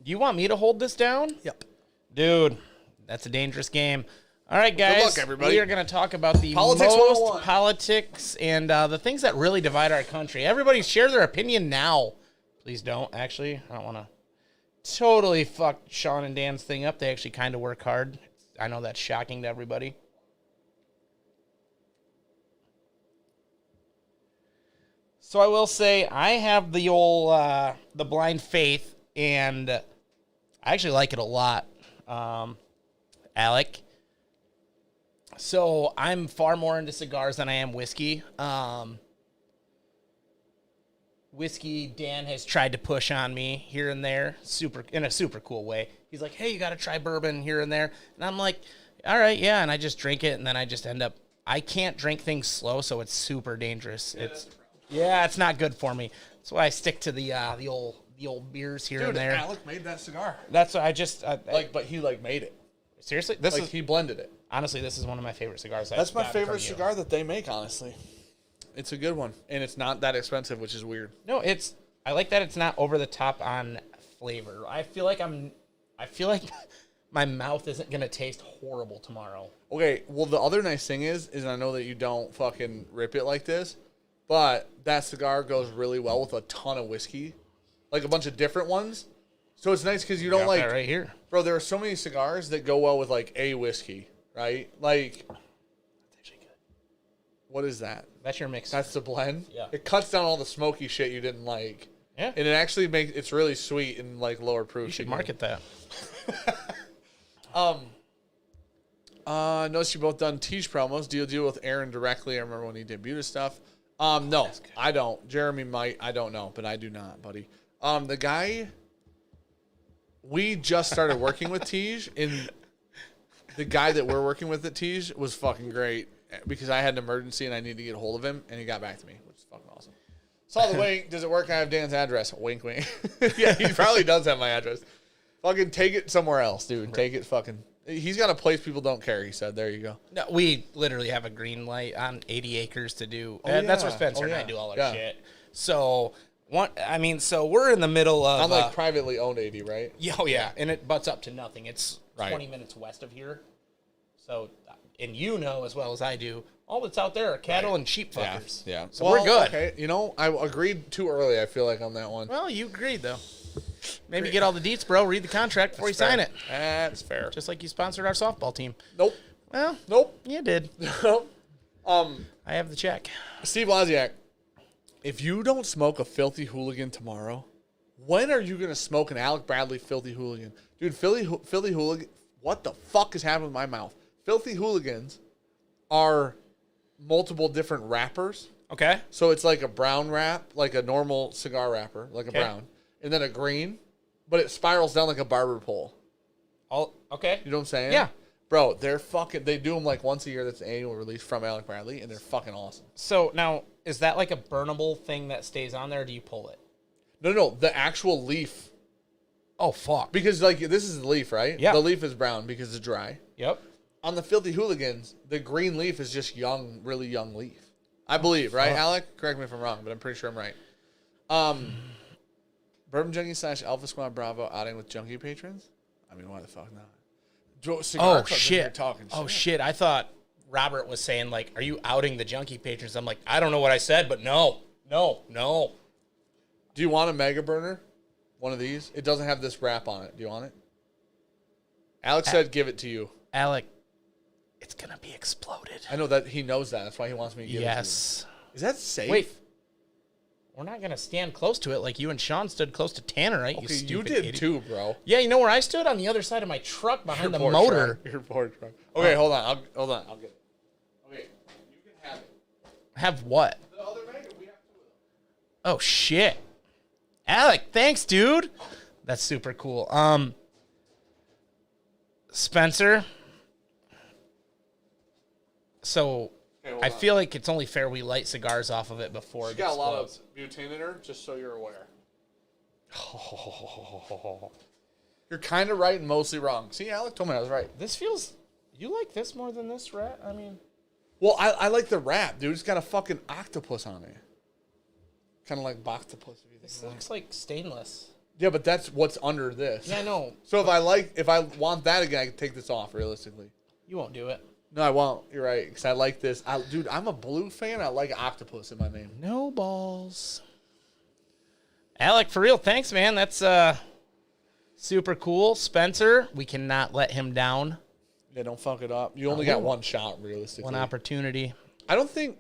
Do you want me to hold this down? Yep. Dude, that's a dangerous game. All right, guys. Good luck, everybody. We are going to talk about the Politics most 101. politics and the things that really divide our country. Everybody share their opinion now. Please don't, actually. I don't want to totally fuck Sean and Dan's thing up. They actually kind of work hard. I know that's shocking to everybody. So I will say I have the old the blind faith, and I actually like it a lot. Alec, So I'm far more into cigars than I am whiskey. Whiskey, Dan has tried to push on me here and there, in a super cool way. He's like, "Hey, you got to try bourbon here and there," and I'm like, "All right, yeah." And I just drink it, and then I just end up. I can't drink things slow, so it's super dangerous. It's not good for me. That's why I stick to the old beers here and there. Dude, Alec made that cigar. That's what But he made it. Seriously, He blended it. Honestly, this is one of my favorite cigars. That's my favorite cigar that they make, honestly. It's a good one, and it's not that expensive, which is weird. No, I like that it's not over the top on flavor. I feel like my mouth isn't gonna taste horrible tomorrow. Okay, well, the other nice thing is I know that you don't fucking rip it like this, but that cigar goes really well with a ton of whiskey, like a bunch of different ones. So it's nice because you don't Got that right here, bro. There are so many cigars that go well with like a whiskey, right? Like, that's actually good. What is that? That's your mix. That's the blend. Yeah. It cuts down all the smoky shit you didn't like. Yeah. And it actually it's really sweet and like lower proof. You should market that. Notice you both done Teach promos. Do you deal with Aaron directly? I remember when he debuted his stuff. No, I don't. Jeremy might. I don't know, but I do not, buddy. The guy, we just started working with Tej, and the guy that we're working with at Tej was fucking great because I had an emergency and I needed to get a hold of him, and he got back to me, which is fucking awesome. Saw the wink. Does it work? I have Dan's address. Wink, wink. Yeah, he probably does have my address. Fucking take it somewhere else, dude. Take it fucking. He's got a place people don't care, he said. There you go. No, we literally have a green light on 80 acres to do. And that's where Spencer and I do all our shit. So, so we're in the middle of... I'm like privately owned 80, right? Yeah, oh, yeah. And it butts up to nothing. It's 20 minutes west of here. So, and you know as well as I do, all that's out there are cattle and sheep fuckers. Yeah. So we're good. Okay. You know, I agreed too early, I feel like, on that one. Well, you agreed, though. Maybe get all the deets, bro. Read the contract before you sign it. That's fair. Just like you sponsored our softball team. Nope. Well, nope. You did. Nope. I have the check. Steve Wozniak, if you don't smoke a Filthy Hooligan tomorrow, when are you going to smoke an Alec Bradley Filthy Hooligan? Dude, Filthy Hooligan, what the fuck is happening with my mouth? Filthy Hooligans are multiple different wrappers. Okay. So it's like a brown wrap, like a normal cigar wrapper, like a brown, and then a green, but it spirals down like a barber pole. Okay. You know what I'm saying? Yeah. Bro, they do them like once a year. That's an annual release from Alec Bradley, and they're fucking awesome. So now, is that like a burnable thing that stays on there, or do you pull it? No, the actual leaf. Oh, fuck. Because, like, this is the leaf, right? Yeah. The leaf is brown because it's dry. Yep. On the Filthy Hooligans, the green leaf is just young, really young leaf. I believe, right, Alec? Correct me if I'm wrong, but I'm pretty sure I'm right. Bourbon Junkie / Alpha Squad Bravo outing with junkie patrons? I mean, why the fuck not? Cigar Club's in here talking shit. Oh, shit. I thought Robert was saying, like, are you outing the junkie patrons? I'm like, I don't know what I said, but no. Do you want a Mega Burner? One of these? It doesn't have this wrap on it. Do you want it? Alex said give it to you. Alec, it's going to be exploded. I know that he knows that. That's why he wants me to give it to you. Yes. Is that safe? Wait. We're not going to stand close to it like you and Sean stood close to Tannerite, you stupid you did idiot. too, bro. Yeah, you know where I stood? On the other side of my truck behind the motor. Your poor truck. Okay, hold on. I'll get it. Okay, you can have it. Have what? The other Mega, we have 2 of them. Oh, shit. Alec, thanks, dude. That's super cool. Spencer. So, I feel like it's only fair we light cigars off of it before it explodes. Got a lot of butane in her, just so you're aware. You're kind of right and mostly wrong. See, Alec told me I was right. This feels... You like this more than this rat? I mean... Well, I like the wrap, dude. It's got a fucking octopus on it. Kind of like Boctopus. If you think this looks like stainless. Yeah, but that's what's under this. Yeah, I know. So if I want that again, I can take this off, realistically. You won't do it. No, I won't. You're right, because I like this. Dude, I'm a blue fan. I like octopus in my name. No balls. Alec, for real, thanks, man. That's super cool. Spencer, we cannot let him down. Yeah, don't fuck it up. You only got one shot, realistically. One opportunity. I don't think...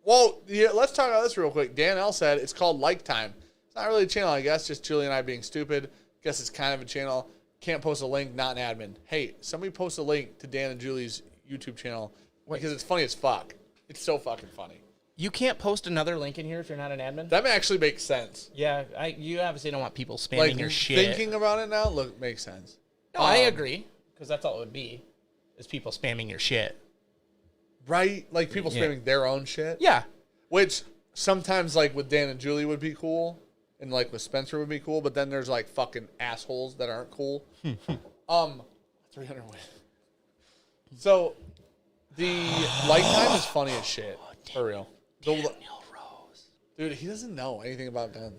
Well, yeah, let's talk about this real quick. Dan L said it's called Like Time. It's not really a channel, I guess. Just Julie and I being stupid. Guess it's kind of a channel. can't post a link, not an admin. Hey, somebody post a link to Dan and Julie's YouTube channel because it's funny as fuck. It's so fucking funny. You can't post another link in here if you're not an admin? That actually makes sense. Yeah, you obviously don't want people spamming your shit. Thinking about it now, makes sense. No, I agree, because that's all it would be, is people spamming your shit. Right? Like people spamming their own shit? Yeah. Which sometimes, like, with Dan and Julie would be cool, and, like, with Spencer would be cool, but then there's, like, fucking assholes that aren't cool. 300 win. So, the light time is funny as shit. For real. Daniel Rose. Dude, he doesn't know anything about guns.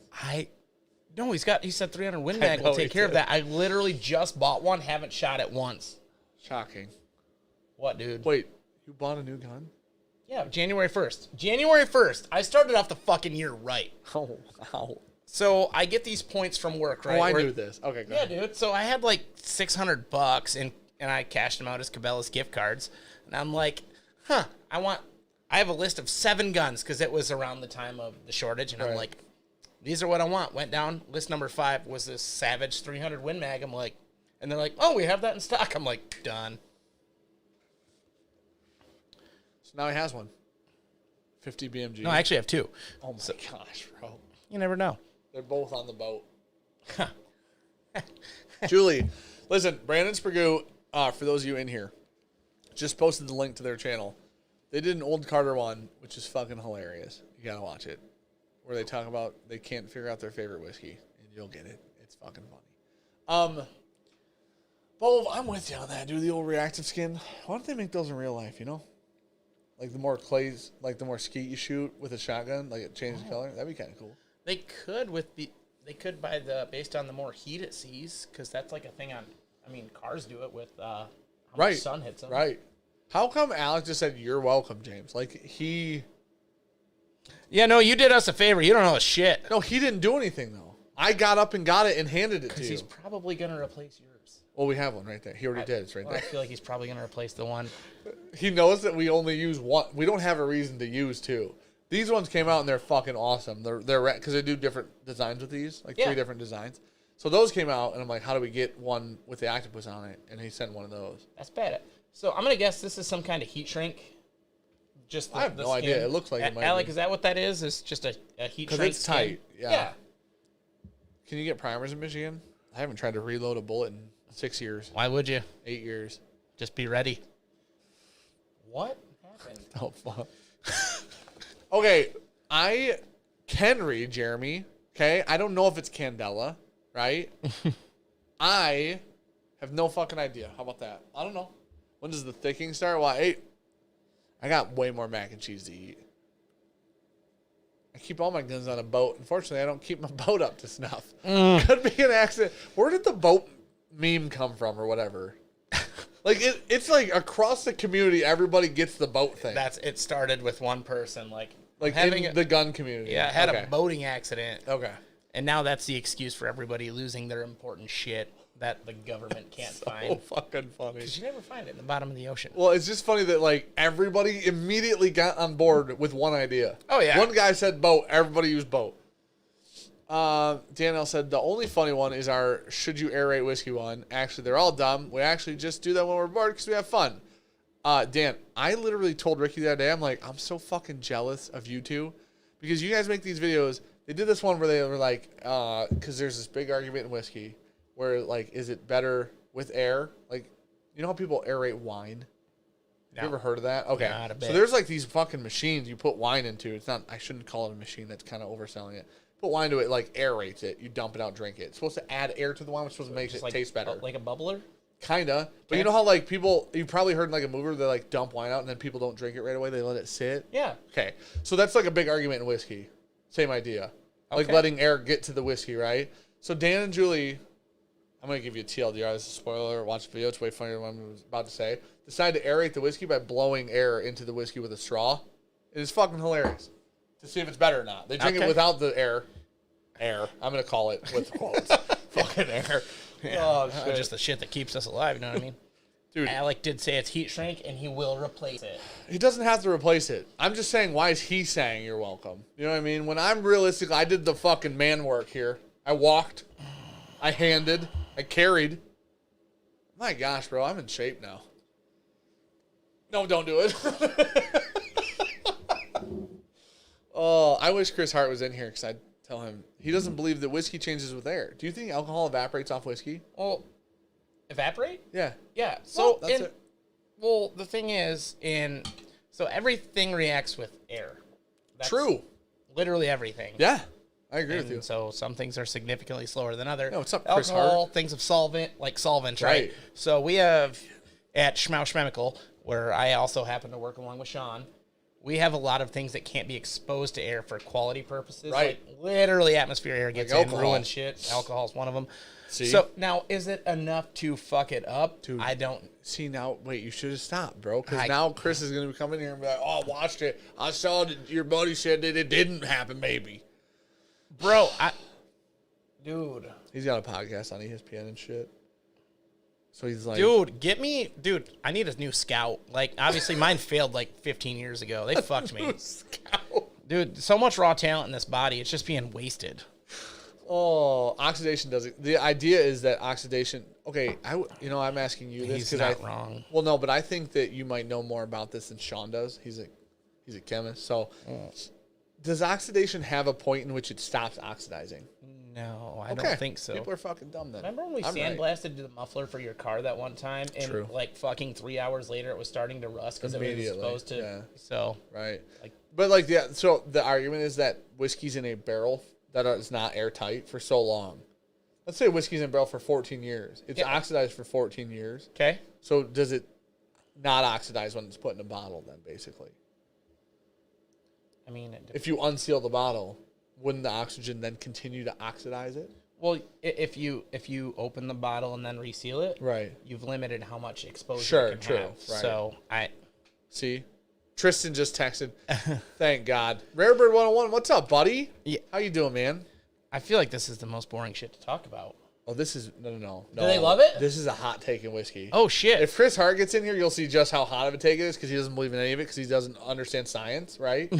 No, he said 300 Win Mag will take care of that. I literally just bought one, haven't shot it once. Shocking. What, dude? Wait, you bought a new gun? Yeah, January 1st. January 1st. I started off the fucking year right. Oh, wow. So I get these points from work, right? Oh, I knew this. Okay, go ahead. Dude. So I had like $600 and I cashed them out as Cabela's gift cards. And I'm like, I have a list of 7 guns because it was around the time of the shortage. And I'm like, these are what I want. Went down. List number 5 was this Savage 300 Win Mag. I'm like, and they're like, oh, we have that in stock. I'm like, done. So now he has one. 50 BMG. No, I actually have 2. Oh, my gosh, bro. You never know. They're both on the boat. Julie, listen, Brandon Sprague, for those of you in here, just posted the link to their channel. They did an Old Carter one, which is fucking hilarious. You gotta watch it. Where they talk about they can't figure out their favorite whiskey, and you'll get it. It's fucking funny. Bo, I'm with you on that, dude. The old reactive skin. Why don't they make those in real life, you know? Like the more clays, like the more skeet you shoot with a shotgun, like it changes color. That'd be kind of cool. They could buy based on the more heat it sees, because that's like a thing on. I mean, cars do it with how much sun hits them. Right. How come Alex just said you're welcome, James? Like he. Yeah, no, you did us a favor. You don't know a shit. No, he didn't do anything though. I got up and got it and handed it to you. Because he's probably gonna replace yours. Well, we have one right there. He already did. It's right there. I feel like he's probably gonna replace the one. He knows that we only use one. We don't have a reason to use 2. These ones came out and they're fucking awesome. They're because they do different designs with these, like 3 different designs. So those came out and I'm like, how do we get one with the octopus on it? And he sent one of those. That's bad. So I'm gonna guess this is some kind of heat shrink. I have no idea. It looks like it might Alec, be. is that what that is? It's just a heat shrink. Because it's skin? tight. Yeah. Can you get primers in Michigan? I haven't tried to reload a bullet in 6 years. Why would you? 8 years. Just be ready. What happened? Oh, fuck. Okay, I can read, Jeremy. Okay? I don't know if it's Candela, right? I have no fucking idea. How about that? I don't know. When does the thicking start? Well, I got way more mac and cheese to eat. I keep all my guns on a boat. Unfortunately, I don't keep my boat up to snuff. Could be an accident. Where did the boat meme come from or whatever? Like, it's like across the community, everybody gets the boat thing. It started with one person, like in the gun community. Yeah, had a boating accident. Okay. And now that's the excuse for everybody losing their important shit that the government can't find. Oh, fucking funny. Because you never find it in the bottom of the ocean. Well, it's just funny that, like, everybody immediately got on board with one idea. Oh, yeah. One guy said boat. Everybody used boat. Danielle said the only funny one is our should you aerate whiskey one. Actually, they're all dumb. We actually just do that when we're bored because we have fun. Dan, I literally told Ricky the other day, I'm like, I'm so fucking jealous of you two because you guys make these videos. They did this one where they were like, because there's this big argument in whiskey where, like, is it better with air? Like, you know how people aerate wine? No. You ever heard of that? Okay. Not a bit. So there's, like, these fucking machines you put wine into. It's not, I shouldn't call it a machine. That's kind of overselling it. Put wine into it, like, aerates it. You dump it out, drink it. It's supposed to add air to the wine. It's supposed to make it taste better. Like a bubbler? Kinda. But you know how, like, people, you probably heard in, like, a movie where they, like, dump wine out and then people don't drink it right away. They let it sit? Yeah. Okay. So that's, like, a big argument in whiskey. Same idea. Like, letting air get to the whiskey, right? So Dan and Julie, I'm going to give you a TLDR as a spoiler. Watch the video. It's way funnier than what I was about to say. Decided to aerate the whiskey by blowing air into the whiskey with a straw. It is fucking hilarious to see if it's better or not. They drink it without the air. I'm going to call it with quotes. Fucking air. Yeah. Oh, shit. Just the shit that keeps us alive, you know what I mean? Dude, Alec did say it's heat shrink, and he will replace it. He doesn't have to replace it. I'm just saying, why is he saying you're welcome? You know what I mean? When I'm realistic, I did the fucking man work here. I walked. I handed. I carried. My gosh, bro, I'm in shape now. No, don't do it. Oh, I wish Chris Hart was in here because I'd tell him he doesn't believe that whiskey changes with air. Do you think alcohol evaporates off whiskey? Well, evaporate? Yeah. Yeah. So that's it. Well, the thing is, so everything reacts with air. That's True. Literally everything. Yeah, I agree with you. So some things are significantly slower than others. No, what's up, Chris Alcohol, Hart? things of solvents, right? So we have at Schmauschmemical, where I also happen to work along with Sean, we have a lot of things that can't be exposed to air for quality purposes. Right. Like literally atmosphere air gets Like in, alcohol. ruins shit. Alcohol is one of them. See? So now, is it enough to fuck it up? Dude. I don't. See, now, wait, you should have stopped, bro. Because now Chris is going to come in here and be like, oh, I watched it. I saw that your buddy said that it didn't happen, maybe. Bro, dude. He's got a podcast on ESPN and shit. So he's like, Dude, I need a new Scout. Like, obviously, mine failed like 15 years ago. They fucked me. Scout. Dude, so much raw talent in this body. It's just being wasted. Oh, oxidation doesn't. The idea is that oxidation. Okay, I'm asking you this He's not wrong. Well, no, but I think that you might know more about this than Sean does. He's a chemist. So, does oxidation have a point in which it stops oxidizing? No, I don't think so. People are fucking dumb then. Remember when we sandblasted the muffler for your car that one time, and like fucking 3 hours later, it was starting to rust because it was supposed to. Yeah. So So the argument is that whiskey's in a barrel that is not airtight for so long. Let's say whiskey's in a barrel for 14 years. It's oxidized for 14 years. Okay. So does it not oxidize when it's put in a bottle then, basically? I mean, if you unseal the bottle, wouldn't the oxygen then continue to oxidize it? Well, if you open the bottle and then reseal it, right, you've limited how much exposure it can have. Right. So see. Tristan just texted. Thank God. Rarebird 101, what's up, buddy? Yeah. How you doing, man? I feel like this is the most boring shit to talk about. Oh, this is no. Do they love it? This is a hot take in whiskey. Oh shit! If Chris Hart gets in here, you'll see just how hot of a take it is because he doesn't believe in any of it because he doesn't understand science, right?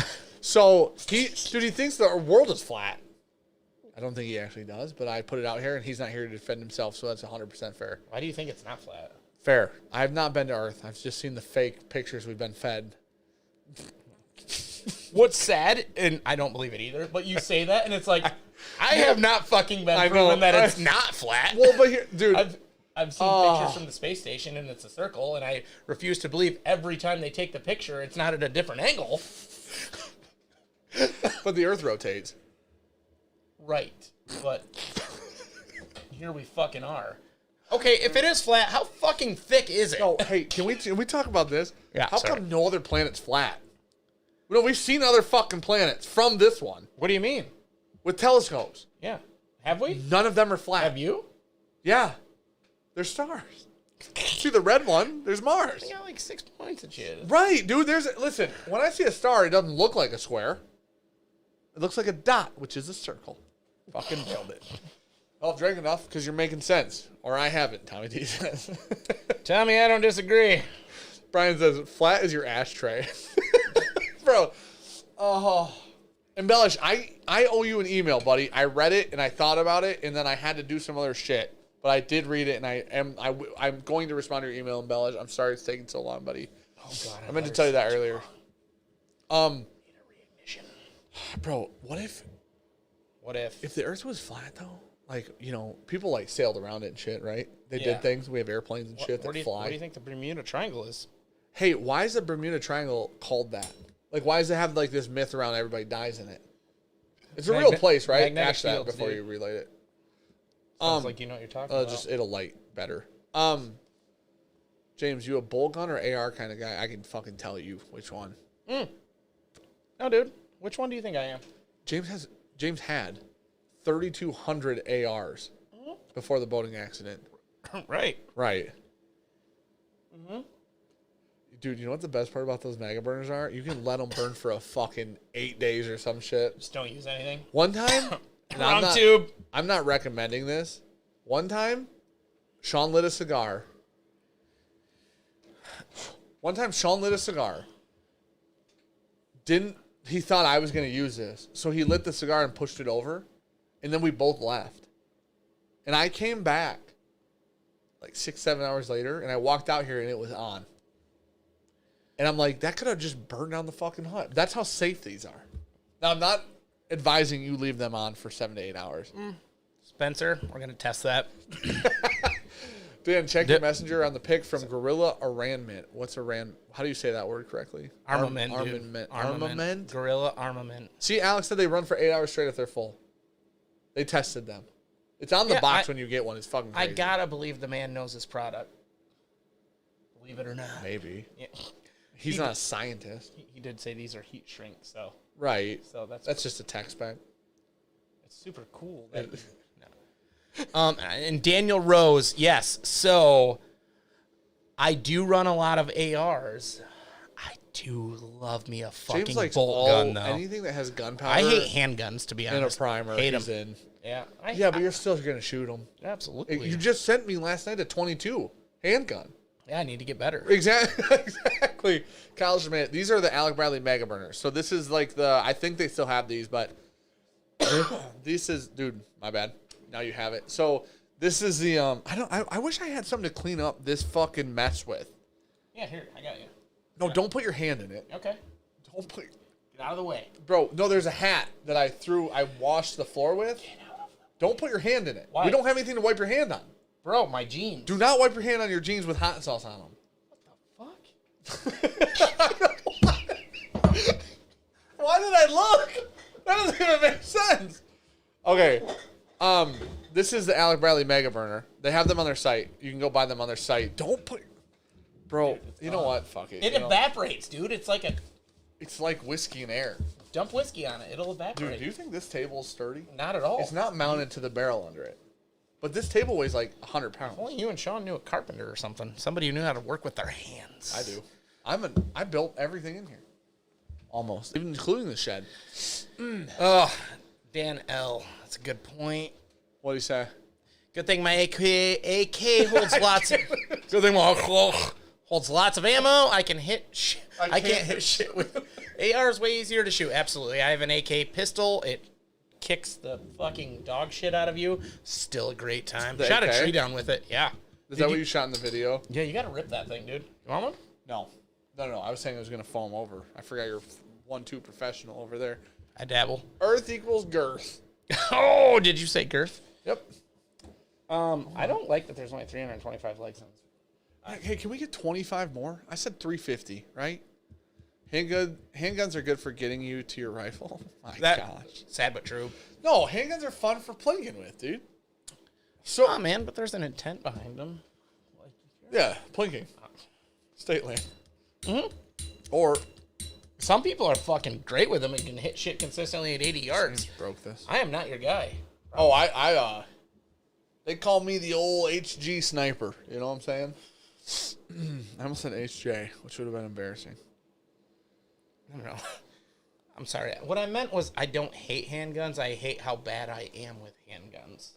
So he thinks the world is flat. I don't think he actually does, but I put it out here and he's not here to defend himself, so that's 100% fair. Why do you think it's not flat? Fair. I have not been to Earth. I've just seen the fake pictures we've been fed. What's sad, and I don't believe it either, but you say that, and it's like, I have not fucking been proven that it's not flat. Well, but here, dude. I've seen pictures from the space station, and it's a circle, and I refuse to believe every time they take the picture, it's not at a different angle. But the Earth rotates. Right, but here we fucking are. Okay, if it is flat, how fucking thick is it? No, hey, can we talk about this? Yeah, How come no other planet's flat? No, we've seen other fucking planets from this one. What do you mean? With telescopes. Yeah. Have we? None of them are flat. Have you? Yeah. They're stars. See the red one? There's Mars. They got like 6 points and shit. Right, dude. Listen, when I see a star, it doesn't look like a square. It looks like a dot, which is a circle. Fucking nailed it. Well, drink enough because you're making sense. Or I haven't, Tommy D says. Tommy, I don't disagree. Brian says, flat is your ashtray. Bro. Oh. Embellish, I owe you an email, buddy. I read it and I thought about it and then I had to do some other shit. But I did read it and I'm going to respond to your email, Embellish. I'm sorry it's taking so long, buddy. Oh God. I meant to tell you that earlier. Bro, what if the Earth was flat though? Like, people like sailed around it and shit, right? They did things. We have airplanes and shit that fly. What do you think the Bermuda Triangle is? Hey, why is the Bermuda Triangle called that? Like, why does it have like this myth around everybody dies in it? It's a real place, right? Ask that before you relate it. Sounds like you know what you're talking about. Just it'll light better. James, you a bolt gun or AR kind of guy? I can fucking tell you which one. No, dude. Which one do you think I am? James had 3,200 ARs before the boating accident. Right. Mm-hmm. Dude, you know what the best part about those mega burners are? You can let them burn for a fucking 8 days or some shit. Just don't use anything. One time, Wrong tube. I'm not recommending this. One time, Sean lit a cigar. He thought I was going to use this. So he lit the cigar and pushed it over. And then we both left. And I came back like 6-7 hours later, and I walked out here and it was on. And I'm like, that could have just burned down the fucking hut. That's how safe these are. Now, I'm not advising you leave them on for 7 to 8 hours. Spencer, we're going to test that. Dan, check your messenger on the pic from Gorilla Armament. What's Aran? How do you say that word correctly? Armament. Armament. Gorilla Armament. See, Alex said they run for 8 hours straight if they're full. They tested them. It's on the box when you get one. It's fucking crazy. I gotta believe the man knows his product. Believe it or not. Maybe. Yeah. He's not a scientist. He did say these are heat shrink, so. Right. So that's just a tech spec. It's super cool. And Daniel Rose, yes. So I do run a lot of ARs. I do love me a fucking James likes bolt gun, though. Anything that has gunpowder. I hate handguns, to be honest. And a primer. Hate he's them. in. Yeah. But you're still going to shoot them. Absolutely. You just sent me last night a 22 handgun. Yeah, I need to get better. Exactly. Kyle Schmidt. These are the Alec Bradley Mega Burners. So this is like I think they still have these, but this is, dude, my bad. Now you have it. So this is the, I wish I had something to clean up this fucking mess with. Yeah, here, I got you. No, don't put your hand in it. Okay. Don't put. Get out of the way. Bro, no, there's a hat that I washed the floor with. Get out of the... Don't put your hand in it. Why? We don't have anything to wipe your hand on. Bro, my jeans. Do not wipe your hand on your jeans with hot sauce on them. What the fuck? Why did I look? That doesn't even make sense. Okay. This is the Alec Bradley Mega Burner. They have them on their site. You can go buy them on their site. Don't put... Bro, you know what? Fuck it. It evaporates, dude. It's like It's like whiskey and air. dump whiskey on it. It'll evaporate. Dude, do you think this table's sturdy? Not at all. It's not mounted to the barrel under it. But this table weighs like 100 pounds. Only you and Sean knew a carpenter or something. Somebody who knew how to work with their hands. I do. I built everything in here. Almost. Even including the shed. Oh, Dan L. That's a good point. What do you say? Good thing my AK holds lots of... Good thing my holds lots of ammo. I can hit... I can't hit shit with... AR is way easier to shoot. Absolutely. I have an AK pistol. It kicks the fucking dog shit out of you. Still a great time. Shot a tree down with it. Yeah. Is that what you shot in the video? Yeah, you got to rip that thing, dude. You want one? No. No. I was saying it was going to foam over. I forgot you're 1-2 professional over there. I dabble. Earth equals girth. Oh, did you say girth? Yep. I don't like that there's only 325 legs in this. Hey, can we get 25 more? I said 350, right? Handguns are good for getting you to your rifle. My gosh. Sad but true. No, handguns are fun for plinking with, dude. So, Oh, man, but there's an intent behind them. yeah, plinking. State land. Mm-hmm. Or Some people are fucking great with them and can hit shit consistently at 80 yards. broke this. I am not your guy. Oh, they call me the old HG sniper. You know what I'm saying? I almost said HJ, which would have been embarrassing. I don't know. I'm sorry. What I meant was I don't hate handguns. I hate how bad I am with handguns.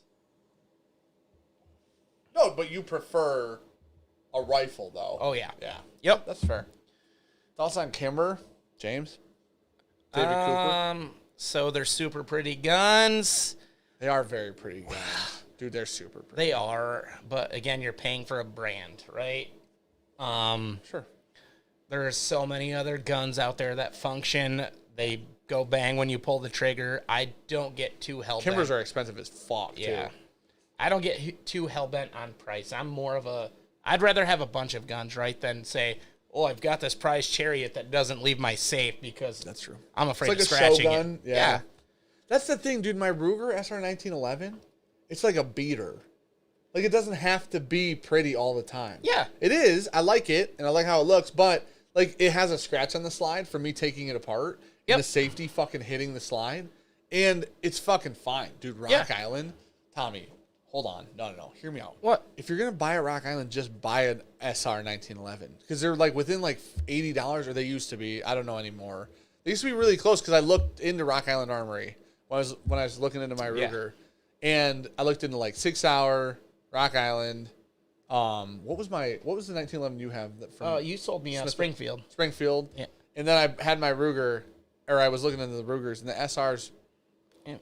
No, but you prefer a rifle, though. Oh, yeah. Yeah. Yep. That's fair. Thoughts on Kimber, James? David Cooper? So they're super pretty guns. They are very pretty guns. Dude, they're super pretty. They are. But, again, you're paying for a brand, right? Sure. There's so many other guns out there that function. They go bang when you pull the trigger. I don't get too hell-bent. Kimbers are expensive as fuck, Yeah. too. I don't get too hell-bent on price. I'm more of a... I'd rather have a bunch of guns, right, than say, oh, I've got this prize chariot that doesn't leave my safe because... That's true. I'm afraid it's like of a scratching Shogun. it. Yeah. That's the thing, dude. My Ruger SR 1911, it's like a beater. Like, it doesn't have to be pretty all the time. Yeah. It is. I like it, and I like how it looks, but, like, it has a scratch on the slide for me taking it apart. Yep. And the safety fucking hitting the slide. And it's fucking fine. Dude, Rock Island. Tommy, hold on. No. Hear me out. What? If you're going to buy a Rock Island, just buy an SR 1911. Because they're, like, within, like, $80, or they used to be. I don't know anymore. They used to be really close because I looked into Rock Island Armory when I was looking into my Ruger. Yeah. And I looked into, like, 6 Hour, Rock Island. What was the 1911 you have? You sold me Springfield. Springfield. Yeah. And then I had my Ruger, or I was looking into the Rugers, and the SRs. Yeah.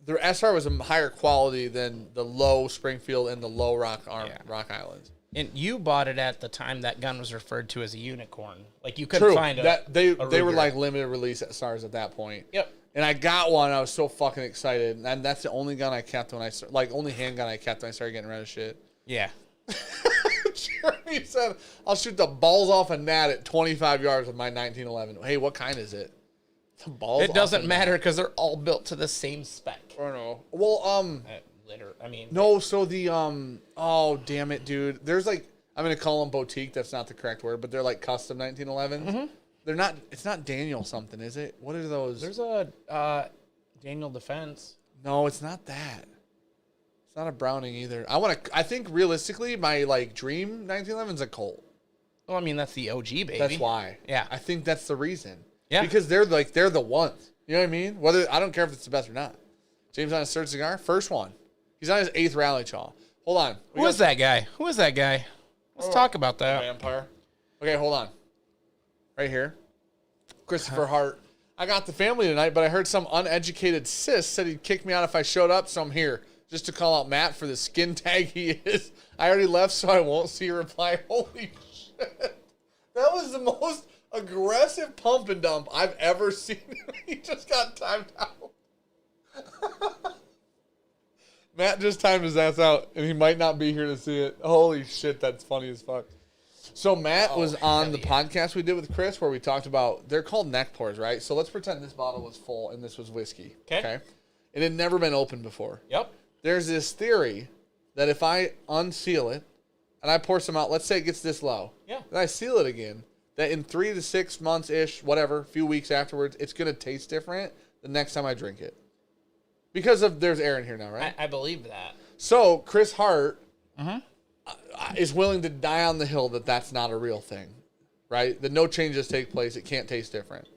their SR was a higher quality than the low Springfield and the low Rock Islands. And you bought it at the time that gun was referred to as a unicorn. Like you couldn't True. find They were Ruger. like limited release SRs at that point. Yep. And I got one. I was so fucking excited, and that's the only gun I kept when I only handgun I kept when I started getting rid of shit. Yeah. Jeremy said, "I'll shoot the balls off a gnat at 25 yards with my 1911." Hey, what kind is it? The balls. It doesn't matter because they're all built to the same spec. I don't know. Well, No, so the oh damn it, dude. There's like, I'm gonna call them boutique. That's not the correct word, but they're like custom 1911s. Mm-hmm. They're not. It's not Daniel something, is it? What are those? There's a Daniel Defense. No, it's not that. It's not a Browning either. I think realistically, my like dream 1911 is a Colt. Well, I mean that's the OG baby. That's why. Yeah. I think that's the reason. Yeah. Because they're the ones. You know what I mean? Whether I don't care if it's the best or not. James on his third cigar, first one. He's on his 8th rally chaw. Hold on. Who is that guy? Let's talk about that. Vampire. Okay, hold on. Right here. Christopher Hart. I got the family tonight, but I heard some uneducated sis said he'd kick me out if I showed up, so I'm here. Just to call out Matt for the skin tag he is. I already left, so I won't see a reply. Holy shit. That was the most aggressive pump and dump I've ever seen. He just got timed out. Matt just timed his ass out, and he might not be here to see it. Holy shit, that's funny as fuck. So Matt was on the podcast we did with Chris where we talked about, they're called neck pours, right? So let's pretend this bottle was full and this was whiskey. Okay. It had never been opened before. Yep. There's this theory that if I unseal it and I pour some out, let's say it gets this low. Yeah. Then I seal it again, that in 3 to 6 months-ish, whatever, few weeks afterwards, it's going to taste different the next time I drink it. Because there's air in here now, right? I believe that. So Chris Hart is willing to die on the hill that that's not a real thing, right? That no changes take place. It can't taste different.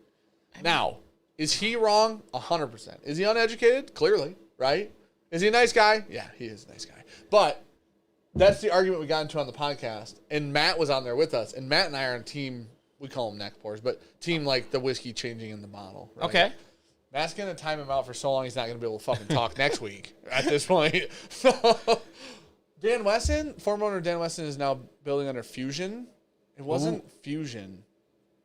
Now, is he wrong? 100%. Is he uneducated? Clearly, right? Is he a nice guy? Yeah, he is a nice guy. But that's the argument we got into on the podcast. And Matt was on there with us. And Matt and I are on team, we call them neck pours, but team like the whiskey changing in the bottle. Right? Okay. Matt's going to time him out for so long he's not going to be able to fucking talk next week at this point. Dan Wesson, former owner Dan Wesson, is now building under Fusion. It wasn't Fusion.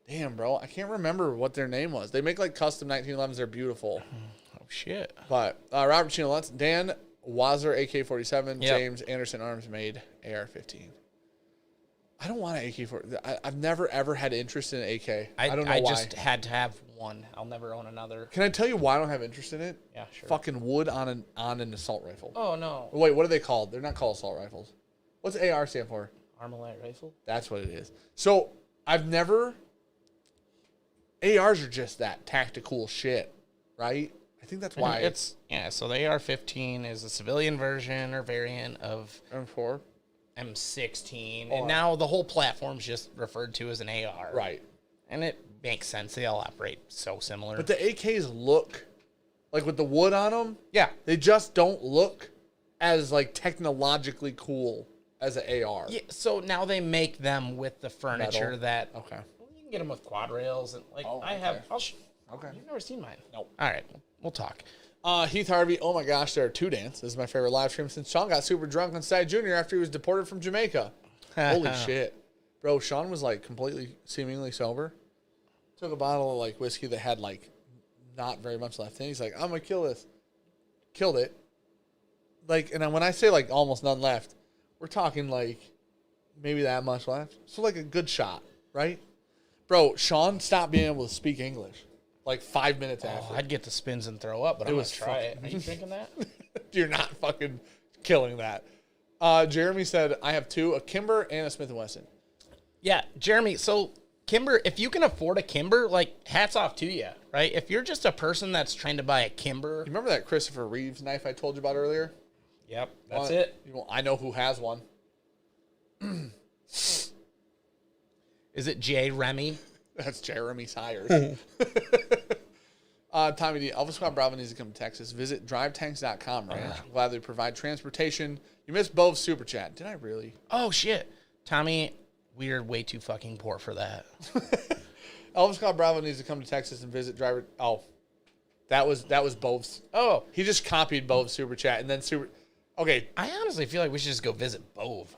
Damn, bro. I can't remember what their name was. They make like custom 1911s. They're beautiful. Oh, shit. But Robert Chino, Dan Wazer, AK-47, Yep. James Anderson Arms made AR-15. I don't want an AK-47. I've never, ever had interest in an AK. I don't know why. I just had to have one. I'll never own another. Can I tell you why I don't have interest in it? Yeah, sure. Fucking wood on an assault rifle. Oh, no. Wait, what are they called? They're not called assault rifles. What's AR stand for? Armalite rifle? That's what it is. So I've never... ARs are just that tactical shit, right? I think that's why. So the AR-15 is a civilian version or variant of M4. M16, and now the whole platform's just referred to as an AR. Right. And it makes sense. They all operate so similar. But the AKs look, like with the wood on them, yeah, they just don't look as like technologically cool as an AR. Yeah, so now they make them with the furniture that... Okay. Well, you can get them with quad rails. And like Okay. You've never seen mine? Nope. All right, we'll talk. Heath Harvey, oh my gosh, there are two dance. This is my favorite live stream since Sean got super drunk on Side Jr. after he was deported from Jamaica. Holy shit. Bro, Sean was like completely, seemingly sober. Took a bottle of like whiskey that had like not very much left in. He's like, I'm going to kill this. Killed it. Like, and when I say like almost none left, we're talking like maybe that much left. So like a good shot, right? Bro, Sean stopped being able to speak English like 5 minutes after. I'd get the spins and throw up, but I'm going to try it. Are you drinking that? You're not fucking killing that. Jeremy said, I have two, a Kimber and a Smith & Wesson. Yeah, Jeremy, so Kimber, if you can afford a Kimber, like, hats off to you, right? If you're just a person that's trying to buy a Kimber. You remember that Christopher Reeves knife I told you about earlier? Yep, that's it. I know who has one. Is it J. Remy? That's Jeremy Sires. Tommy D. Alpha Squad Bravo needs to come to Texas. Visit drivetanks.com, right? Gladly provide transportation. You missed Bove's super chat. Did I really? Oh, shit. Tommy, we're way too fucking poor for that. Alpha Squad Bravo needs to come to Texas and visit That was Bove's. Oh, He just copied Bove's super chat and then Okay, I honestly feel like we should just go visit Bove.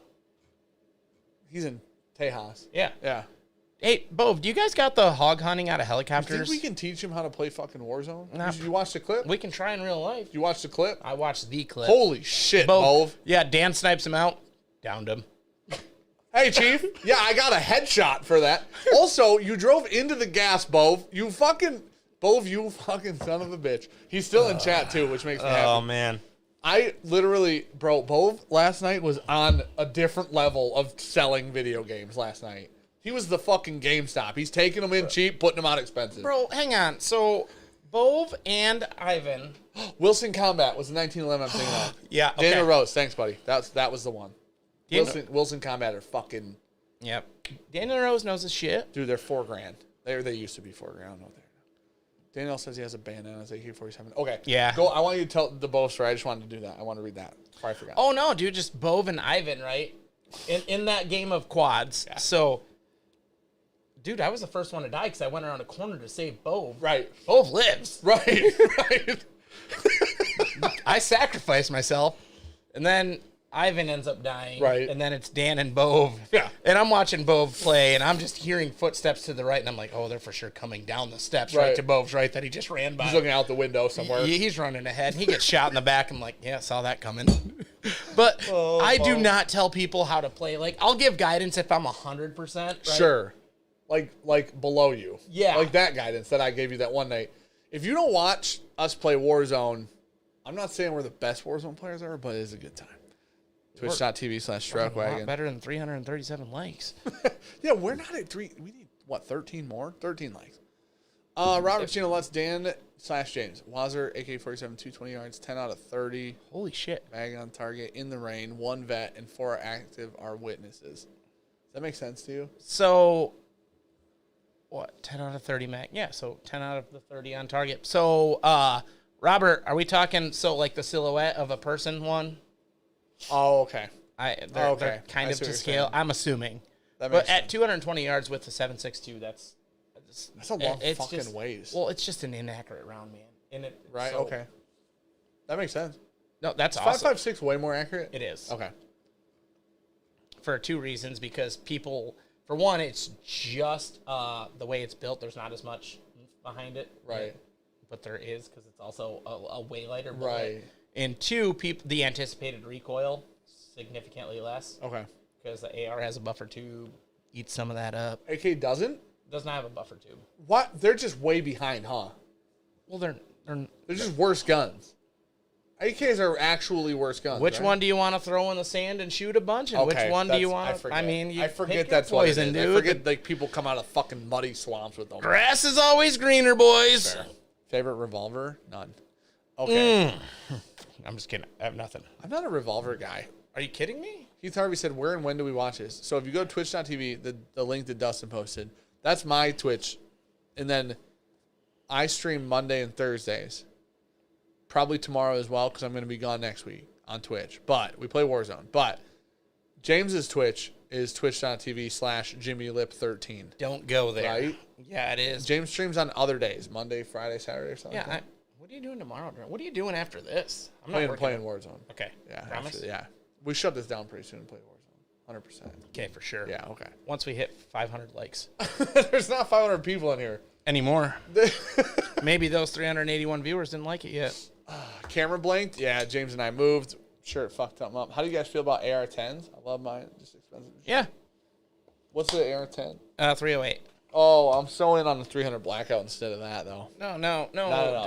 he's in Tejas. Yeah. Yeah. Hey, Bove, do you guys got the hog hunting out of You helicopters? think we can teach him how to play fucking Warzone? Nah. You watch the clip? We can try in real life. You watch the clip? I watched the clip. Holy shit, Bove. Bove. Yeah, Dan snipes him out. Downed him. Hey, Chief. Yeah, I got a headshot for that. Also, you drove into the gas, Bove. You fucking son of a bitch. He's still in chat, too, which makes me happy. Oh, man. I literally, bro, Bove last night was on a different level of selling video games last night. He was the fucking GameStop. He's taking them in cheap, putting them out expensive. Bro, hang on. So, Bove and Ivan. Wilson Combat was the 1911 I'm thinking of. Yeah, okay. Daniel Rose, thanks, buddy. That was the one. Daniel- Wilson Combat are fucking... Yep. Daniel Rose knows his shit. Dude, they're $4,000. They used to be $4,000. I don't know what they're. Daniel says he has a bandana on his AK-47. Okay. Yeah. Go. I want you to tell the Bove story. I just wanted to do that. I want to read that before I forgot. Oh, no, dude. Just Bove and Ivan, right? In that game of quads. Yeah. So, dude, I was the first one to die because I went around a corner to save Bove. Right. Bove lives. Right. Right. I sacrificed myself. And then Ivan ends up dying. Right. And then it's Dan and Bove. Yeah. And I'm watching Bove play, and I'm just hearing footsteps to the right, and I'm like, oh, they're for sure coming down the steps right to Bove's right that he just ran by. He's looking out the window somewhere. He's running ahead. He gets shot in the back. I'm like, yeah, saw that coming. But I do not tell people how to play. Like, I'll give guidance if I'm 100%. Right? Sure. Like below you. Yeah. Like that guidance that I gave you that one night. If you don't watch us play Warzone, I'm not saying we're the best Warzone players ever, but it is a good time. Twitch.tv/Strokewagon. Better than 337 likes. Yeah, we're not at 3. We need, 13 more? 13 likes. Robert Chino, let's Dan/James. Wazzer, AK-47, 220 yards, 10 out of 30. Holy shit. Bag on target, in the rain, 1 vet, and 4 active are witnesses. Does that make sense to you? So, what? 10 out of 30 mag? Yeah, so 10 out of the 30 on target. So, Robert, are we talking, like the silhouette of a person one? Oh, okay. They're kind of to scale. Saying. I'm assuming. But at 220 yards with the 7.62, that's a long fucking ways. Well, it's just an inaccurate round, man. Right. Okay. That makes sense. No, that's awesome. 5.56 way more accurate. It is. Okay. For 2 reasons, because people, for one, it's just the way it's built. There's not as much behind it. Right. But there is because it's also a way lighter bullet. Right. And 2, the anticipated recoil significantly less. Okay. Because the AR has a buffer tube. Eats some of that up. AK doesn't? Does not have a buffer tube. What? They're just way behind, huh? Well, they're just worse guns. AKs are actually worse guns. Which one do you want to throw in the sand and shoot a bunch? And which one do you want to... I mean, I forget that's poison, what it is. Dude. I forget people come out of fucking muddy swamps with them. Grass is always greener, boys. Fair. Favorite revolver? None. Okay. I'm just kidding. I have nothing. I'm not a revolver guy. Are you kidding me? Keith Harvey said, where and when do we watch this? So if you go to twitch.tv, the link that Dustin posted, that's my Twitch. And then I stream Monday and Thursdays. Probably tomorrow as well because I'm going to be gone next week on Twitch. But we play Warzone. But James's Twitch is twitch.tv/JimmyLip13. Don't go there. Right? Yeah, it is. James streams on other days. Monday, Friday, Saturday or something. Yeah. What are you doing tomorrow? What are you doing after this? I'm not playing Warzone. Okay. Yeah. Promise? Yeah. We shut this down pretty soon and play Warzone. 100%. Okay, for sure. Yeah, okay. Once we hit 500 likes. There's not 500 people in here. Anymore. Maybe those 381 viewers didn't like it yet. Camera blinked. Yeah, James and I moved. Sure, it fucked something up. How do you guys feel about AR-10s? I love mine. Just expensive. Yeah. What's the AR-10? 308. Oh, I'm so in on the 300 blackout instead of that, though. No.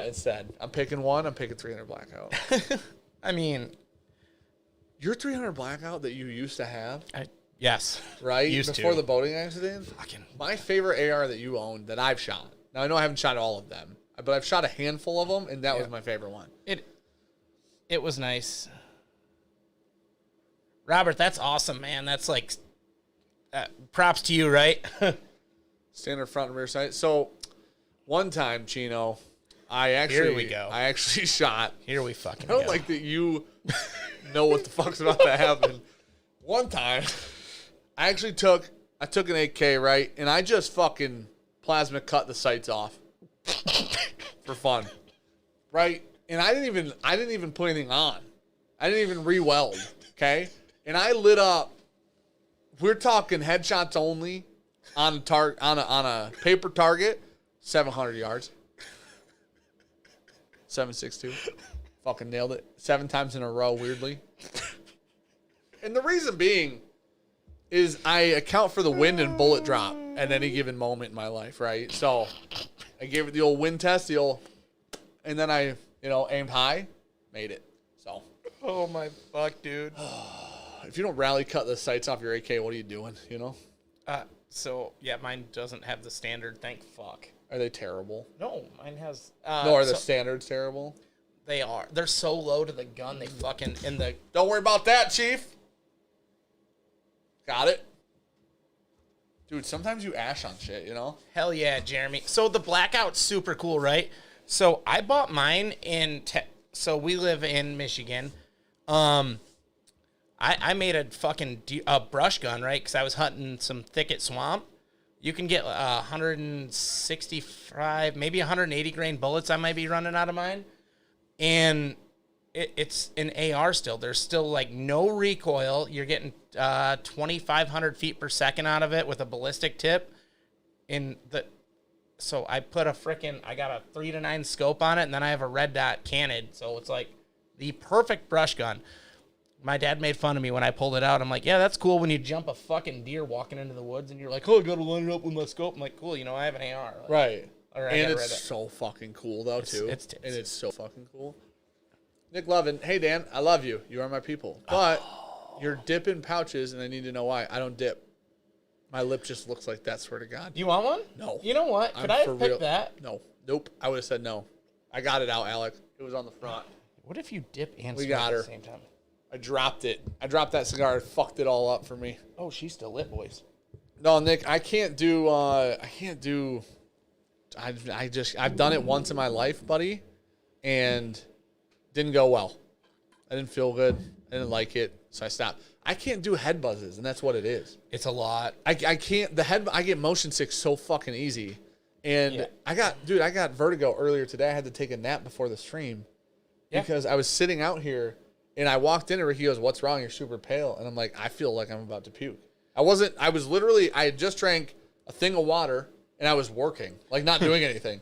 Instead. I'm picking one. I'm picking 300 blackout. I mean... Your 300 blackout that you used to have? Yes. Right? Before the boating accident? Fucking. My favorite AR that you owned that I've shot. Now, I know I haven't shot all of them, but I've shot a handful of them, and that was my favorite one. It was nice. Robert, that's awesome, man. That's like... props to you, right? Standard front and rear sight. So, one time, Chino, Here we go. I actually shot. Here we fucking go. I don't like that you know what the fuck's about to happen. One time, I took an 8K, right? And I just fucking plasma cut the sights off for fun. right? And I didn't even put anything on. I didn't even re-weld, okay? And I lit up. We're talking headshots only on a paper target, 700 yards. 7.62. Fucking nailed it. 7 times in a row, weirdly. And the reason being is I account for the wind and bullet drop at any given moment in my life, right? So I gave it the old wind test, and then I, aimed high, made it. So. Oh my fuck, dude. If you don't rally cut the sights off your AK, what are you doing, So, yeah, mine doesn't have the standard, thank fuck. Are they terrible? No, mine has... Are the standards terrible? They are. They're so low to the gun, they fucking... Don't worry about that, Chief. Got it? Dude, sometimes you ash on shit, Hell yeah, Jeremy. So the blackout's super cool, right? So I bought mine so we live in Michigan. I made a fucking brush gun, right? Because I was hunting some thicket swamp. You can get 165, maybe 180 grain bullets I might be running out of mine. And it's an AR still. There's still, like, no recoil. You're getting 2,500 feet per second out of it with a ballistic tip. So I put I got a 3-9 scope on it, and then I have a red dot cannon. So it's, like, the perfect brush gun. My dad made fun of me when I pulled it out. I'm like, yeah, that's cool when you jump a fucking deer walking into the woods and you're like, oh, I got to line it up with my scope. I'm like, cool, I have an AR. Like, right. Right, and it's so fucking cool, though, too. And it's so fucking cool. Nick Levin, hey, Dan, I love you. You are my people. But you're dipping pouches, and I need to know why. I don't dip. My lip just looks like that, swear to God. Do you want one? No. You know what? Could I have picked that? No. Nope. I would have said no. I got it out, Alex. It was on the front. What if you dip and we smoke got her. at the same time? I dropped it. I dropped that cigar. It fucked it all up for me. Oh, she's still lit, boys. No, Nick, I've done it once in my life, buddy, and didn't go well. I didn't feel good. I didn't like it, so I stopped. I can't do head buzzes, and that's what it is. It's a lot. I can't. I get motion sick so fucking easy, and I got vertigo earlier today. I had to take a nap before the stream because I was sitting out here. And I walked in and Ricky goes, what's wrong? You're super pale. And I'm like, I feel like I'm about to puke. I had just drank a thing of water and I was working, like not doing anything.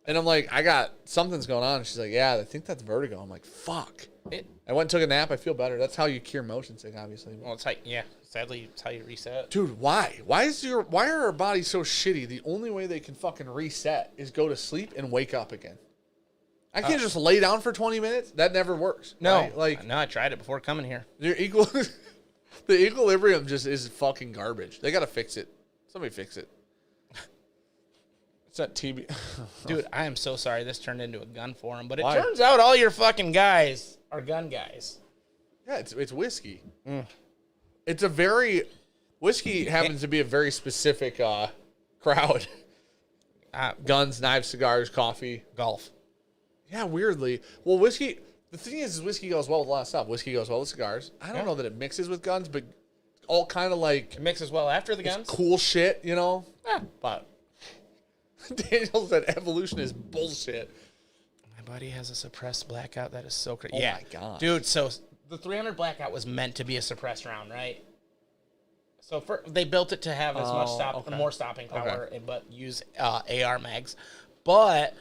And I'm like, something's going on. And she's like, yeah, I think that's vertigo. I'm like, fuck. I went and took a nap. I feel better. That's how you cure motion sick, obviously. Well, sadly, it's how you reset. Dude, why? Why are our bodies so shitty? The only way they can fucking reset is go to sleep and wake up again. I can't just lay down for 20 minutes. That never works. No, right? I tried it before coming here. The equilibrium just is fucking garbage. They gotta fix it. Somebody fix it. It's that TB. Dude, I am so sorry this turned into a gun forum, but it Why? turns out all your fucking guys are gun guys. Yeah, it's whiskey. It's whiskey happens to be a very specific crowd. Guns, knives, cigars, coffee, golf. Yeah, weirdly. Well, whiskey, the thing is whiskey goes well with a lot of stuff. Whiskey goes well with cigars. I don't know that it mixes with guns, but all kind of like... It mixes well after the guns? Cool shit, But Daniel said evolution is bullshit. My buddy has a suppressed blackout that is so crazy. Oh my God. Dude, so the 300 blackout was meant to be a suppressed round, right? So they built it to have as much more stopping power, but use AR mags. But...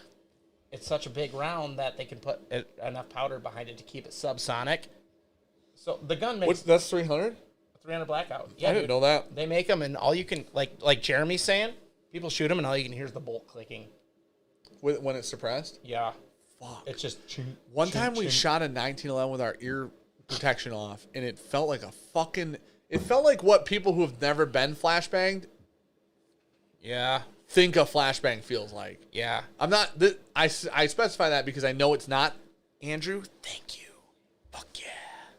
it's such a big round that they can put enough powder behind it to keep it subsonic. So the gun makes... That's 300? 300 blackout. Yeah, I didn't know that. They make them, and all you can... Like Jeremy's saying, people shoot them, and all you can hear is the bolt clicking. When it's suppressed? Yeah. Fuck. It's just... One time we shot a 1911 with our ear protection off, and it felt like a fucking... It felt like what people who have never been flashbanged... Yeah. think a flashbang feels like. Yeah. I'm not... I specify that because I know it's not. Andrew, thank you. Fuck yeah.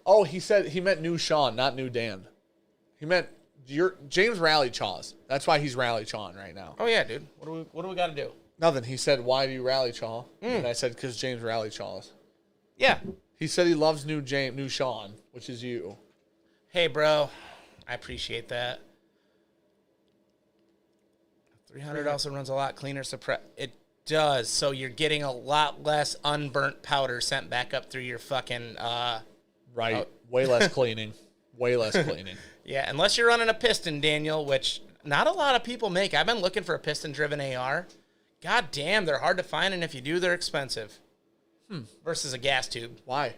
Oh, he said he meant new Sean, not new Dan. He meant James Rally Chaws. That's why he's Rally Chawing right now. Oh, yeah, dude. What do we got to do? Nothing. He said, why do you Rally Chaw? And I said, because James Rally Chaws. Yeah. He said he loves new Sean, which is you. Hey, bro. I appreciate that. 300 also runs a lot cleaner. does. So you're getting a lot less unburnt powder sent back up through your fucking... Right. Way less cleaning. Way less cleaning. Yeah, unless you're running a piston, Daniel, which not a lot of people make. I've been looking for a piston-driven AR. God damn, they're hard to find, and if you do, they're expensive. Versus a gas tube. Why?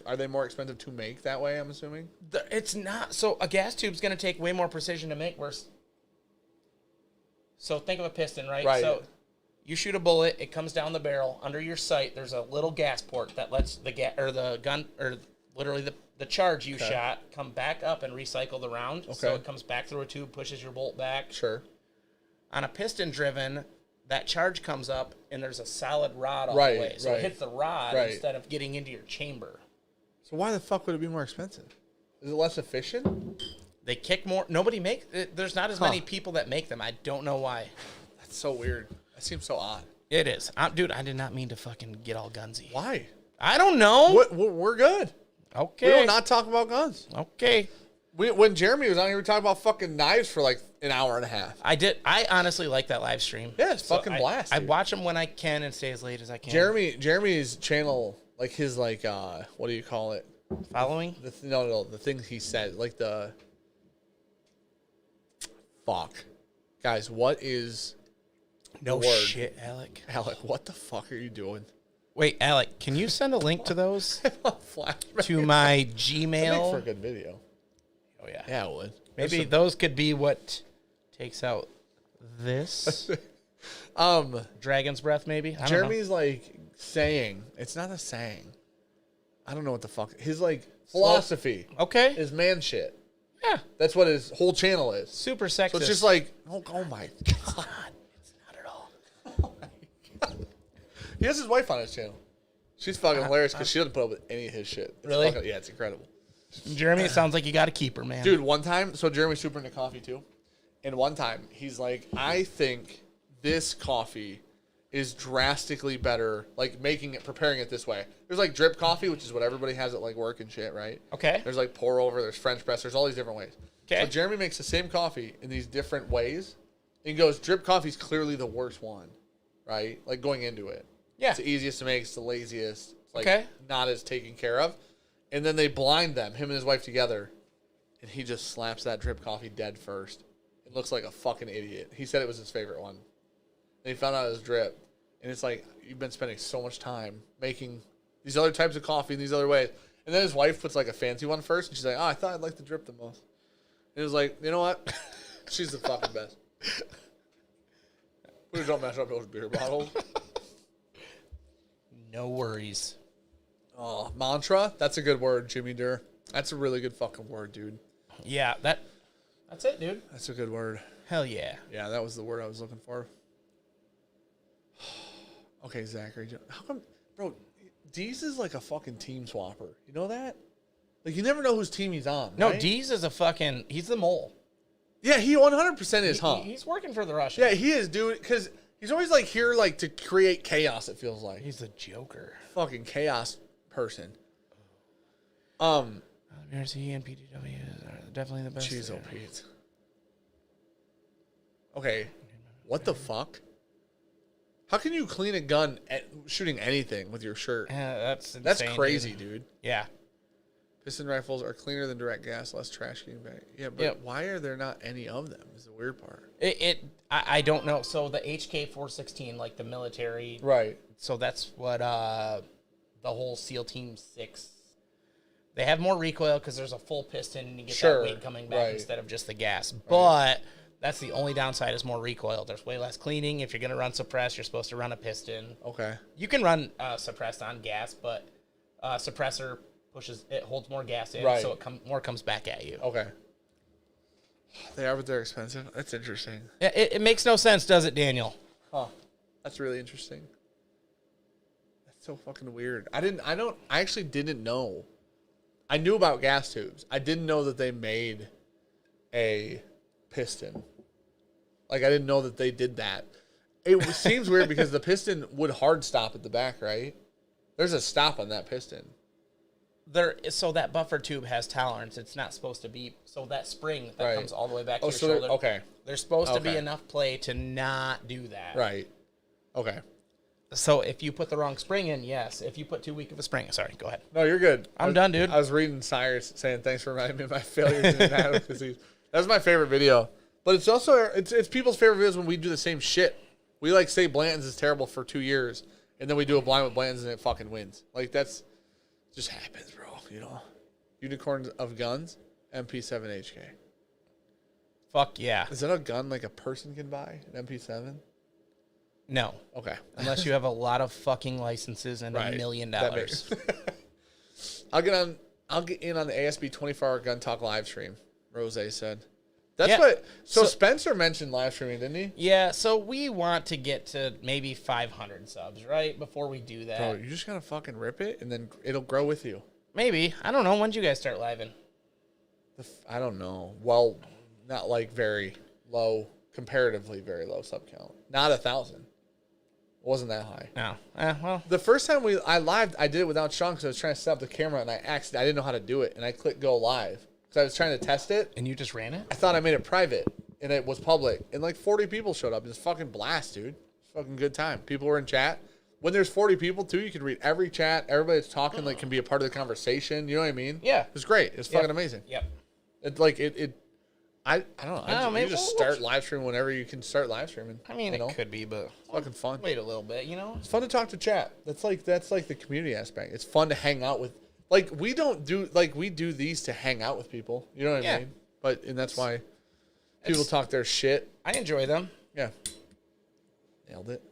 Are they more expensive to make that way, I'm assuming? It's not. So a gas tube's going to take way more precision to make. So think of a piston, right? Right. So you shoot a bullet, it comes down the barrel. Under your sight, there's a little gas port that lets the gun, or literally the charge you shot, come back up and recycle the round. Okay. So it comes back through a tube, pushes your bolt back. Sure. On a piston-driven, that charge comes up, and there's a solid rod all the way. So it hits the rod instead of getting into your chamber. So why the fuck would it be more expensive? Is it less efficient? They kick more. There's not as many people that make them. I don't know why. That's so weird. That seems so odd. It is. Dude, I did not mean to fucking get all gunsy. Why? I don't know. We're good. Okay. We will not talk about guns. Okay. When Jeremy was on here, we were talking about fucking knives for like an hour and a half. I honestly like that live stream. Yeah, it's fucking blast. I watch them when I can and stay as late as I can. Jeremy's channel, like his what do you call it? Following? No, the thing he said, like the fuck, guys. What is no the word? Shit, Alec? Alec, what the fuck are you doing? Wait, Alec, can you send a link to those to my Gmail? That'd make for a good video. Oh yeah, yeah, it would. Maybe those could be what takes out this. Dragon's breath, maybe. Jeremy's like saying it's not a saying. I don't know what the fuck his philosophy. Okay, is man shit. Yeah, that's what his whole channel is. Super sexist. So it's just like, oh my god, it's not at all. Oh my god. He has his wife on his channel. She's fucking hilarious because she doesn't put up with any of his shit. Really? Yeah, it's incredible. Jeremy, it sounds like you got to keep her, man. Dude, one time, so Jeremy's super into coffee too. And one time, he's like, I think this coffee is drastically better, preparing it this way. There's like drip coffee, which is what everybody has at like work and shit, right? Okay. There's like pour over, there's French press, there's all these different ways. Okay. So Jeremy makes the same coffee in these different ways. And he goes, drip coffee's clearly the worst one, right? Like going into it. Yeah. It's the easiest to make, it's the laziest. It's not as taken care of. And then they blind them, him and his wife together, and he just slaps that drip coffee dead first. It looks like a fucking idiot. He said it was his favorite one. And he found out it was drip. And it's like, you've been spending so much time making these other types of coffee in these other ways. And then his wife puts like a fancy one first, and she's like, oh, I thought I'd like the drip the most. And it was like, you know what? She's the fucking best. Please don't mess up those beer bottles. No worries. Oh, mantra? That's a good word, Jimmy Durr. That's a really good fucking word, dude. Yeah, that's it, dude. That's a good word. Hell yeah. Yeah, that was the word I was looking for. Okay, Zachary. How come, bro, Deez is like a fucking team swapper. You know that? Like, you never know whose team he's on, No, right? Deez is he's the mole. Yeah, he 100% is, huh? He's working for the Russians. Yeah, he is, dude, because he's always like here like to create chaos, it feels like. He's a joker. Fucking chaos person. RC and PDW are definitely the best. Jeez, oh, Pete. Okay, what the fuck? How can you clean a gun at shooting anything with your shirt? That's insane, that's crazy, dude. Yeah. Piston rifles are cleaner than direct gas, less trash getting back. Yeah, but why are there not any of them is the weird part. I don't know. So the HK-416, like the military. Right. So that's what the whole SEAL Team 6. They have more recoil because there's a full piston and you get that weight coming back instead of just the gas. Right. But that's the only downside is more recoil. There's way less cleaning. If you're going to run suppressed, you're supposed to run a piston. Okay. You can run suppressed on gas, but suppressor holds more gas in, so more comes back at you. Okay. They are, but they're expensive. That's interesting. Yeah, it makes no sense, does it, Daniel? Huh. That's really interesting. That's so fucking weird. I actually didn't know. I knew about gas tubes. I didn't know that they made a piston. Like, I didn't know that they did that. It seems weird because the piston would hard stop at the back, right? There's a stop on that piston. So that buffer tube has tolerance. It's not supposed to be. So that spring that comes all the way back to your shoulder. Okay. There's supposed to be enough play to not do that. Right. Okay. So if you put the wrong spring in, yes. If you put too weak of a spring, sorry, go ahead. No, you're good. I'm done, dude. I was reading Cyrus saying thanks for reminding me of my failures in inadequacies. That was my favorite video. But it's also it's people's favorite videos when we do the same shit. We like say Blanton's is terrible for 2 years, and then we do a blind with Blanton's and it fucking wins. Like that's just happens, bro. You know, Unicorns of Guns, MP7 HK. Fuck yeah. Is that a gun like a person can buy? An MP7? No. Okay. Unless you have a lot of fucking licenses and $1 million. I'll get in on the ASB 24-hour gun talk live stream. Rose said. That's Yeah. what. So Spencer mentioned live streaming, didn't he? Yeah. So we want to get to maybe 500 subs, right? Before we do that. Bro, you just gotta fucking rip it, and then it'll grow with you. Maybe. I don't know. When did you guys start living? I don't know. Well, not like very low, comparatively very low sub count. Not 1,000. It wasn't that high. No. Well. The first time I lived, I did it without Sean because I was trying to set up the camera, and I didn't know how to do it, and I clicked go live because I was trying to test it. And you just ran it? I thought I made it private, and it was public, and like 40 people showed up. It was fucking blast, dude. It's fucking good time. People were in chat. When there's 40 people too, you can read every chat. Everybody that's talking like can be a part of the conversation. You know what I mean? Yeah. It's great. It's fucking amazing. Yep. I don't know. You just start live streaming whenever you can start live streaming. I mean, you know? it could be, but It's fucking fun. wait a little bit, you know? It's fun to talk to chat. That's like the community aspect. It's fun to hang out with. Like we do these to hang out with people. You know what I mean? And that's why people talk their shit. I enjoy them. Yeah. Nailed it.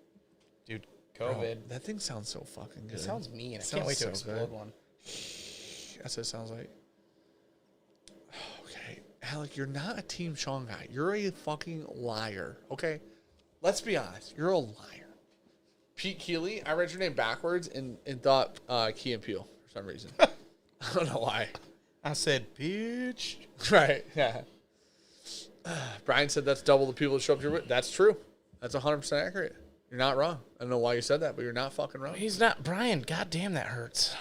Dude, COVID. Bro, that thing sounds so fucking good. It sounds mean. I It can't wait to sounds so explode good. one. That's what it sounds like. Okay. Alec, you're not a Team Sean guy. You're a fucking liar. Okay? Let's be honest. You're a liar. Pete Keeley, I read your name backwards and thought Key and Peele for some reason. I don't know why. I said, bitch. Right. Yeah. Brian said that's double the people that show up to your. That's true. That's 100% accurate. You're not wrong. I don't know why you said that, but you're not fucking wrong. He's not Brian. God damn, that hurts.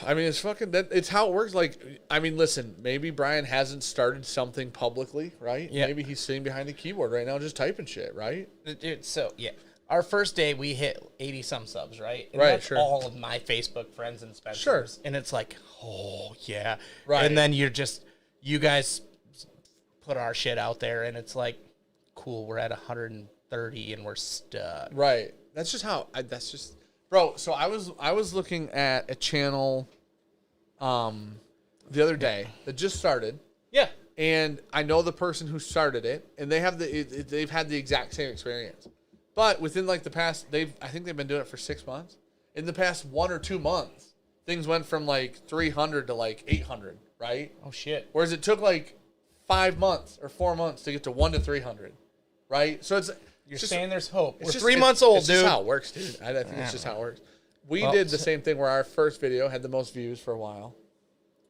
I mean, it's fucking. It's how it works. Like, I mean, listen. Maybe Brian hasn't started something publicly, right? Yeah. Maybe he's sitting behind the keyboard right now, just typing shit, right? Dude, so, yeah. Our first day, we hit 80-some subs, right? And Right, that's sure. all of my Facebook friends and Spencer's. Sure. And it's like, oh, yeah. Right. And then you guys put our shit out there, and it's like, cool, we're at 130, and we're stuck. Right. That's just how. Bro. So I was looking at a channel, the other day that just started. Yeah. And I know the person who started it, and they have they've had the exact same experience. But within like the past, I think they've been doing it for 6 months. In the past 1 or 2 months, things went from like 300 to like 800, right? Oh, shit. Whereas it took like 5 months or 4 months to get to 1 to 300, right? So You're saying there's hope. We're just 3 months old, it's dude. Just how it works, dude. I think it's just how it works. We did the same thing where our first video had the most views for a while,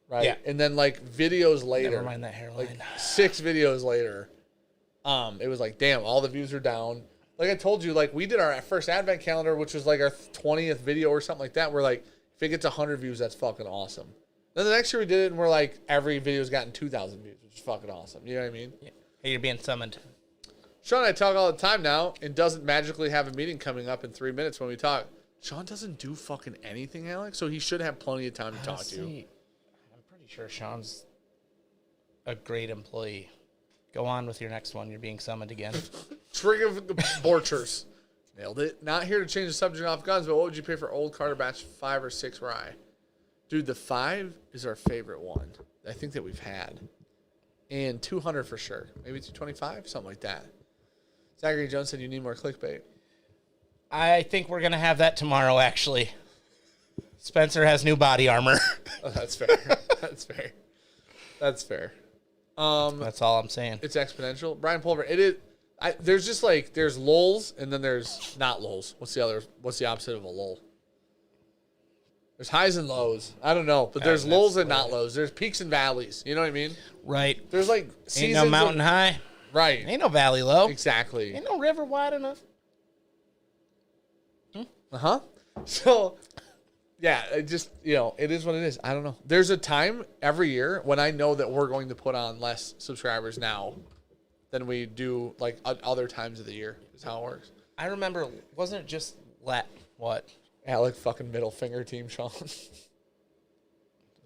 right? Yeah. And then like videos later, Never mind that hairline. like 6 videos later, it was like, damn, all the views are down. Like I told you, like we did our first advent calendar, which was like our 20th video or something like that. We're like, if it gets 100 views, that's fucking awesome. Then the next year we did it, and we're like, every video's gotten 2,000 views, which is fucking awesome. You know what I mean? Yeah. Hey, you're being summoned. Sean and I talk all the time now, and doesn't magically have a meeting coming up in 3 minutes when we talk. Sean doesn't do fucking anything, Alex, so he should have plenty of time to talk to you. I'm pretty sure Sean's a great employee. Go on with your next one. You're being summoned again. Trig of Borchers. Nailed it. Not here to change the subject off guns, but what would you pay for old Carter Batch 5 or 6 rye? Dude, the 5 is our favorite one, I think, that we've had. And 200 for sure. Maybe 225, something like that. Zachary Jones said you need more clickbait. I think we're going to have that tomorrow, actually. Spencer has new body armor. Oh, that's fair. That's fair. That's fair. That's all I'm saying. It's exponential. Brian Pulver, it is. There's just like there's lulls and then there's not lulls. What's the opposite of a lull? There's highs and lows. I don't know, but there's lulls and not lows. There's peaks and valleys. You know what I mean? Right. There's like Ain't seasons no mountain high. Right. Ain't no valley low. Exactly. Ain't no river wide enough. Uh-huh. So, yeah, it just, it is what it is. I don't know. There's a time every year when I know that we're going to put on less subscribers now than we do, like, other times of the year is how it works. I remember, wasn't it just What? Alec fucking middle finger team Sean. Does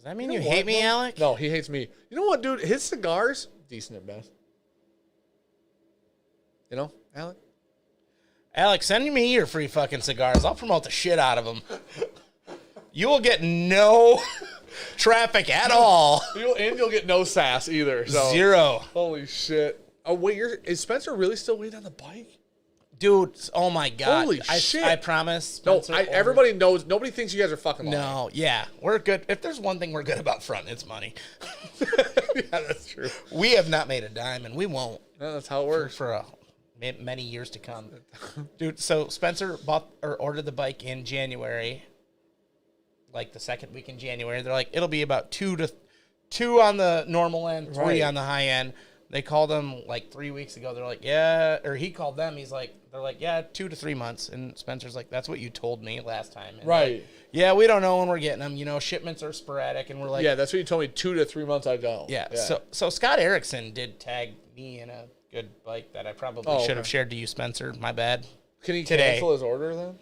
that mean you hate me, Alec? No, he hates me. You know what, dude? His cigars, decent at best. You know, Alec? Alex, send me your free fucking cigars. I'll promote the shit out of them. You will get no traffic at all. You'll get no sass either. So. 0. Holy shit. Oh, wait, is Spencer really still waiting on the bike? Dude, oh my God. Holy shit. I promise. No, everybody knows. Nobody thinks you guys are fucking lying. No, yeah. We're good. If there's one thing we're good about front, it's money. Yeah, that's true. We have not made a dime, and we won't. No, that's how it works. For many years to come. Dude, so Spencer ordered the bike in January, like the second week in January. They're like, it'll be about 2 on the normal end, 3 on the high end. They called him like 3 weeks ago. They're like, yeah, or he called them. They're like, yeah, 2 to 3 months. And Spencer's like, that's what you told me last time. And right. Like, yeah, we don't know when we're getting them. You know, shipments are sporadic. And we're like, yeah, that's what you told me 2 to 3 months ago. Yeah. So Scott Erickson did tag me in a good bike that I probably should have shared to you, Spencer. My bad. Can he cancel his order then?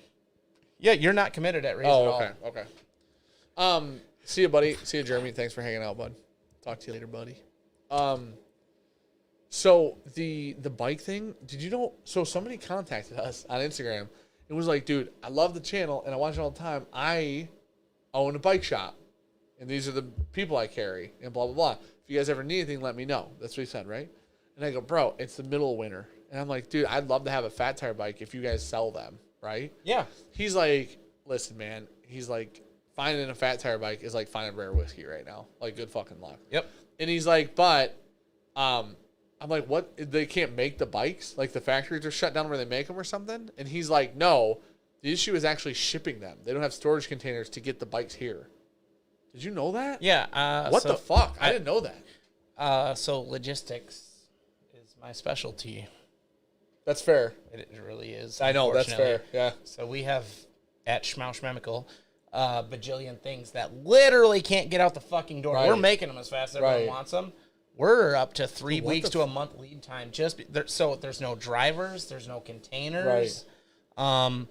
Yeah, you're not committed at Raise at all. Okay. See you, buddy. See you, Jeremy. Thanks for hanging out, bud. Talk to you later, buddy. So the bike thing, did you know? So somebody contacted us on Instagram and was like, dude, I love the channel and I watch it all the time. I own a bike shop and these are the people I carry and blah, blah, blah. If you guys ever need anything, let me know. That's what he said, right? And I go, bro, it's the middle of winter. And I'm like, dude, I'd love to have a fat tire bike if you guys sell them, right? Yeah. He's like, listen, man. He's like, finding a fat tire bike is like finding rare whiskey right now. Like, good fucking luck. Yep. And he's like, but, I'm like, what? They can't make the bikes? Like, the factories are shut down where they make them or something? And he's like, no. The issue is actually shipping them. They don't have storage containers to get the bikes here. Did you know that? Yeah. What the fuck? I didn't know that. So logistics is my specialty. That's fair. It really is. I know, that's fair. Yeah. So we have at Schmauschmemical bajillion things that literally can't get out the fucking door. Right. We're making them as fast as everyone wants them. We're up to 3 weeks to a month lead time. So there's no drivers, there's no containers. Right.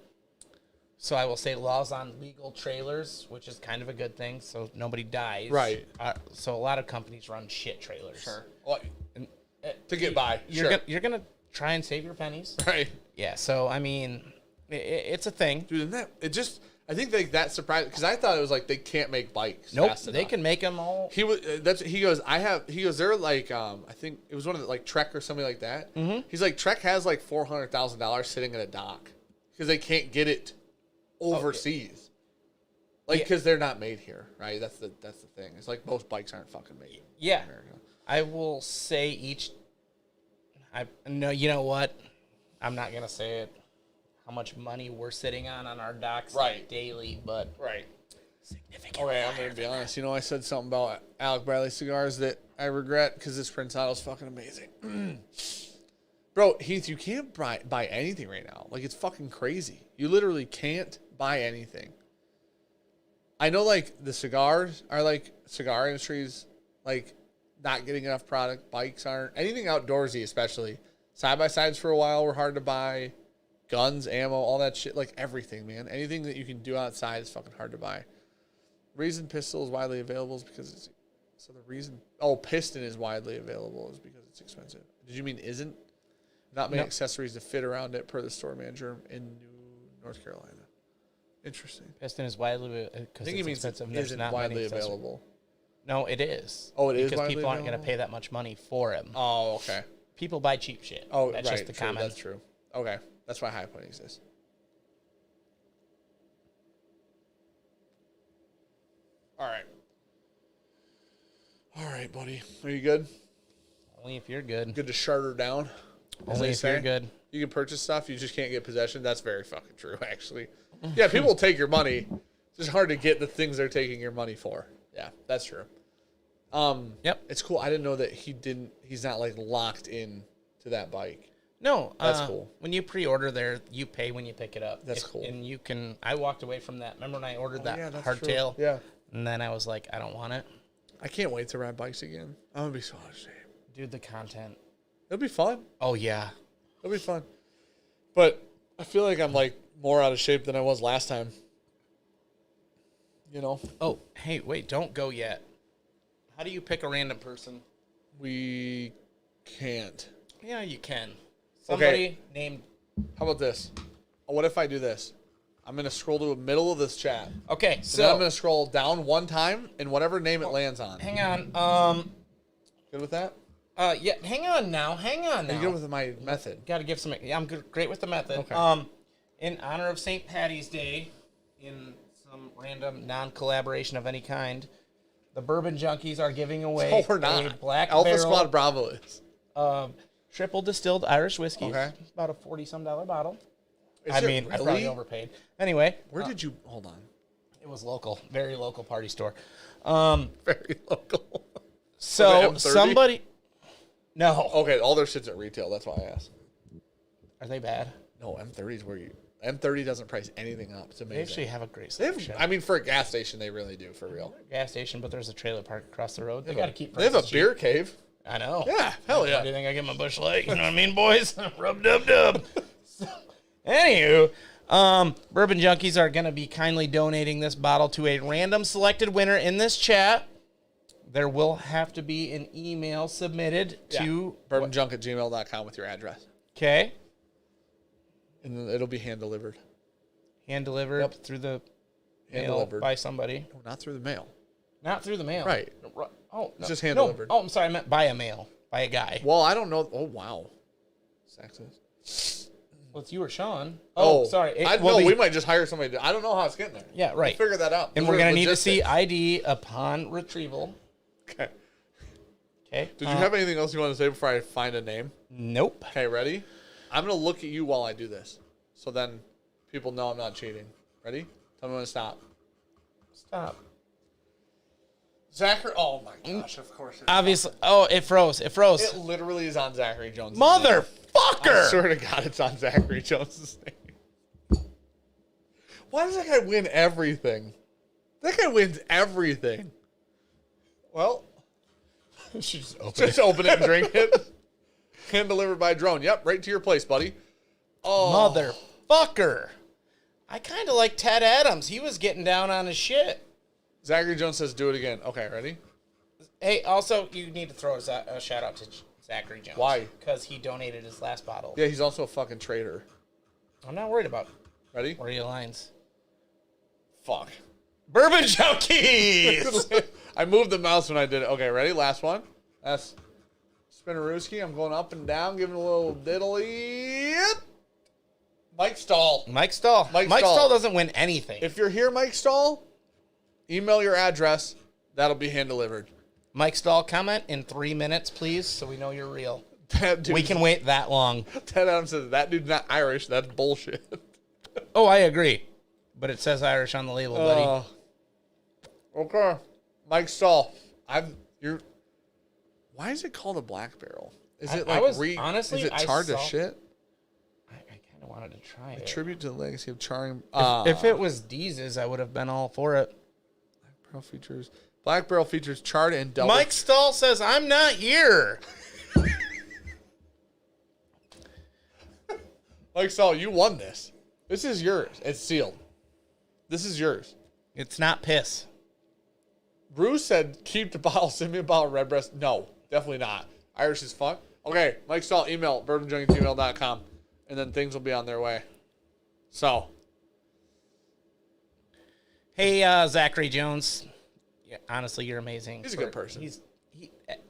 So I will say laws on legal trailers, which is kind of a good thing, so nobody dies. Right. So a lot of companies run shit trailers. Sure. Well, to get by. You're gonna try and save your pennies. Right. Yeah. So I mean, it's a thing, dude. I think that surprised because I thought it was like they can't make bikes. Nope, they can make them all. He goes. They're like I think it was one of the like Trek or something like that. Mm-hmm. He's like Trek has like $400,000 sitting in a dock because they can't get it overseas. Like because they're not made here, right? That's the thing. It's like most bikes aren't fucking made. Yeah, in America. I will say no, you know what? I'm not gonna say it. How much money we're sitting on our docks daily, but significantly. Okay, I'm going to be honest. You know, I said something about Alec Bradley cigars that I regret because this Prensado is fucking amazing. Bro, Heath, you can't buy anything right now. Like, it's fucking crazy. You literally can't buy anything. I know, like, the cigars are, like, cigar industries, like, not getting enough product. Bikes aren't. Anything outdoorsy, especially. Side-by-sides for a while were hard to buy. Guns, ammo, all that shit, like everything, man. Anything that you can do outside is fucking hard to buy. Reason pistol is widely available is because it's... So the reason... Oh, piston is widely available is because it's expensive. Did you mean isn't? Not many accessories to fit around it per the store manager in North Carolina. Interesting. Piston is widely available because it's expensive. Isn't not widely available. No, it is. Oh, it is because people aren't going to pay that much money for him. Oh, okay. People buy cheap shit. Oh, that's just the comment. That's true. Okay. That's why high point exists. All right, buddy. Are you good? Only if you're good. Good to shut her down? Only if you're good. You can purchase stuff, you just can't get possession. That's very fucking true, actually. Yeah, people will take your money. It's just hard to get the things they're taking your money for. Yeah, that's true. Yep. It's cool. I didn't know that he's not like locked in to that bike. No, that's cool. When you pre-order there, you pay when you pick it up. That's cool. And you can. I walked away from that. Remember when I ordered that hardtail? Yeah. And then I was like, I don't want it. I can't wait to ride bikes again. I'm gonna be so ashamed. Dude, the content. It'll be fun. Oh yeah. It'll be fun. But I feel like I'm like more out of shape than I was last time. You know? Oh, hey, wait, don't go yet. How do you pick a random person? We can't. Yeah, you can. Somebody named... How about this? What if I do this? I'm going to scroll to the middle of this chat. Okay, so... Then I'm going to scroll down one time, and whatever name it lands on. Hang on. Good with that? Yeah, hang on now. You good with my method? Got to give some... Yeah, I'm great with the method. Okay. In honor of St. Patty's Day, in some random non-collaboration of any kind, the Bourbon Junkies are giving away we're not. a black Alpha barrel... Squad Bravo is. Triple distilled Irish whiskey. Okay. About a $40-some bottle. I really? I probably overpaid. Anyway. Where did you... Hold on. It was local. Very local party store. Very local. So, somebody... No. Okay, all their shit's at retail. That's why I asked. Are they bad? No, M30's where you... M30 doesn't price anything up. It's amazing. They actually have a great selection. I mean, for a gas station, they really do, for real. Gas station, but there's a trailer park across the road. They got to keep They have a beer cave. I know. Yeah, hell yeah. Do you think I get my Busch Light? You know what I mean, boys? Rub dub dub. So, anywho, Bourbon Junkies are going to be kindly donating this bottle to a random selected winner in this chat. There will have to be an email submitted to... Bourbonjunk@gmail.com with your address. Okay. And then it'll be hand-delivered. Hand-delivered through the mail by somebody. No, not through the mail. Not through the mail. Right. Oh, it's just hand-delivered. No. Oh, I'm sorry. I meant by a mail. By a guy. Well, I don't know. Oh, wow. Sexist. Well, it's you or Sean. Oh, sorry. We might just hire somebody. I don't know how it's getting there. Yeah, right. We'll figure that out. And we're going to need to see ID upon retrieval. Okay. Okay. Did you have anything else you want to say before I find a name? Nope. Okay, ready? I'm going to look at you while I do this. So then people know I'm not cheating. Ready? Tell me when to stop. Stop. Zachary. Oh, my gosh. Of course. Obviously. Oh, it froze. It froze. It literally is on Zachary Jones' Motherfucker! I swear to God, it's on Zachary Jones' name. Why does that guy win everything? That guy wins everything. Well, just open it and drink it. Hand delivered by drone. Yep, right to your place, buddy. Oh, motherfucker! I kind of like Ted Adams. He was getting down on his shit. Zachary Jones says, "Do it again." Okay, ready? Hey, also, you need to throw a shout out to Zachary Jones. Why? Because he donated his last bottle. Yeah, he's also a fucking traitor. I'm not worried about. Ready? Where are your lines? Fuck. Bourbon Junkies! I moved the mouse when I did it. Okay, ready? Last one. That's Spinnerooski. I'm going up and down, giving a little diddly. Mike Stahl. Mike Stahl doesn't win anything. If you're here, Mike Stahl, email your address. That'll be hand delivered. Mike Stahl, comment in 3 minutes, please, so we know you're real. We can wait that long. Ted Adams says, that dude's not Irish. That's bullshit. Oh, I agree. But it says Irish on the label, buddy. Okay. Mike Stahl. Why is it called a black barrel? Is it honestly, is it charred to shit? I kind of wanted to try it. A tribute to the legacy of charring. If it was Deez's, I would have been all for it. Black barrel features charred and double. Mike Stahl says, I'm not here. Mike Stahl, you won this. This is yours. It's sealed. This is yours. It's not piss. Bruce said, keep the bottle. Send me a bottle of Redbreast. No, definitely not. Irish as fuck. Okay, Mike Stahl, email bourbonjunk@gmail.com, and then things will be on their way. So. Hey, Zachary Jones. Yeah, honestly, you're amazing. He's a good person. He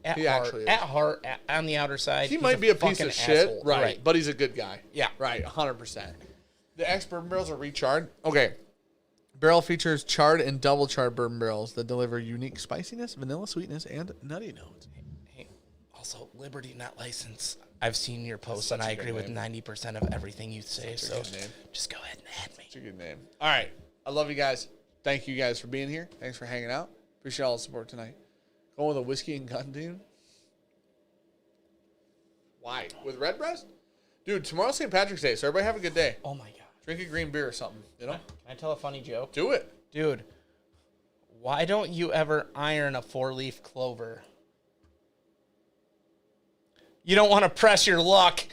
at heart, on the outer side, he might be a piece of shit, asshole. right? But he's a good guy. Yeah, right, 100%. The ex-bourbon barrels are recharred. Okay. Barrel features charred and double charred bourbon barrels that deliver unique spiciness, vanilla sweetness, and nutty notes. Hey, also, Liberty not licensed. I've seen your posts, and I agree with 90% of everything you say. So just go ahead and add me. It's a good name. All right. I love you guys. Thank you guys for being here. Thanks for hanging out. Appreciate all the support tonight. Going with a whiskey and gun team. Why? With Redbreast? Dude, tomorrow's St. Patrick's Day, so everybody have a good day. Oh, my God. Drink a green beer or something, you know? Can I tell a funny joke? Do it. Dude, why don't you ever iron a 4-leaf clover? You don't want to press your luck.